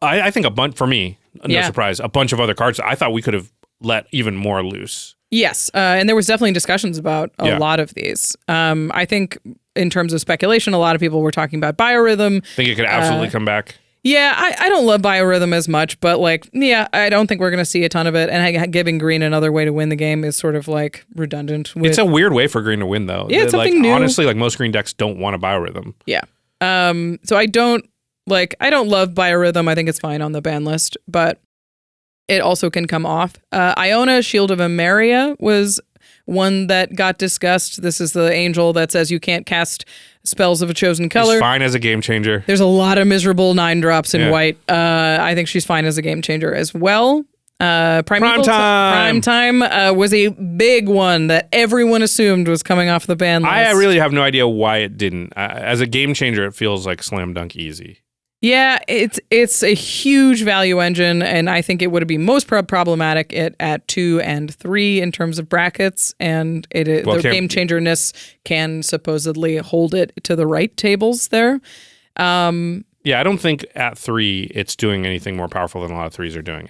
C: I think a bunch, for me, no surprise, a bunch of other cards I thought we could have let even more loose.
A: Yes. And there was definitely discussions about a lot of these. I think in terms of speculation, a lot of people were talking about Biorhythm.
C: Think it could absolutely come back?
A: Yeah, I don't love Biorhythm as much, but like, yeah, I don't think we're going to see a ton of it. And giving green another way to win the game is sort of like redundant.
C: It's a weird way for green to win, though.
A: Yeah, it's something new.
C: Honestly, like most green decks don't want a Biorhythm.
A: Yeah. So I don't love Biorhythm. I think it's fine on the ban list, but it also can come off. Iona, Shield of Emeria was one that got discussed. This is the angel that says you can't cast spells of a chosen color.
C: She's fine as a game changer.
A: There's a lot of miserable 9-drops in white. I think she's fine as a game changer as well. Prime Time was a big one that everyone assumed was coming off the ban list.
C: I really have no idea why it didn't. As a game changer, it feels like slam dunk easy.
A: Yeah, it's a huge value engine, and I think it would be most problematic at 2 and 3 in terms of brackets, and the game changerness can supposedly hold it to the right tables there.
C: Yeah, I don't think at 3 it's doing anything more powerful than a lot of 3s are doing.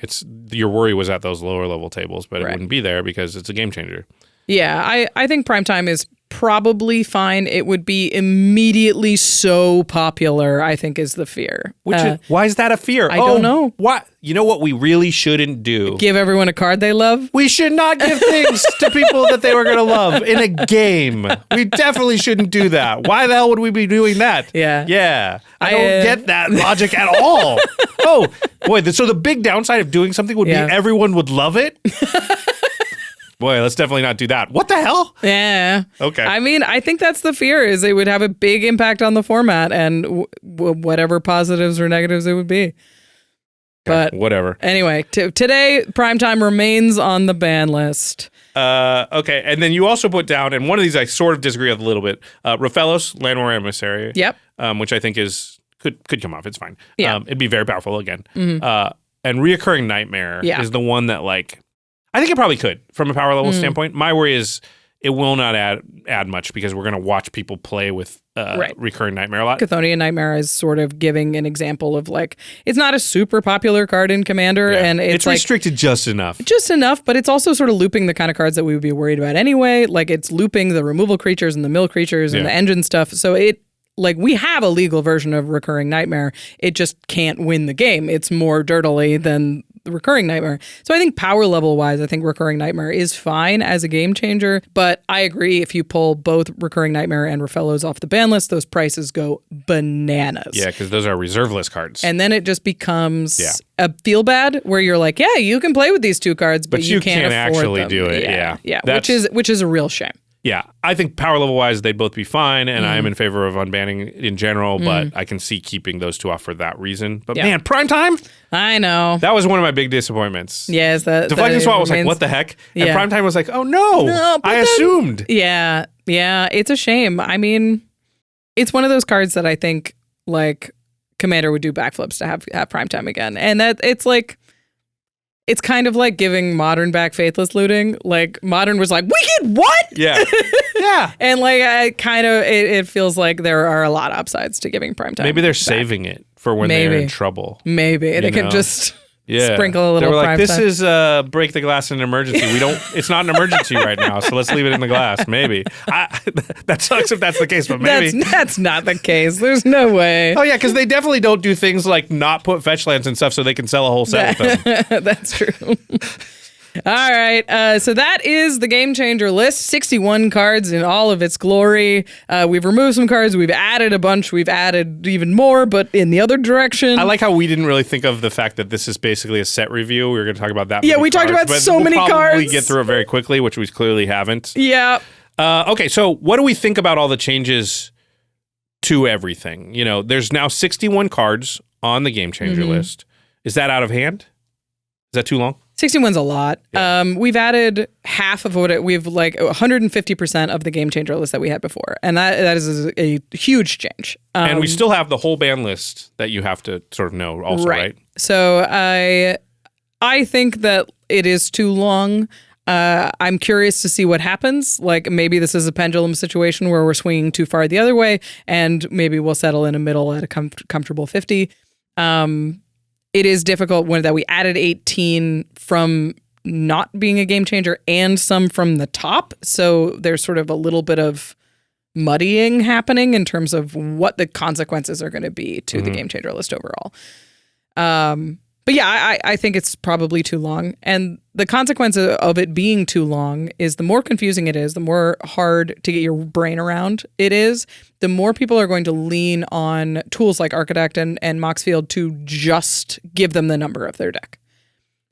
C: Your worry was at those lower level tables, but it wouldn't be there because it's a game changer.
A: Yeah, I think Primetime is probably fine. It would be immediately so popular, I think, is the fear.
C: Why is that a fear?
A: I don't know.
C: What? You know what we really shouldn't do?
A: Give everyone a card they love?
C: We should not give things to people that they were going to love in a game. We definitely shouldn't do that. Why the hell would we be doing that?
A: Yeah.
C: Yeah. I don't get that logic at all. Oh, boy. So the big downside of doing something would be everyone would love it? Boy, let's definitely not do that. What the hell?
A: Yeah.
C: Okay.
A: I mean, I think that's the fear, is it would have a big impact on the format and whatever positives or negatives it would be. But
C: whatever.
A: Anyway, today, Primetime remains on the ban list.
C: Okay. And then you also put down, and one of these I sort of disagree with a little bit, Raphaelos, Landwar Emissary.
A: Yep.
C: Which I think could come off. It's fine.
A: Yeah.
C: It'd be very powerful again. Mm-hmm. And Reoccurring Nightmare is the one that, like, I think it probably could from a power level standpoint. My worry is it will not add much because we're going to watch people play with Recurring Nightmare a lot.
A: Chthonian Nightmare is sort of giving an example of, like, it's not a super popular card in Commander, and it's like,
C: restricted just enough.
A: Just enough, but it's also sort of looping the kind of cards that we would be worried about anyway. Like, it's looping the removal creatures and the mill creatures and the engine stuff. So we have a legal version of Recurring Nightmare. It just can't win the game. It's more dirtily than the Recurring Nightmare. So I think power level wise, I think Recurring Nightmare is fine as a game changer. But I agree, if you pull both Recurring Nightmare and Raphaelos off the ban list, those prices go bananas.
C: Yeah, because those are reserve list cards.
A: And then it just becomes a feel bad where you're like, yeah, you can play with these two cards, but you can't afford
C: actually
A: them.
C: do it. Yeah.
A: Which is a real shame.
C: Yeah, I think power level wise, they'd both be fine, and I am in favor of unbanning in general, but I can see keeping those two off for that reason. But man, Primetime?
A: I know.
C: That was one of my big disappointments.
A: Yes,
C: Deflecting Swat was like, what the heck? And Primetime was like, oh no I assumed.
A: Yeah, it's a shame. I mean, it's one of those cards that I think, like, Commander would do backflips to have Primetime again. And that it's like, it's kind of like giving Modern back Faithless Looting. Like, Modern was like, wicked, what?
C: Yeah. Yeah.
A: And like, it feels like there are a lot of upsides to giving Primetime.
C: Maybe they're saving it for when they're in trouble.
A: Maybe. They could just sprinkle a little
C: They were like,
A: Primetime.
C: this is break the glass in an emergency. It's not an emergency right now, so let's leave it in the glass. Maybe. That sucks if that's the case, but maybe.
A: That's not the case. There's no way.
C: Oh, yeah, because they definitely don't do things like not put fetch lands and stuff so they can sell a whole set with them.
A: That's true. All right. So that is the Game Changer list. 61 cards in all of its glory. We've removed some cards. We've added a bunch. We've added even more, but in the other direction.
C: I like how we didn't really think of the fact that this is basically a set review. We were going to talk about that.
A: Yeah, we talked about so many cards. We'll
C: probably get through it very quickly, which we clearly haven't.
A: Yeah.
C: Okay, so what do we think about all the changes to everything? You know, there's now 61 cards on the Game Changer list. Is that out of hand? Is that too long?
A: 61's a lot. Yeah. We've added half of we've like 150% of the Game Changer list that we had before. And that is a huge change.
C: And we still have the whole ban list that you have to sort of know also, right?
A: So I think that it is too long. I'm curious to see what happens. Like, maybe this is a pendulum situation where we're swinging too far the other way, and maybe we'll settle in a middle at a comfortable 50. It is difficult that we added 18 from not being a game changer and some from the top. So there's sort of a little bit of muddying happening in terms of what the consequences are going to be to the game changer list overall. But yeah, I think it's probably too long. And the consequence of it being too long is the more confusing it is, the more hard to get your brain around it is, the more people are going to lean on tools like ARCHIDEKT and Moxfield to just give them the number of their deck.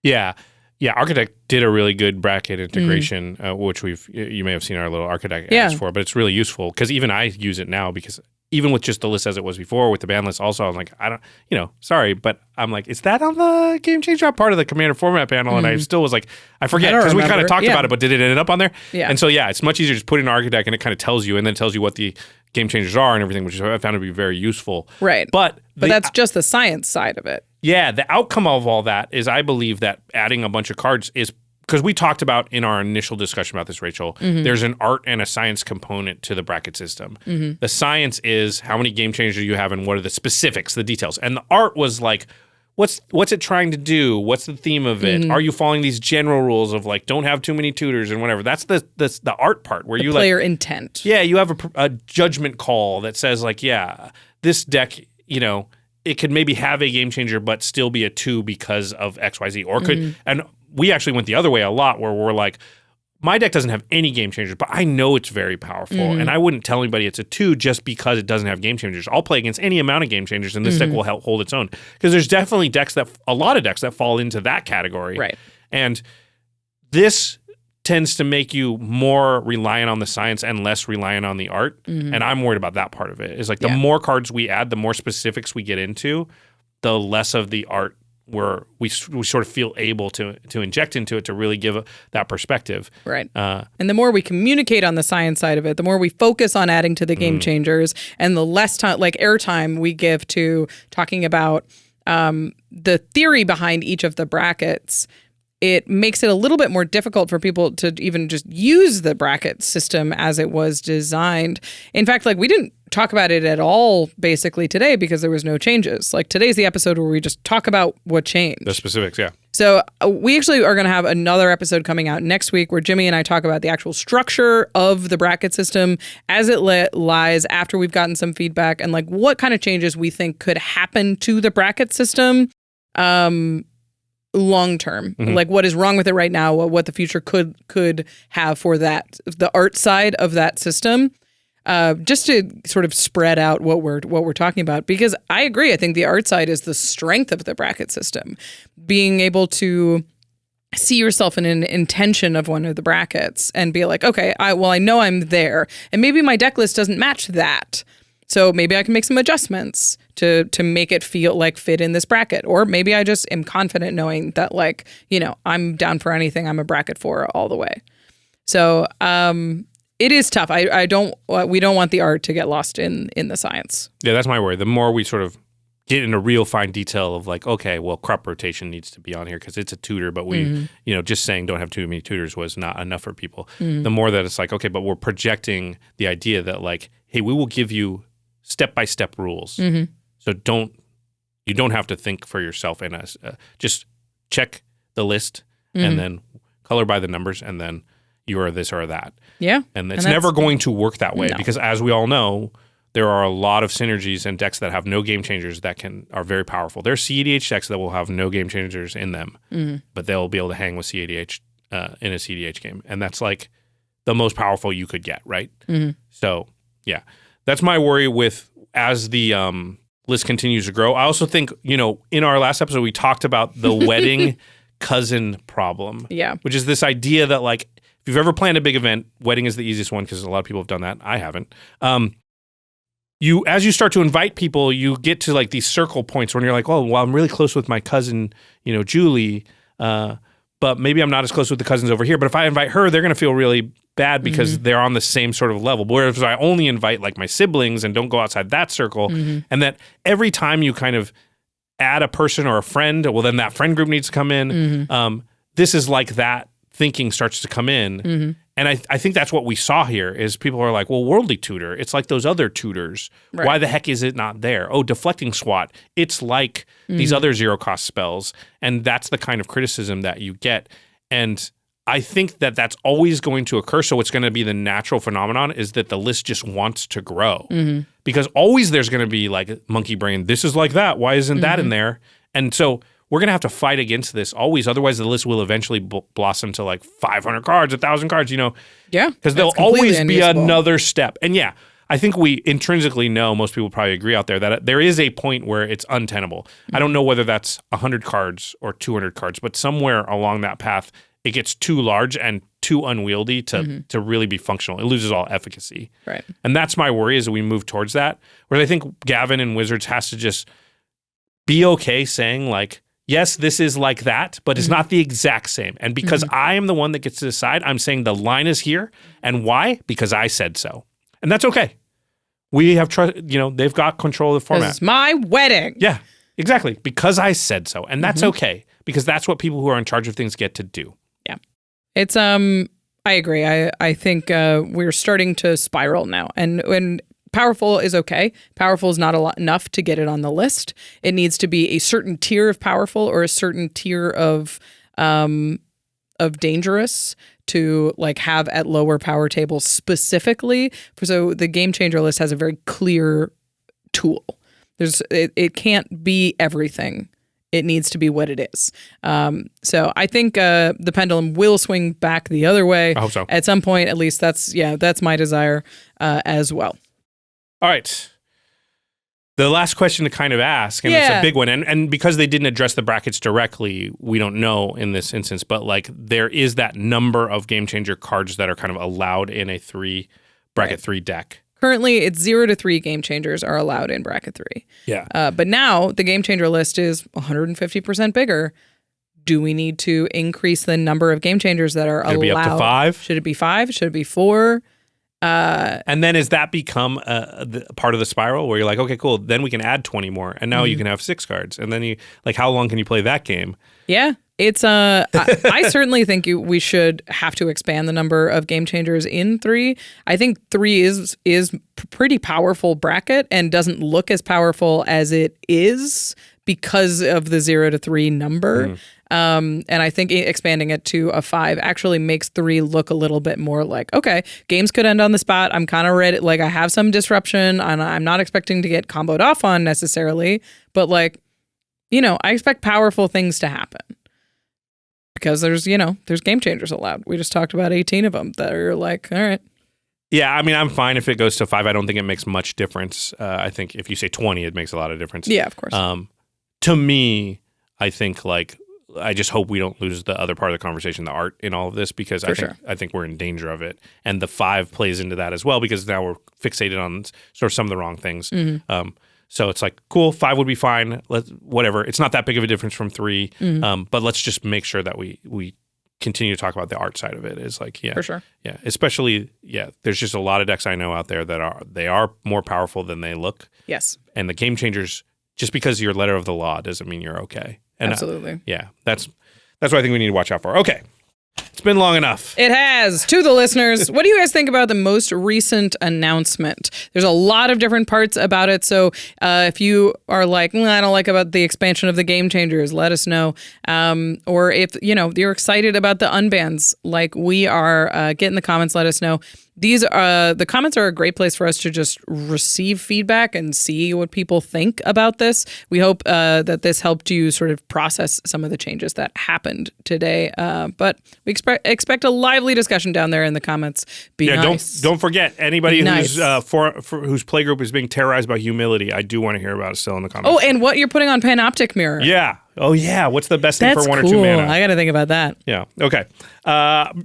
C: Yeah. Yeah, ARCHIDEKT did a really good bracket integration, which you may have seen our little ARCHIDEKT ads for, but it's really useful because even I use it now because even with just the list as it was before, with the ban list also, I'm like, sorry, but I'm like, is that on the Game Changer part of the Commander format panel? And I still was like, I forget, because we kind of talked about it, but did it end up on there?
A: Yeah.
C: And so, it's much easier to just put in ARCHIDEKT and it kind of tells you, and then tells you what the Game Changers are and everything, which I found to be very useful.
A: Right.
C: But
A: that's just the science side of it.
C: Yeah, the outcome of all that is I believe that adding a bunch of cards is, because we talked about in our initial discussion about this, Rachel, there's an art and a science component to the bracket system. The science is how many game changers you have and what are the specifics, the details. And the art was like, what's it trying to do? What's the theme of it? Are you following these general rules of like, don't have too many tutors and whatever? That's the art part where you
A: player intent.
C: Yeah, you have a judgment call that says like, this deck, it could maybe have a game changer but still be a 2 because of XYZ. Or could, and we actually went the other way a lot where we're like, my deck doesn't have any game changers, but I know it's very powerful. And I wouldn't tell anybody it's a 2 just because it doesn't have game changers. I'll play against any amount of game changers and this deck will help hold its own. Because there's definitely a lot of decks that fall into that category.
A: Right.
C: And this tends to make you more reliant on the science and less reliant on the art. And I'm worried about that part of it. Is like the more cards we add, the more specifics we get into, the less of the art we sort of feel able to inject into it to really give that perspective.
A: Right. And the more we communicate on the science side of it, the more we focus on adding to the game changers, and the less time, like airtime we give to talking about the theory behind each of the brackets, it makes it a little bit more difficult for people to even just use the bracket system as it was designed. In fact, like we didn't talk about it at all basically today because there was no changes. Like today's the episode where we just talk about what changed.
C: The specifics, yeah.
A: So we actually are going to have another episode coming out next week where Jimmy and I talk about the actual structure of the bracket system as it lies after we've gotten some feedback and like what kind of changes we think could happen to the bracket system long term. Like what is wrong with it right now, what the future could have for that, the art side of that system. Just to sort of spread out what we're talking about, because I agree. I think the art side is the strength of the bracket system. Being able to see yourself in an intention of one of the brackets and be like, okay, I know I'm there, and maybe my deck list doesn't match that. So maybe I can make some adjustments to make it feel like fit in this bracket. Or maybe I just am confident knowing that like, I'm down for anything. I'm a bracket 4 all the way. So, it is tough. We don't want the art to get lost in the science. Yeah,
C: that's my worry. The more we sort of get into real fine detail of like, okay, well, crop rotation needs to be on here because it's a tutor, but we, just saying don't have too many tutors was not enough for people. The more that it's like, okay, but we're projecting the idea that like, hey, we will give you step-by-step rules. So you don't have to think for yourself and just check the list and then color by the numbers and then you are this or that.
A: Yeah.
C: And it's never going to work that way because as we all know, there are a lot of synergies and decks that have no game changers that are very powerful. There are CEDH decks that will have no game changers in them, but they'll be able to hang with CEDH in a CEDH game. And that's like the most powerful you could get, right? So, yeah. That's my worry with as the list continues to grow. I also think, in our last episode, we talked about the wedding cousin problem.
A: Yeah.
C: Which is this idea that like, if you've ever planned a big event, wedding is the easiest one because a lot of people have done that. I haven't. As you start to invite people, you get to like these circle points when you're like, oh, well, I'm really close with my cousin, Julie, but maybe I'm not as close with the cousins over here. But if I invite her, they're going to feel really bad because they're on the same sort of level. Whereas if I only invite like my siblings and don't go outside that circle, and that every time you kind of add a person or a friend, well, then that friend group needs to come in. This is like that thinking starts to come in. And I think that's what we saw here is people are like, well, Worldly Tutor, it's like those other tutors. Right. Why the heck is it not there? Oh, Deflecting Swat, it's like these other zero-cost spells. And that's the kind of criticism that you get. And I think that that's always going to occur. So what's going to be the natural phenomenon is that the list just wants to grow. Because always there's going to be like monkey brain, this is like that. Why isn't that in there? And so we're going to have to fight against this always. Otherwise, the list will eventually blossom to like 500 cards, 1,000 cards, you know?
A: Yeah.
C: Because there'll always be another step. And yeah, I think we intrinsically know, most people probably agree out there, that there is a point where it's untenable. I don't know whether that's 100 cards or 200 cards, but somewhere along that path, it gets too large and too unwieldy to really be functional. It loses all efficacy.
A: Right.
C: And that's my worry as we move towards that. Whereas I think Gavin and Wizards has to just be okay saying like, yes, this is like that, but it's not the exact same. And because I am the one that gets to decide, I'm saying the line is here. And why? Because I said so. And that's okay. We have trust, they've got control of the format.
A: It's my wedding.
C: Yeah, exactly. Because I said so. And that's okay. Because that's what people who are in charge of things get to do.
A: Yeah. It's, I agree. I think we're starting to spiral now. And when powerful is okay. Powerful is not enough to get it on the list. It needs to be a certain tier of powerful or a certain tier of dangerous to like have at lower power tables specifically. So the Game Changer list has a very clear tool. It can't be everything. It needs to be what it is. So I think the pendulum will swing back the other way.
C: I hope so.
A: At some point, at least that's my desire as well.
C: All right. The last question to kind of ask, and it's a big one, and because they didn't address the brackets directly, we don't know in this instance, but like there is that number of Game Changer cards that are kind of allowed in a bracket 3 deck.
A: Currently, it's 0 to 3 Game Changers are allowed in bracket 3.
C: Yeah.
A: But now the Game Changer list is 150% bigger. Do we need to increase the number of Game Changers that are allowed?
C: Should it be up to 5?
A: Should it be 5? Should it be 4?
C: And then has that become part of the spiral where you're like, okay, cool, then we can add 20 more, and now you can have 6 cards, and then how long can you play that game?
A: Yeah, it's I certainly think we should have to expand the number of Game Changers in 3. I think 3 is pretty powerful bracket and doesn't look as powerful as it is because of the 0 to 3 number. And I think expanding it to a 5 actually makes 3 look a little bit more like, okay, games could end on the spot. I'm kind of ready. Like I have some disruption and I'm not expecting to get comboed off on necessarily, but like, I expect powerful things to happen because there's Game Changers allowed. We just talked about 18 of them that are like, all right.
C: Yeah, I mean, I'm fine if it goes to 5. I don't think it makes much difference. I think if you say 20, it makes a lot of difference.
A: Yeah, of course.
C: To me, I think I just hope we don't lose the other part of the conversation, the art in all of this, because I think we're in danger of it. And the 5 plays into that as well, because now we're fixated on sort of some of the wrong things. So it's like, cool, 5 would be fine. Whatever. It's not that big of a difference from 3. But let's just make sure that we continue to talk about the art side of it. Is like, yeah.
A: For sure.
C: Yeah. Especially, there's just a lot of decks I know out there that are more powerful than they look.
A: Yes.
C: And the Game Changers, just because you're letter of the law doesn't mean you're okay. And
A: absolutely.
C: That's what I think we need to watch out for. Okay. It's been long enough.
A: It has. To the listeners, what do you guys think about the most recent announcement? There's a lot of different parts about it. So if you are like, I don't like about the expansion of the Game Changers, let us know. Or if, you're excited about the unbans like we are, get in the comments, let us know. The comments are a great place for us to just receive feedback and see what people think about this. We hope that this helped you sort of process some of the changes that happened today. But we expect a lively discussion down there in the comments. Be nice.
C: Don't forget anybody who's whose playgroup is being terrorized by humility. I do want to hear about it still in the comments.
A: Oh, and what you're putting on Panoptic Mirror.
C: Yeah. Oh, yeah. What's the best thing for 1 or 2
A: cool.
C: mana?
A: I got to think about that.
C: Yeah. Okay.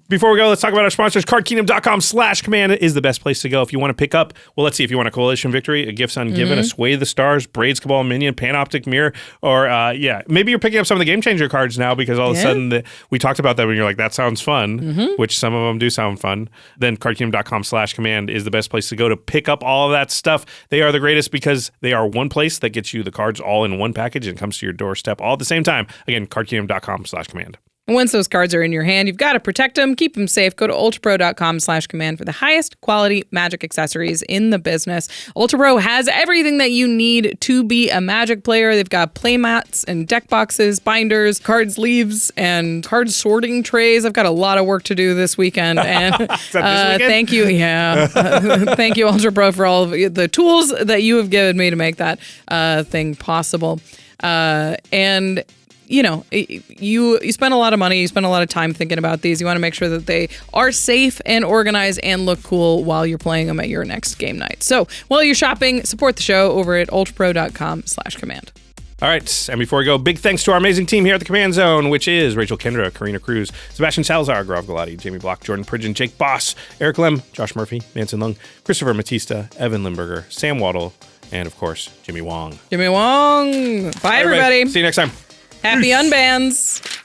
C: Before we go, let's talk about our sponsors. CardKingdom.com/command is the best place to go if you want to pick up, well, let's see, if you want a Coalition Victory, a Gifts Ungiven, a Sway the Stars, Braids Cabal Minion, Panoptic Mirror, or, maybe you're picking up some of the Game Changer cards now because all of a sudden we talked about that when you're like, that sounds fun, which some of them do sound fun. Then CardKingdom.com/command is the best place to go to pick up all of that stuff. They are the greatest because they are one place that gets you the cards all in one package and comes to your doorstep all at the same time. Again, CardKingdom.com/command.
A: And once those cards are in your hand, you've got to protect them, keep them safe. Go to ultrapro.com/command for the highest quality Magic accessories in the business. Ultra Pro has everything that you need to be a Magic player. They've got playmats and deck boxes, binders, card sleeves, and card sorting trays. I've got a lot of work to do this weekend. And thank you. Yeah. Thank you, Ultra Pro, for all of the tools that you have given me to make that thing possible. And you know, you spend a lot of money, you spend a lot of time thinking about these. You want to make sure that they are safe and organized and look cool while you're playing them at your next game night. So while you're shopping, support the show over at ultrapro.com/command.
C: All right, and before we go, big thanks to our amazing team here at the Command Zone, which is Rachel Kendra, Karina Cruz, Sebastian Salazar, Grav Galati, Jamie Block, Jordan Pridgeon, Jake Boss, Eric Lem, Josh Murphy, Manson Lung, Christopher Matista, Evan Limburger, Sam Waddle, and of course, Jimmy Wong.
A: Jimmy Wong. Bye, everybody.
C: See you next time.
A: Happy Unbans.